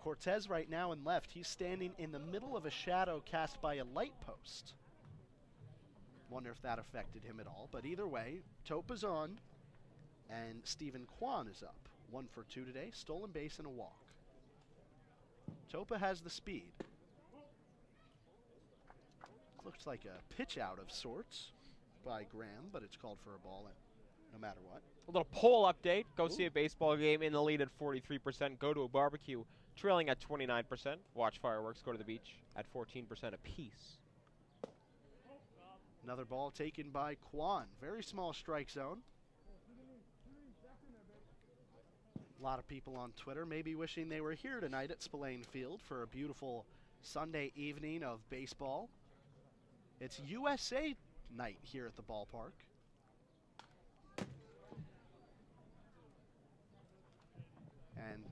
Cortez right now in left, he's standing in the middle of a shadow cast by a light post. Wonder if that affected him at all, but either way, Topa's on, and Stephen Kwan is up. 1 for 2 today, stolen base and a walk. Topa has the speed. Looks like a pitch out of sorts by Graham, but it's called for a ball no matter what. A little poll update. Go see a baseball game in the lead at 43%. Go to a barbecue trailing at 29%. Watch fireworks. Go to the beach at 14% apiece. Another ball taken by Kwan. Very small strike zone. A lot of people on Twitter maybe wishing they were here tonight at Spillane Field for a beautiful Sunday evening of baseball. It's USA night here at the ballpark. And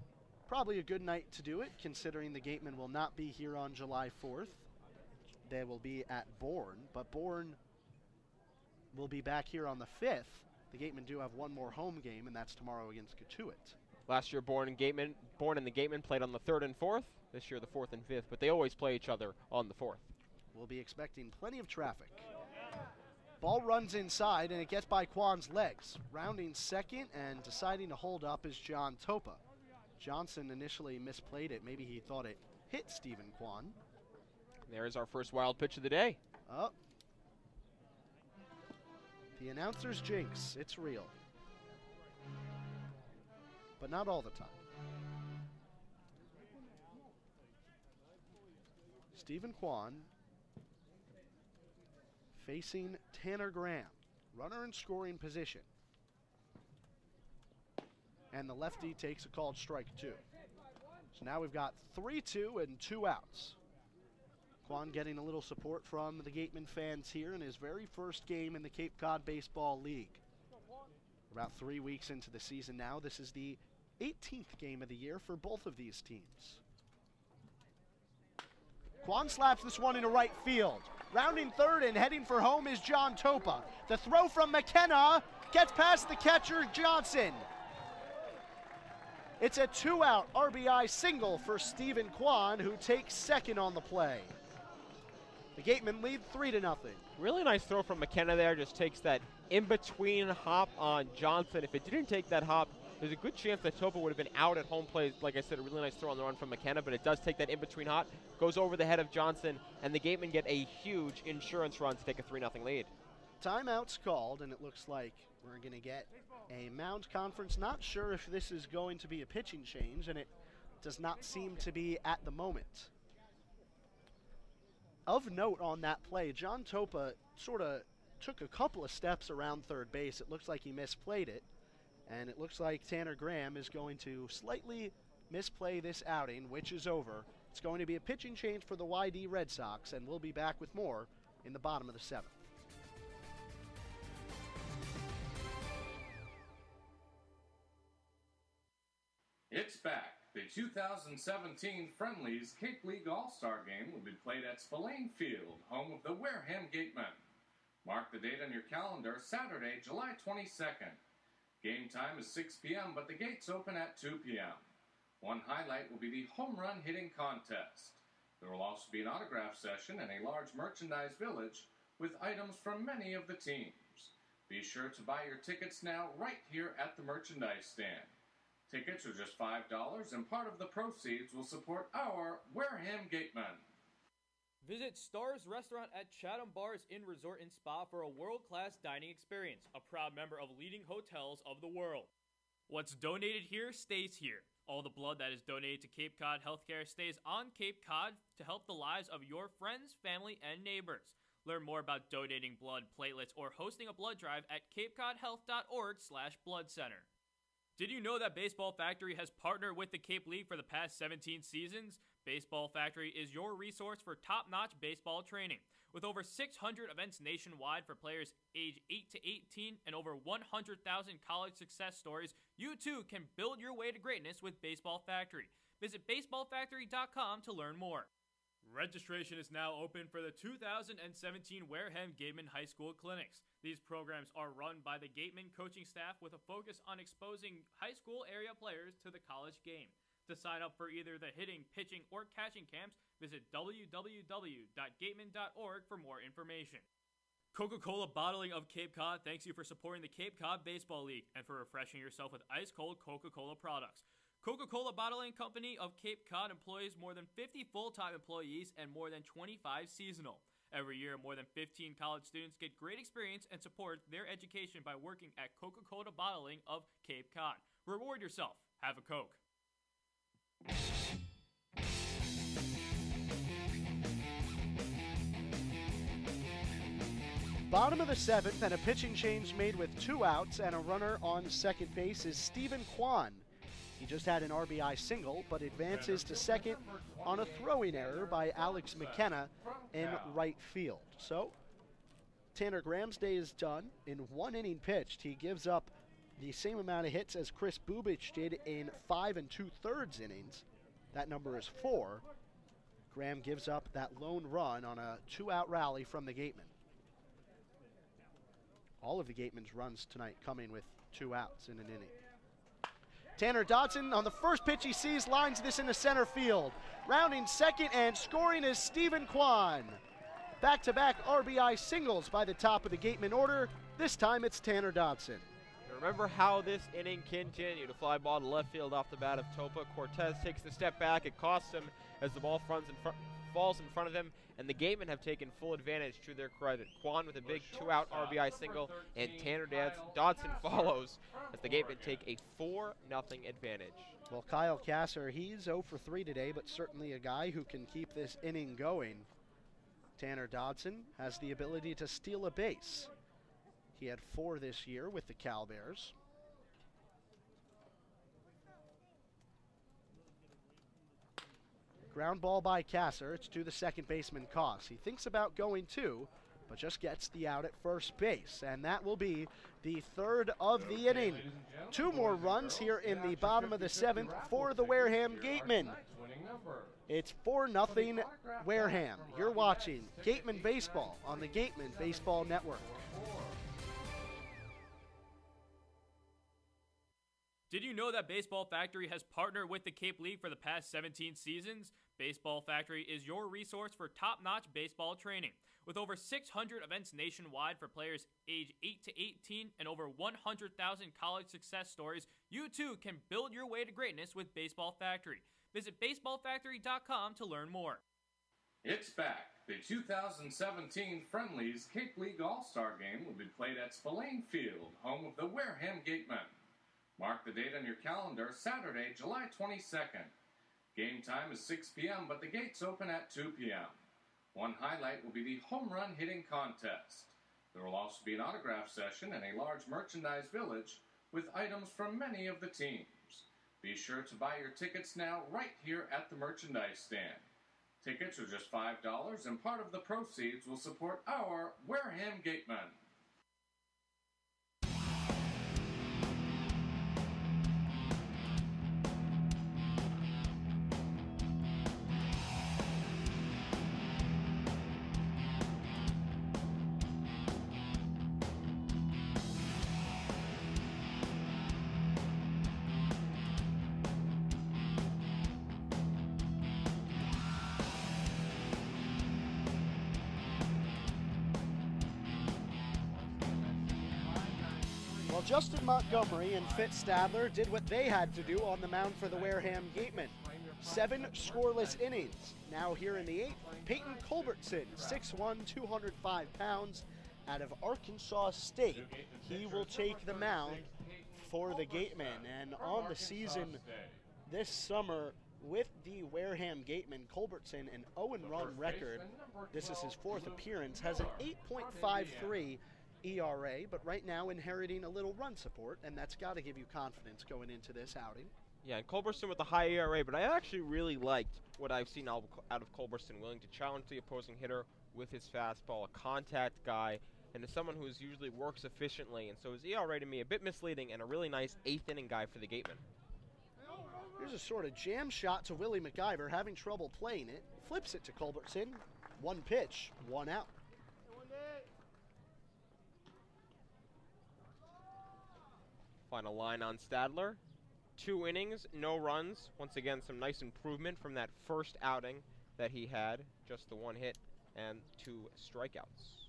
probably a good night to do it, considering the Gatemen will not be here on July 4th. They will be at Bourne, but Bourne will be back here on the 5th. The Gatemen do have one more home game, and that's tomorrow against Cotuit. Last year, Bourne and the Gatemen played on the 3rd and 4th. This year, the 4th and 5th, but they always play each other on the 4th. We'll be expecting plenty of traffic. Ball runs inside, and it gets by Kwan's legs. Rounding second and deciding to hold up is John Topa. Johnson initially misplayed it. Maybe he thought it hit Stephen Kwan. There's our first wild pitch of the day. Oh. The announcer's jinx. It's real. But not all the time. Stephen Kwan facing Tanner Graham. Runner in scoring position. And the lefty takes a called strike 2. So now we've got 3-2 and 2 outs. Kwan getting a little support from the Gatemen fans here in his very first game in the Cape Cod Baseball League. About 3 weeks into the season now. This is the 18th game of the year for both of these teams. Kwan slaps this one into right field. Rounding third and heading for home is John Topa. The throw from McKenna gets past the catcher, Johnson. It's a 2-out RBI single for Stephen Kwan, who takes second on the play. The Gatemen lead 3-0. Really nice throw from McKenna there. Just takes that in-between hop on Johnson. If it didn't take that hop, there's a good chance that Topa would have been out at home plate. Like I said, a really nice throw on the run from McKenna, but it does take that in-between hop, goes over the head of Johnson, and the Gatemen get a huge insurance run to take a 3-0 lead. Timeout's called, and it looks like we're going to get a mound conference. Not sure if this is going to be a pitching change, and it does not seem to be at the moment. Of note on that play, John Topa sort of took a couple of steps around third base. It looks like he misplayed it, and it looks like Tanner Graham is going to slightly misplay this outing, which is over. It's going to be a pitching change for the YD Red Sox, and we'll be back with more in the bottom of the 7th. It's back. The 2017 Friendlies Cape League All-Star Game will be played at Spillane Field, home of the Wareham Gatemen. Mark the date on your calendar, Saturday, July 22nd. Game time is 6 p.m., but the gates open at 2 p.m. One highlight will be the home run hitting contest. There will also be an autograph session and a large merchandise village with items from many of the teams. Be sure to buy your tickets now right here at the merchandise stand. Tickets are just $5, and part of the proceeds will support our Wareham Gatemen. Visit Stars Restaurant at Chatham Bars Inn Resort and Spa for a world-class dining experience, a proud member of leading hotels of the world. What's donated here stays here. All the blood that is donated to Cape Cod Healthcare stays on Cape Cod to help the lives of your friends, family, and neighbors. Learn more about donating blood, platelets, or hosting a blood drive at capecodhealth.org/bloodcenter. Did you know that Baseball Factory has partnered with the Cape League for the past 17 seasons? Baseball Factory is your resource for top-notch baseball training. With over 600 events nationwide for players age 8 to 18 and over 100,000 college success stories, you too can build your way to greatness with Baseball Factory. Visit baseballfactory.com to learn more. Registration is now open for the 2017 Wareham Gatemen High School Clinics. These programs are run by the Gatemen coaching staff with a focus on exposing high school area players to the college game. To sign up for either the hitting, pitching, or catching camps, visit www.gatemen.org for more information. Coca-Cola Bottling of Cape Cod thanks you for supporting the Cape Cod Baseball League and for refreshing yourself with ice-cold Coca-Cola products. Coca-Cola Bottling Company of Cape Cod employs more than 50 full-time employees and more than 25 seasonal. Every year, more than 15 college students get great experience and support their education by working at Coca-Cola Bottling of Cape Cod. Reward yourself. Have a Coke. Bottom of the seventh, and a pitching change made with 2 outs and a runner on second base is Stephen Kwan. He just had an RBI single, but advances to second on a throwing error by Alex McKenna in right field. So, Tanner Graham's day is done. In 1 inning pitched, he gives up the same amount of hits as Chris Bubich did in 5 2/3 innings. That number is 4. Graham gives up that lone run on a 2-out rally from the Gatemen. All of the Gatemen's runs tonight coming with 2 outs in an inning. Tanner Dodson on the first pitch he sees lines this into center field. Rounding second and scoring is Stephen Kwan. Back-to-back RBI singles by the top of the Gatemen order. This time it's Tanner Dodson. Remember how this inning continued. A fly ball to left field off the bat of Topa. Cortez takes the step back. It costs him as the ball falls in front of him, and the Gatemen have taken full advantage to their credit. Kwan with a big 2-out RBI single, and Tanner Dodson follows as the Gatemen take a 4-0 advantage. Well, Kyle Kasser, he's 0 for 3 today, but certainly a guy who can keep this inning going. Tanner Dodson has the ability to steal a base. He had 4 this year with the Cal Bears. Ground ball by Kasser. It's to the second baseman, Koss. He thinks about going 2, but just gets the out at first base. And that will be the 3rd of the inning. 2 more runs here in the bottom of the 7th for the Wareham Gatemen. It's 4-0 Wareham. You're watching Gatemen Baseball on the Gatemen Baseball Network. Did you know that Baseball Factory has partnered with the Cape League for the past 17 seasons? Baseball Factory is your resource for top-notch baseball training. With over 600 events nationwide for players age 8 to 18 and over 100,000 college success stories, you too can build your way to greatness with Baseball Factory. Visit baseballfactory.com to learn more. It's back. The 2017 Friendlies Cape League All-Star Game will be played at Spillane Field, home of the Wareham Gatemen. Mark the date on your calendar, Saturday, July 22nd. Game time is 6 p.m., but the gates open at 2 p.m. One highlight will be the home run hitting contest. There will also be an autograph session and a large merchandise village with items from many of the teams. Be sure to buy your tickets now right here at the merchandise stand. Tickets are just $5, and part of the proceeds will support our Wareham Gatemen. Well, Justin Montgomery and Fitz Stadler did what they had to do on the mound for the Wareham Gatemen. 7 scoreless innings. Now here in the 8th, Peyton Culbertson, 6'1", 205 pounds, out of Arkansas State. He will take the mound for the Gatemen. And on the season this summer with the Wareham Gatemen, Culbertson, an 0-run record. This is his 4th appearance, has an 8.53 ERA, but right now inheriting a little run support, and that's got to give you confidence going into this outing. Yeah, and Culbertson with a high ERA, but I actually really liked what I've seen out of Culbertson, willing to challenge the opposing hitter with his fastball, a contact guy, and as someone who usually works efficiently, and so his ERA to me a bit misleading, and a really nice 8th inning guy for the Gatemen. Here's a sort of jam shot to Willie McIver, having trouble playing it. Flips it to Culbertson. 1 pitch, 1 out. Final line on Stadler. 2 innings, no runs. Once again, some nice improvement from that first outing that he had. Just the 1 hit and 2 strikeouts.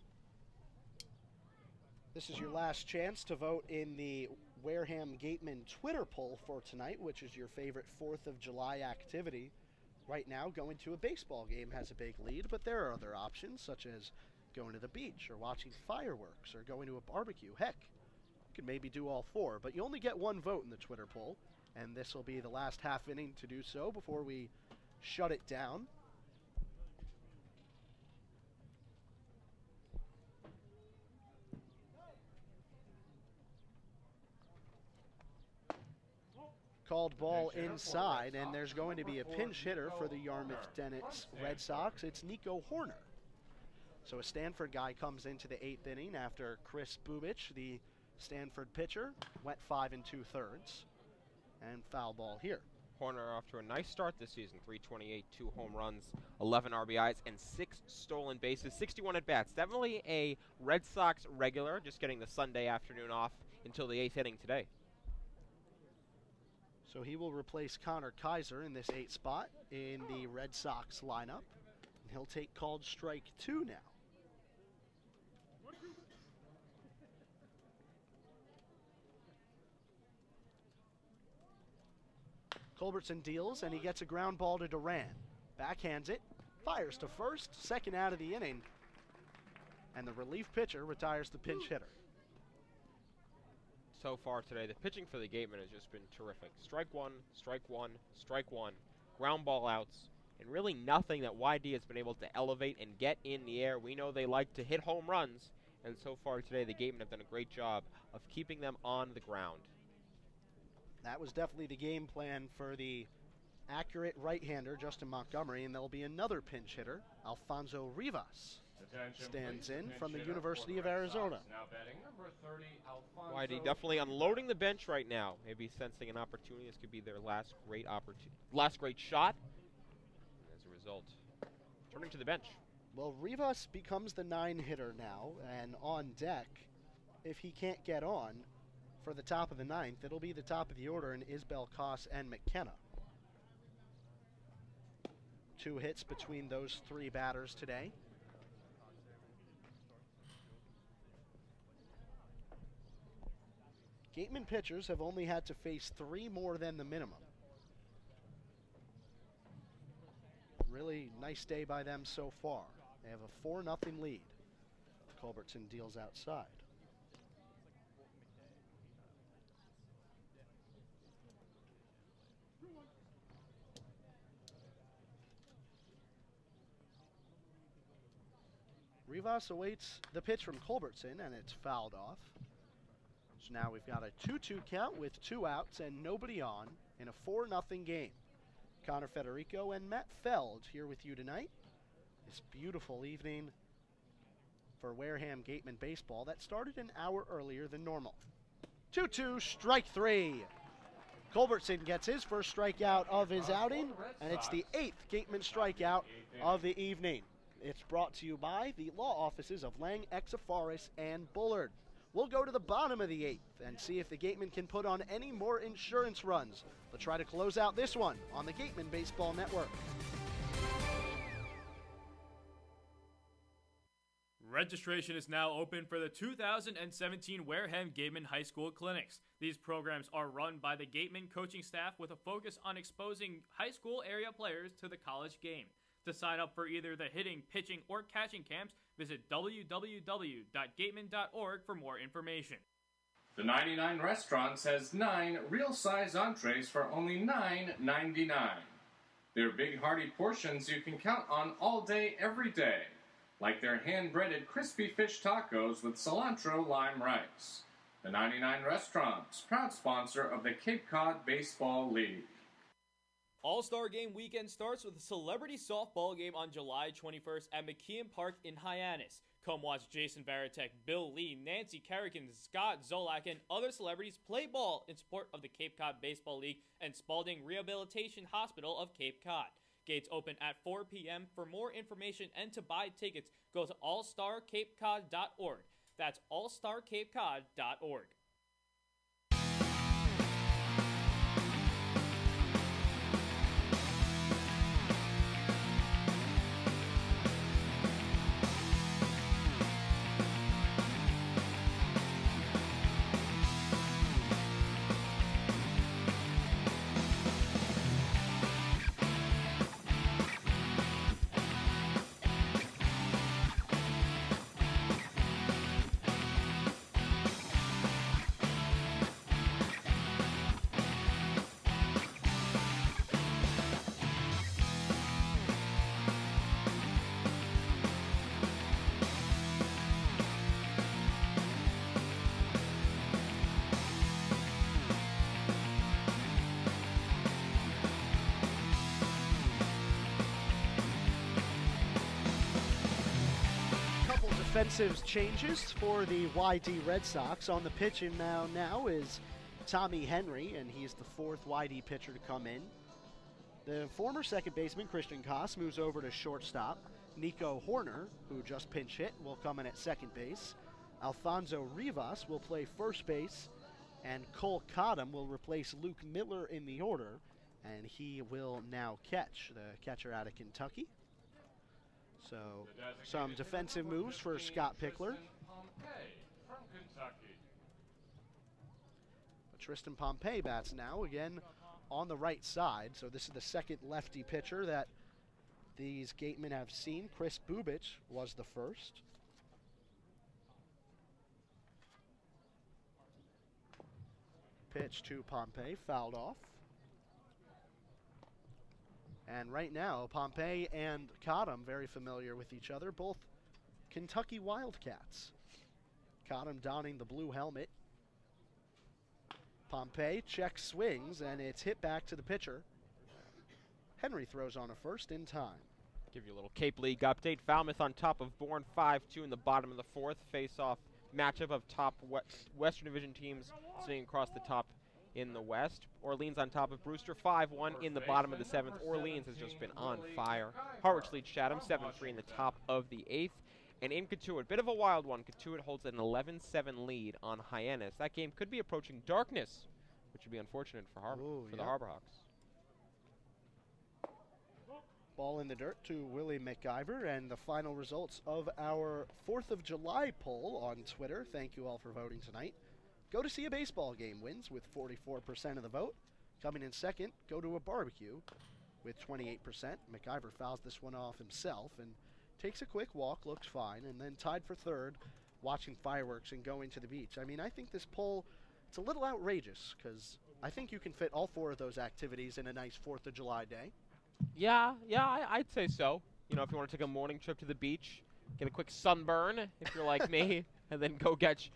This is your last chance to vote in the Wareham Gatemen Twitter poll for tonight, which is your favorite 4th of July activity. Right now, going to a baseball game has a big lead, but there are other options, such as going to the beach or watching fireworks or going to a barbecue. Heck, you could maybe do all 4, but you only get 1 vote in the Twitter poll, and this will be the last half inning to do so before we shut it down. Called ball inside, and there's going to be a pinch hitter for the Yarmouth-Dennett's Red Sox. It's Nico Horner. So a Stanford guy comes into the 8th inning after Chris Bubich, the Stanford pitcher, went 5 2/3, and foul ball here. Horner off to a nice start this season. 328, 2 home runs, 11 RBIs, and 6 stolen bases, 61 at-bats. Definitely a Red Sox regular, just getting the Sunday afternoon off until the 8th inning today. So he will replace Connor Kaiser in this 8th spot in the Red Sox lineup. And he'll take called strike 2 now. Culbertson deals, and he gets a ground ball to Duran. Backhands it, fires to first, 2nd out of the inning. And the relief pitcher retires the pinch hitter. So far today, the pitching for the Gatemen has just been terrific. Strike 1, strike 1, strike 1, ground ball outs, and really nothing that YD has been able to elevate and get in the air. We know they like to hit home runs, and so far today, the Gatemen have done a great job of keeping them on the ground. That was definitely the game plan for the accurate right-hander, Justin Montgomery, and there'll be another pinch hitter, Alfonso Rivas. Stands in from the University of Arizona. YD definitely unloading the bench right now. Maybe sensing an opportunity. This could be their last great shot. As a result, turning to the bench. Well, Rivas becomes the 9-hitter now, and on deck, if he can't get on for the top of the 9th, it'll be the top of the order in Isbell, Koss, and McKenna. 2 hits between those 3 batters today. Gatemen pitchers have only had to face 3 more than the minimum. Really nice day by them so far. They have a 4-0 lead. Culbertson deals outside. Rivas awaits the pitch from Culbertson, and it's fouled off. So now we've got a 2-2 count with 2 outs and nobody on in a 4-0 game. Connor Federico and Matt Feld here with you tonight. This beautiful evening for Wareham Gatemen Baseball that started an hour earlier than normal. 2-2, strike 3. Culbertson gets his first strikeout of his outing, and it's the 8th Gatemen strikeout of the evening. It's brought to you by the law offices of Lang, Exafaris, and Bullard. We'll go to the bottom of the 8th and see if the Gatemen can put on any more insurance runs. Let's try to close out this one on the Gatemen Baseball Network. Registration is now open for the 2017 Wareham Gatemen High School Clinics. These programs are run by the Gatemen coaching staff with a focus on exposing high school area players to the college game. To sign up for either the hitting, pitching, or catching camps, visit www.gatemen.org for more information. The 99 Restaurants has 9 real-size entrees for only $9.99. They're big, hearty portions you can count on all day, every day, like their hand-breaded crispy fish tacos with cilantro lime rice. The 99 Restaurants, proud sponsor of the Cape Cod Baseball League. All-Star Game weekend starts with a celebrity softball game on July 21st at McKeon Park in Hyannis. Come watch Jason Varitek, Bill Lee, Nancy Carrigan, Scott Zolak, and other celebrities play ball in support of the Cape Cod Baseball League and Spalding Rehabilitation Hospital of Cape Cod. Gates open at 4 p.m. For more information and to buy tickets, go to allstarcapecod.org. That's allstarcapecod.org. Defensive changes for the YD Red Sox. On the pitch and now is Tommy Henry, and he's the 4th YD pitcher to come in. The former second baseman, Christian Koss, moves over to shortstop. Nico Horner, who just pinch hit, will come in at second base. Alfonso Rivas will play first base, and Cole Cottom will replace Luke Miller in the order, and he will now catch, the catcher out of Kentucky. So, some defensive moves for Scott Pickler. But Tristan Pompey bats now, again on the right side. So this is the second lefty pitcher that these Gatemen have seen. Chris Bubich was the first. Pitch to Pompey, fouled off. And right now, Pompey and Cottom very familiar with each other, both Kentucky Wildcats. Cottom donning the blue helmet. Pompey checks swings, and it's hit back to the pitcher. Henry throws on a first in time. Give you a little Cape League update. Falmouth on top of Bourne 5-2 in the bottom of the 4th. Face-off matchup of top Western Division teams sitting across the top in the West. Orleans on top of Brewster 5-1 in the bottom of the 7th. Orleans has just been on fire. Harwich leads Chatham 7-3 in the top of the 8th. And in Katuitt, bit of a wild one. Katuitt holds an 11-7 lead on Hyannis. That game could be approaching darkness, which would be unfortunate for the Harborhawks. Ball in the dirt to Willie McIver, and the final results of our 4th of July poll on Twitter. Thank you all for voting tonight. Go to see a baseball game wins with 44% of the vote. Coming in second, go to a barbecue with 28%. McIver fouls this one off himself and takes a quick walk, looks fine, and then tied for third, watching fireworks and going to the beach. I mean, I think this poll, it's a little outrageous because I think you can fit all 4 of those activities in a nice 4th of July day. Yeah, I'd say so. You know, if you want to take a morning trip to the beach, get a quick sunburn if you're like me, and then go catch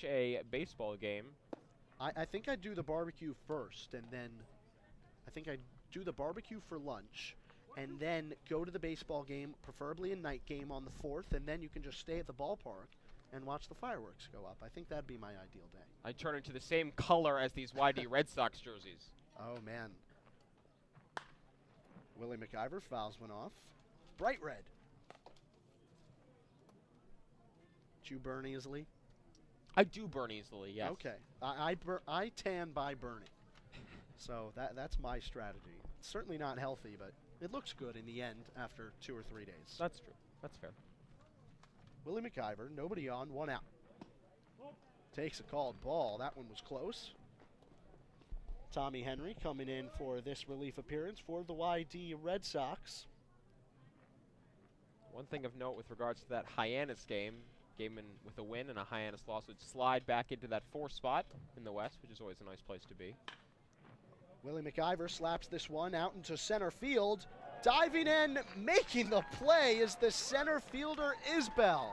a baseball game. I think I'd do the barbecue first, and then I think I'd do the barbecue for lunch, and then go to the baseball game, preferably a night game on the 4th, and then you can just stay at the ballpark and watch the fireworks go up. I think that'd be my ideal day. I turn into the same color as these YD Red Sox jerseys. Oh, man. Willie McIver fouls one off. Bright red. Do you burn easily? I do burn easily, yes. Okay. I tan by burning. So that's my strategy. It's certainly not healthy, but it looks good in the end after 2 or 3 days. That's true. That's fair. Willie McIver, nobody on, 1 out. Takes a called ball. That one was close. Tommy Henry coming in for this relief appearance for the YD Red Sox. One thing of note with regards to that Hyannis game, Gatemen with a win and a Hyannis loss would slide back into that 4th spot in the West, which is always a nice place to be. Willie McIver slaps this one out into center field. Diving in, making the play is the center fielder, Isbell.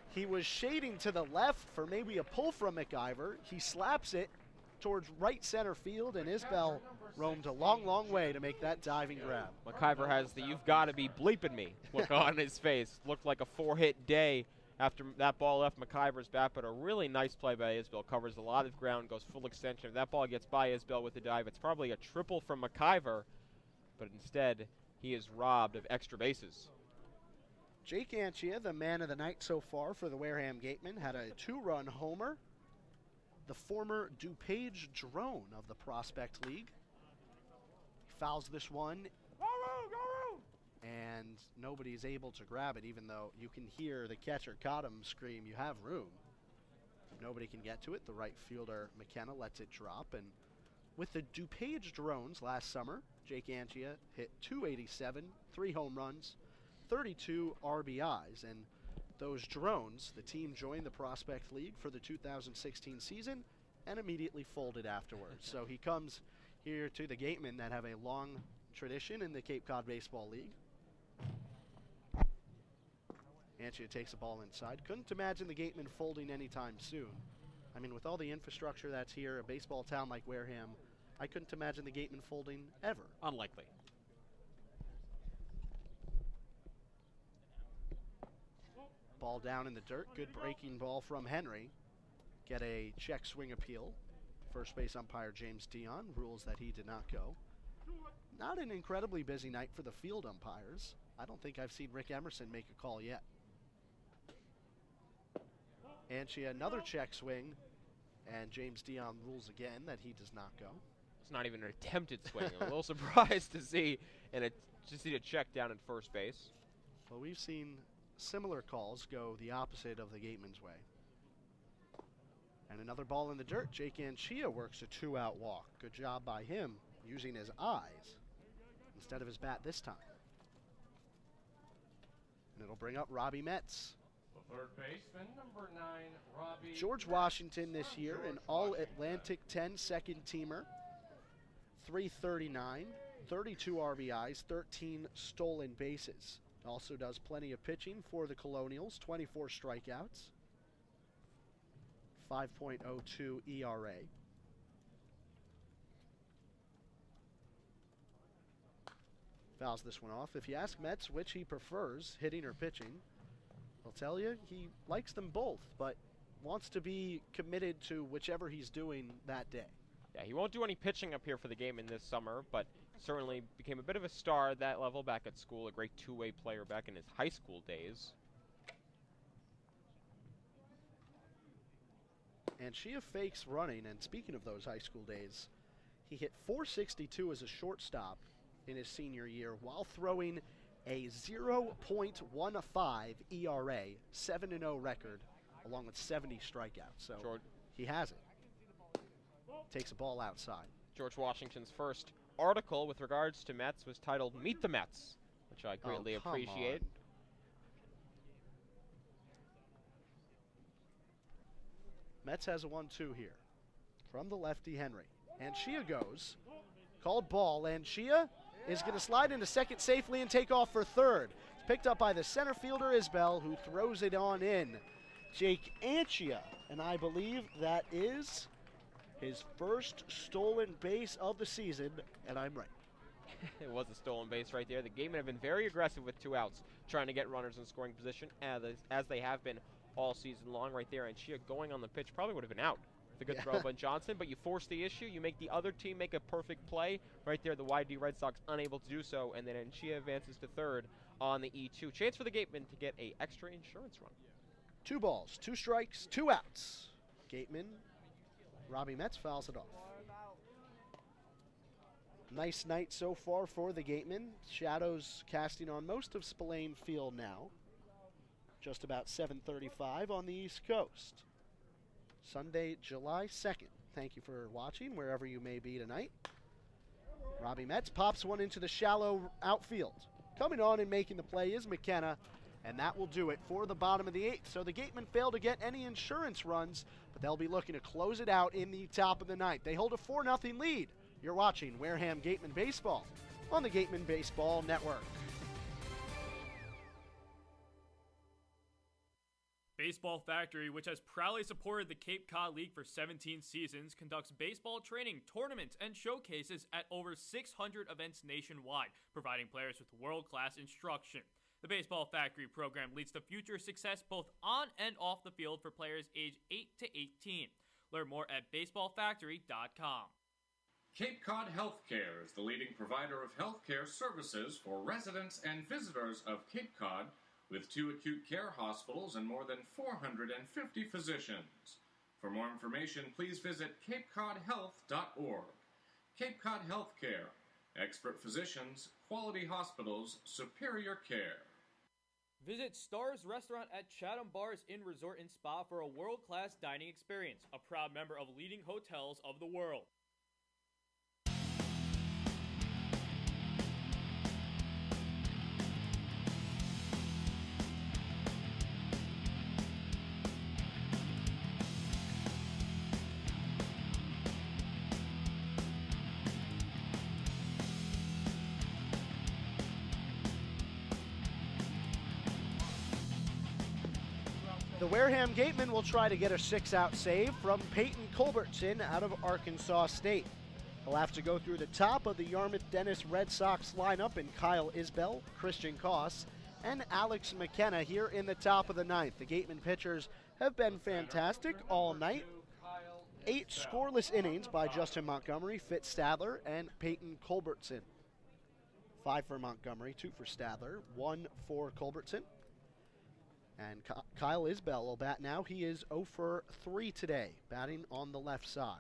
He was shading to the left for maybe a pull from McIver. He slaps it towards right center field, and Isbell roamed a long, long way to make that diving grab. McIver has the "you've got to be bleeping me" look on his face. Looked like a 4-hit day after that ball left McIver's bat, but a really nice play by Isbell. Covers a lot of ground, goes full extension. If that ball gets by Isbell with the dive, it's probably a triple from McIver, but instead he is robbed of extra bases. Jake Anchia, the man of the night so far for the Wareham Gatemen, had a 2-run homer. The former DuPage drone of the Prospect League. He fouls this one, and nobody's able to grab it, even though you can hear the catcher Cottom scream, "You have room." Nobody can get to it. The right fielder McKenna lets it drop, and with the DuPage drones last summer, Jake Anchia hit .287, 3 home runs, 32 RBIs, and those drones, the team joined the Prospect League for the 2016 season and immediately folded afterwards. So he comes here to the Gatemen that have a long tradition in the Cape Cod Baseball League. Anchia takes the ball inside. Couldn't imagine the Gatemen folding anytime soon. I mean, with all the infrastructure that's here, a baseball town like Wareham, I couldn't imagine the Gatemen folding ever. Unlikely. Ball down in the dirt. Good breaking ball from Henry. Get a check swing appeal. First base umpire James Dion rules that he did not go. Not an incredibly busy night for the field umpires. I don't think I've seen Rick Emerson make a call yet. Anchia, another check swing, and James Dion rules again that he does not go. It's not even an attempted swing. I'm a little surprised to see a check down at first base. Well, we've seen similar calls go the opposite of the Gatemen's way. And another ball in the dirt. Jake Anchia works a 2-out walk. Good job by him using his eyes instead of his bat this time. And it'll bring up Robbie Metz. The third baseman, number 9, Robbie. George Washington this year, an All-Atlantic 10 second-teamer. 339, 32 RBIs, 13 stolen bases. Also does plenty of pitching for the Colonials, 24 strikeouts, 5.02 ERA. Fouls this one off. If you ask Metz which he prefers, hitting or pitching, he'll tell you he likes them both, but wants to be committed to whichever he's doing that day. Yeah, he won't do any pitching up here for the Gatemen this summer, but certainly became a bit of a star at that level back at school, a great two-way player back in his high school days. And Shia fakes running, and speaking of those high school days, he hit .462 as a shortstop in his senior year while throwing a 0.15 ERA, 7-0 record, along with 70 strikeouts. So he has it. Takes a ball outside. George Washington's first article with regards to Mets was titled "Meet the Mets," which I greatly appreciate. Mets has a 1-2 here from the lefty Henry. And Shia goes. Called ball, and Shia is going to slide into second safely and take off for third. It's picked up by the center fielder Isbell, who throws it on in. Jake Anchia, and I believe that is his first stolen base of the season, and I'm right. It was a stolen base right there. The Gatemen have been very aggressive with 2 outs, trying to get runners in scoring position, as they have been all season long right there. And Shia going on the pitch probably would have been out. The good throw by Johnson, but you force the issue. You make the other team make a perfect play. Right there, the YD Red Sox unable to do so, and then Anchia advances to third on the E2. Chance for the Gatemen to get a extra insurance run. 2 balls, 2 strikes, 2 outs. Gatemen, Robbie Metz fouls it off. Nice night so far for the Gatemen. Shadows casting on most of Spillane Field now. just about 7:35 on the East Coast. Sunday, July 2nd. Thank you for watching wherever you may be tonight. Robbie Metz pops one into the shallow outfield. Coming on and making the play is McKenna, and that will do it for the bottom of the 8th. So the Gatemen fail to get any insurance runs, but they'll be looking to close it out in the top of the 9th. They hold a 4-0 lead. You're watching Wareham Gatemen Baseball on the Gatemen Baseball Network. Baseball Factory, which has proudly supported the Cape Cod League for 17 seasons, conducts baseball training, tournaments, and showcases at over 600 events nationwide, providing players with world-class instruction. The Baseball Factory program leads to future success both on and off the field for players aged 8 to 18. Learn more at baseballfactory.com. Cape Cod Healthcare is the leading provider of healthcare services for residents and visitors of Cape Cod, with 2 acute care hospitals and more than 450 physicians. For more information, please visit capecodhealth.org. Cape Cod Healthcare. Expert physicians, quality hospitals, superior care. Visit Stars Restaurant at Chatham Bars Inn Resort and Spa for a world-class dining experience, a proud member of leading hotels of the world. The Wareham Gatemen will try to get a 6-out save from Peyton Culbertson out of Arkansas State. He'll have to go through the top of the Yarmouth-Dennis Red Sox lineup in Kyle Isbell, Christian Koss, and Alex McKenna here in the top of the 9th. The Gatemen pitchers have been fantastic all night. 8 scoreless innings by Justin Montgomery, Fitz Stadler, and Peyton Culbertson. 5 for Montgomery, 2 for Stadler, 1 for Culbertson. And Kyle Isbell will bat now. He is 0 for 3 today, batting on the left side.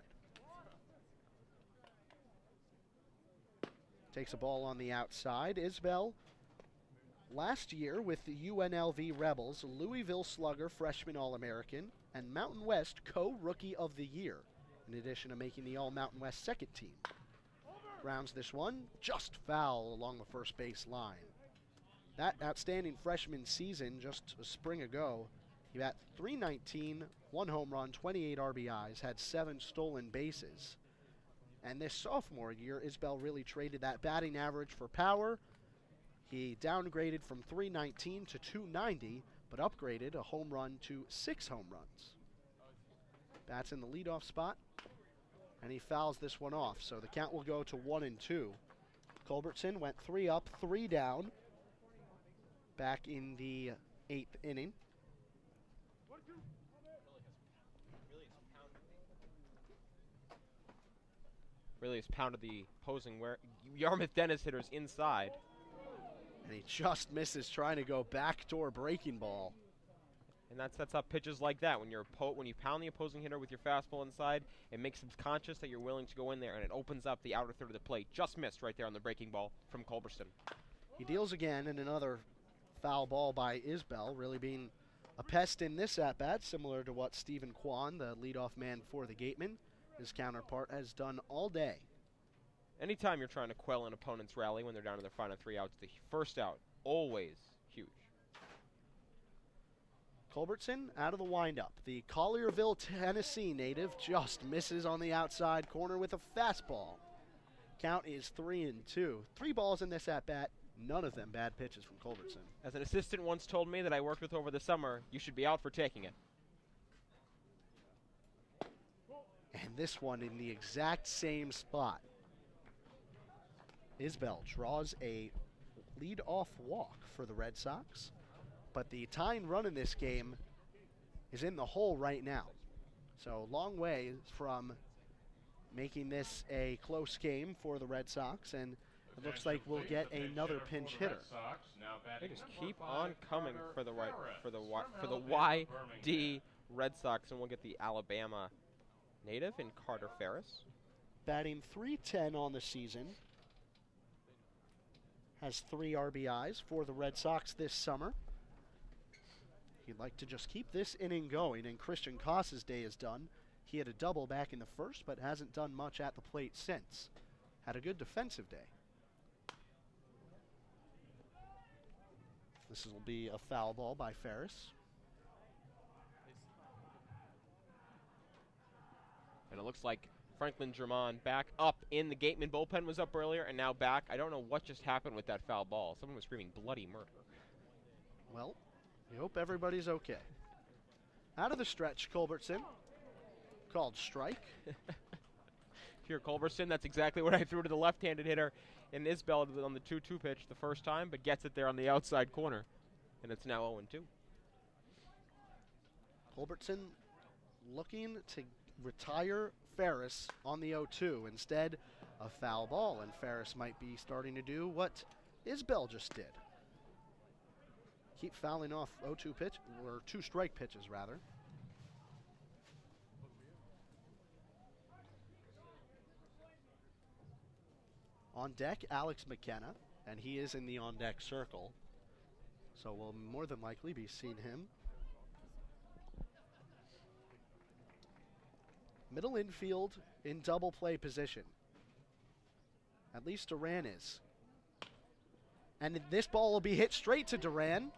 Takes a ball on the outside. Isbell, last year with the UNLV Rebels, Louisville Slugger freshman All-American, and Mountain West co-Rookie of the Year, in addition to making the All-Mountain West second team. Grounds this one, just foul along the first base line. That outstanding freshman season just a spring ago, he bat .319, 1 home run, 28 RBIs, had 7 stolen bases. And this sophomore year, Isbell really traded that batting average for power. He downgraded from .319 to .290, but upgraded a home run to 6 home runs. Bats in the leadoff spot, and he fouls this one off. So the count will go to 1-2. Culbertson went 3 up, 3 down. Back in the 8th inning. Really has pounded the opposing Yarmouth Dennis hitters inside. And he just misses trying to go backdoor breaking ball. And that sets up pitches like that. When you pound the opposing hitter with your fastball inside, it makes him conscious that you're willing to go in there, and it opens up the outer third of the plate. Just missed right there on the breaking ball from Culbertson. He deals again in another foul ball by Isbell, really being a pest in this at-bat, similar to what Stephen Kwan, the leadoff man for the Gatemen, his counterpart, has done all day. Anytime you're trying to quell an opponent's rally when they're down to their final 3 outs, the first out, always huge. Culbertson out of the windup. The Collierville, Tennessee native just misses on the outside corner with a fastball. Count is 3-2. 3 balls in this at-bat. None of them bad pitches from Culbertson. As an assistant once told me that I worked with over the summer, you should be out for taking it. And this one in the exact same spot. Isbell draws a lead-off walk for the Red Sox, but the tying run in this game is in the hole right now. So long way from making this a close game for the Red Sox, and it looks like we'll get another pinch hitter. They just keep on coming for the YD Red Sox, and we'll get the Alabama native in Carter Ferris. Batting .310 on the season. Has 3 RBIs for the Red Sox this summer. He'd like to just keep this inning going, and Christian Koss's day is done. He had a double back in the first, but hasn't done much at the plate since. Had a good defensive day. This will be a foul ball by Ferris. And it looks like Franklin Germain back up in the Gatemen bullpen, was up earlier and now back. I don't know what just happened with that foul ball. Someone was screaming bloody murder. Well, we hope everybody's okay. Out of the stretch, Culbertson. Called strike. Here, Culbertson, that's exactly what I threw to the left-handed hitter in Isbell on the 2-2 pitch the first time, but gets it there on the outside corner. And it's now 0-2. Culbertson looking to retire Ferris on the 0-2. Instead, a foul ball, and Ferris might be starting to do what Isbell just did. Keep fouling off 0-2 pitch, or 2 strike pitches, rather. On deck, Alex McKenna, and he is in the on-deck circle, so we'll more than likely be seeing him. Middle infield in double play position. At least Duran is. And this ball will be hit straight to Duran.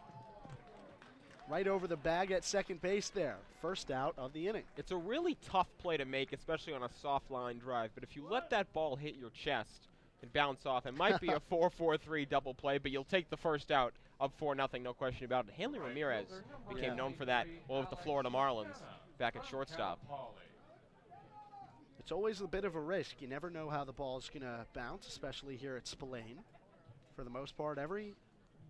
Right over the bag at second base there. First out of the inning. It's a really tough play to make, especially on a soft line drive, but if you let that ball hit your chest and bounce off, it might be a 4-4-3 double play, but you'll take the first out of 4-0, no question about it. Hanley Ramirez became known for that with the Florida Marlins back at shortstop. It's always a bit of a risk. You never know how the ball is going to bounce, especially here at Spillane. For the most part, every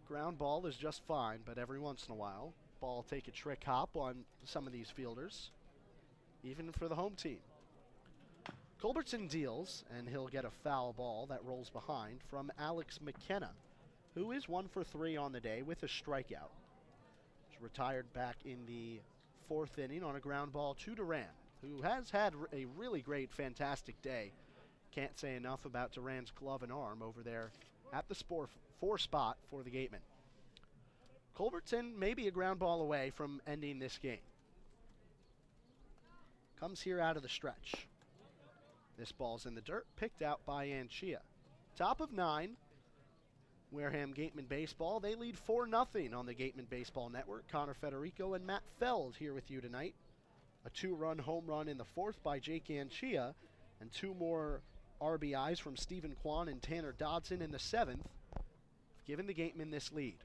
ground ball is just fine, but every once in a while, ball will take a trick hop on some of these fielders, even for the home team. Culbertson deals, and he'll get a foul ball that rolls behind from Alex McKenna, who is 1 for 3 on the day with a strikeout. He's retired back in the 4th inning on a ground ball to Duran, who has had a really great, fantastic day. Can't say enough about Duran's glove and arm over there at the 4 spot for the Gatemen. Culbertson may be a ground ball away from ending this game. Comes here out of the stretch. This ball's in the dirt, picked out by Anchia. Top of 9, Wareham Gatemen Baseball. They lead 4-0 on the Gatemen Baseball Network. Connor Federico and Matt Feld here with you tonight. A 2-run home run in the 4th by Jake Anchia, and 2 more RBIs from Stephen Kwan and Tanner Dodson in the 7th, giving the Gatemen this lead.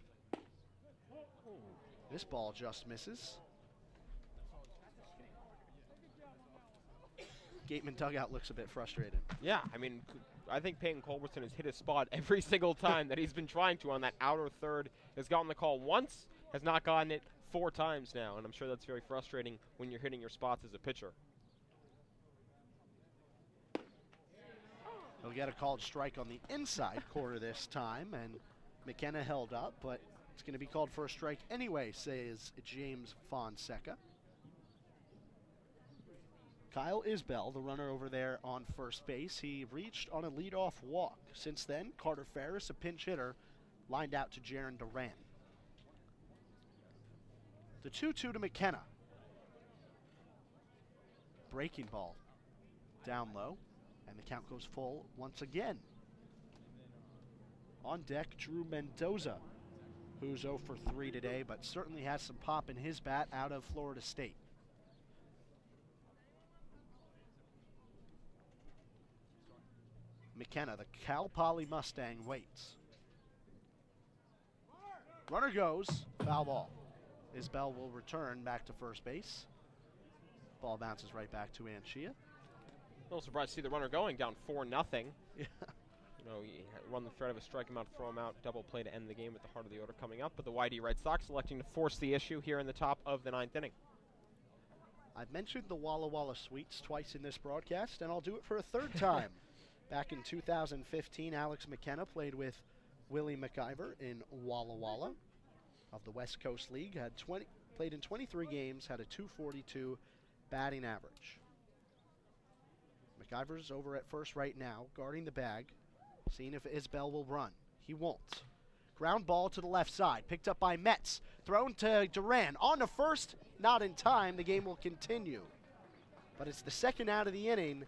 This ball just misses. Gatemen dugout looks a bit frustrated. Yeah, I mean, I think Peyton Culbertson has hit his spot every single time that he's been trying to on that outer third. Has gotten the call once, has not gotten it 4 times now, and I'm sure that's very frustrating when you're hitting your spots as a pitcher. He'll get a called strike on the inside corner this time, and McKenna held up, but it's going to be called for a strike anyway, says James Fonseca. Kyle Isbell, the runner over there on first base, he reached on a leadoff walk. Since then, Carter Ferris, a pinch hitter, lined out to Jaron Duran. The 2-2 to McKenna. Breaking ball down low, and the count goes full once again. On deck, Drew Mendoza, who's 0 for 3 today, but certainly has some pop in his bat out of Florida State. McKenna, the Cal Poly Mustang, waits. Runner goes, foul ball. Isbell will return back to first base. Ball bounces right back to Anchia. A little surprised to see the runner going down 4-0. Yeah. You know, you run the threat of a strike him out, throw him out, double play to end the game with the heart of the order coming up. But the YD Red Sox electing to force the issue here in the top of the 9th inning. I've mentioned the Walla Walla Sweets twice in this broadcast, and I'll do it for a 3rd time. Back in 2015, Alex McKenna played with Willie McIver in Walla Walla of the West Coast League. Played in 23 games, had a .242 batting average. McIver's over at first right now, guarding the bag, seeing if Isbell will run. He won't. Ground ball to the left side, picked up by Metz. thrown to Duran. On to first, not in time. The game will continue. But it's the second out of the inning,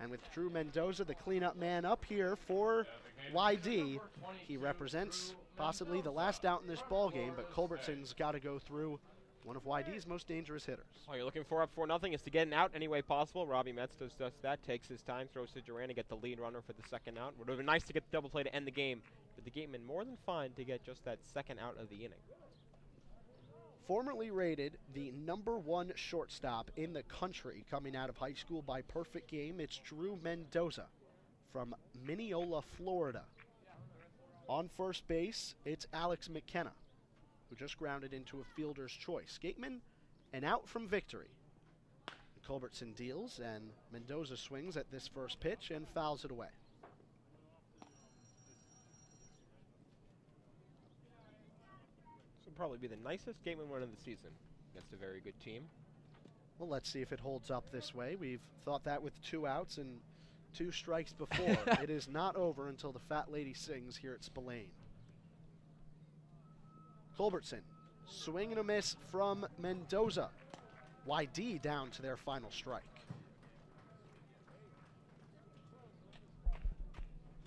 and with Drew Mendoza, the cleanup man, up here for YD, he represents possibly the last out in this ball game, but Culbertson's got to go through one of YD's most dangerous hitters. All you're looking for up 4-0 is to get an out any way possible. Robbie Metz does that, takes his time, throws to Duran to get the lead runner for the second out. Would have been nice to get the double play to end the game, but the Gatemen more than fine to get just that second out of the inning. Formerly rated the #1 shortstop in the country coming out of high school by Perfect Game, it's Drew Mendoza from Mineola, Florida. On first base, it's Alex McKenna, who just grounded into a fielder's choice. Gatemen, an out from victory. Culbertson deals, and Mendoza swings at this first pitch and fouls it away. This will probably be the nicest Gatemen win of the season against a very good team. Well, let's see if it holds up this way. We've thought that with 2 outs and 2 strikes before. It is not over until the Fat Lady sings here at Spillane. Culbertson, swing and a miss from Mendoza. YD down to their final strike.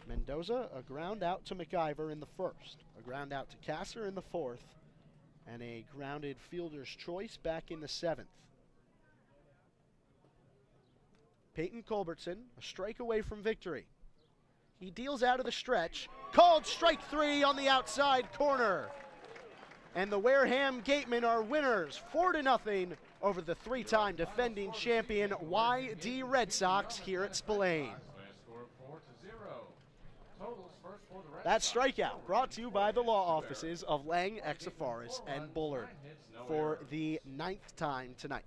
Mendoza, a ground out to McIver in the first, a ground out to Kasser in the fourth, and a grounded fielder's choice back in the seventh. Peyton Culbertson, a strike away from victory. He deals out of the stretch, called strike 3 on the outside corner. And the Wareham Gatemen are winners 4-0 over the 3-time defending champion YD Red Sox here at Spillane. That strikeout brought to you by the law offices of Lang, Exafaris, and Bullard for the 9th time tonight.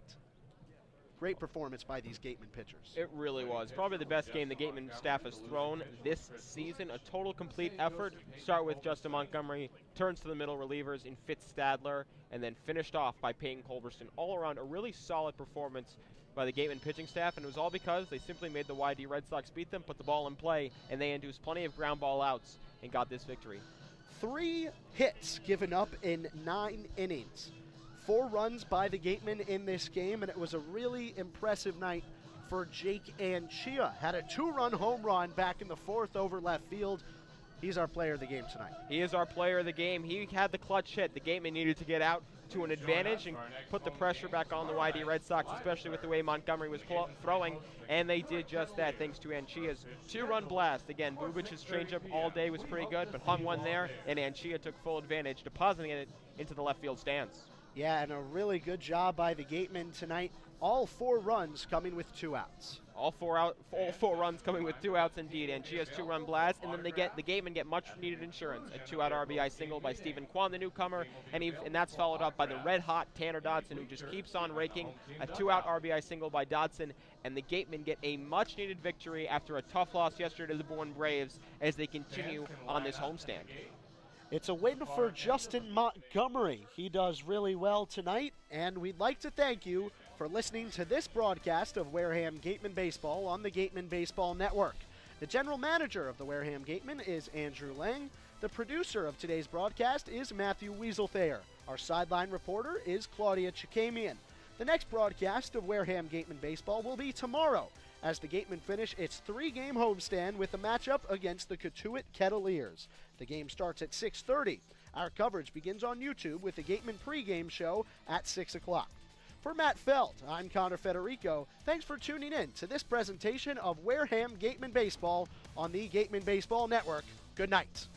Great performance by these Gatemen pitchers. It really was. Probably the best game the Gatemen staff has thrown this season. A total complete effort. Start with Justin Montgomery, turns to the middle relievers in Fitz Stadler, and then finished off by Peyton Culbertson. All around a really solid performance by the Gatemen pitching staff, and it was all because they simply made the YD Red Sox beat them, put the ball in play, and they induced plenty of ground ball outs and got this victory. 3 hits given up in 9 innings. 4 runs by the Gatemen in this game, and it was a really impressive night for Jake Anchia. Had a 2-run home run back in the 4th over left field. He's our player of the game tonight. He is our player of the game. He had the clutch hit. The Gatemen needed to get out to an advantage and put the pressure back on the YD Red Sox, especially with the way Montgomery was throwing, and they did just that thanks to Anchia's 2-run blast. Again, Bubic's changeup all day was pretty good, but hung one there, and Anchia took full advantage, depositing it into the left field stands. Yeah, and a really good job by the Gatemen tonight. All 4 runs coming with 2 outs. All four runs coming with 2 outs indeed. And Anchia's 2-run blast, and then the Gatemen get much needed insurance. A 2-out RBI single by Stephen Kwan, the newcomer, and that's followed up by the red-hot Tanner Dodson, who just keeps on raking. A 2-out RBI single by Dodson, and the Gatemen get a much-needed victory after a tough loss yesterday to the Bourne Braves as they continue on this homestand. It's a win for Justin Montgomery. He does really well tonight, and we'd like to thank you for listening to this broadcast of Wareham Gatemen Baseball on the Gatemen Baseball Network. The general manager of the Wareham Gatemen is Andrew Lang. The producer of today's broadcast is Matthew Wieselthayer. Our sideline reporter is Claudia Chikamian. The next broadcast of Wareham Gatemen Baseball will be tomorrow, as the Gatemen finish its 3-game homestand with a matchup against the Cotuit Kettleers. The game starts at 6:30. Our coverage begins on YouTube with the Gatemen Pregame Show at 6 o'clock. For Matt Feld, I'm Connor Federico. Thanks for tuning in to this presentation of Wareham Gatemen Baseball on the Gatemen Baseball Network. Good night.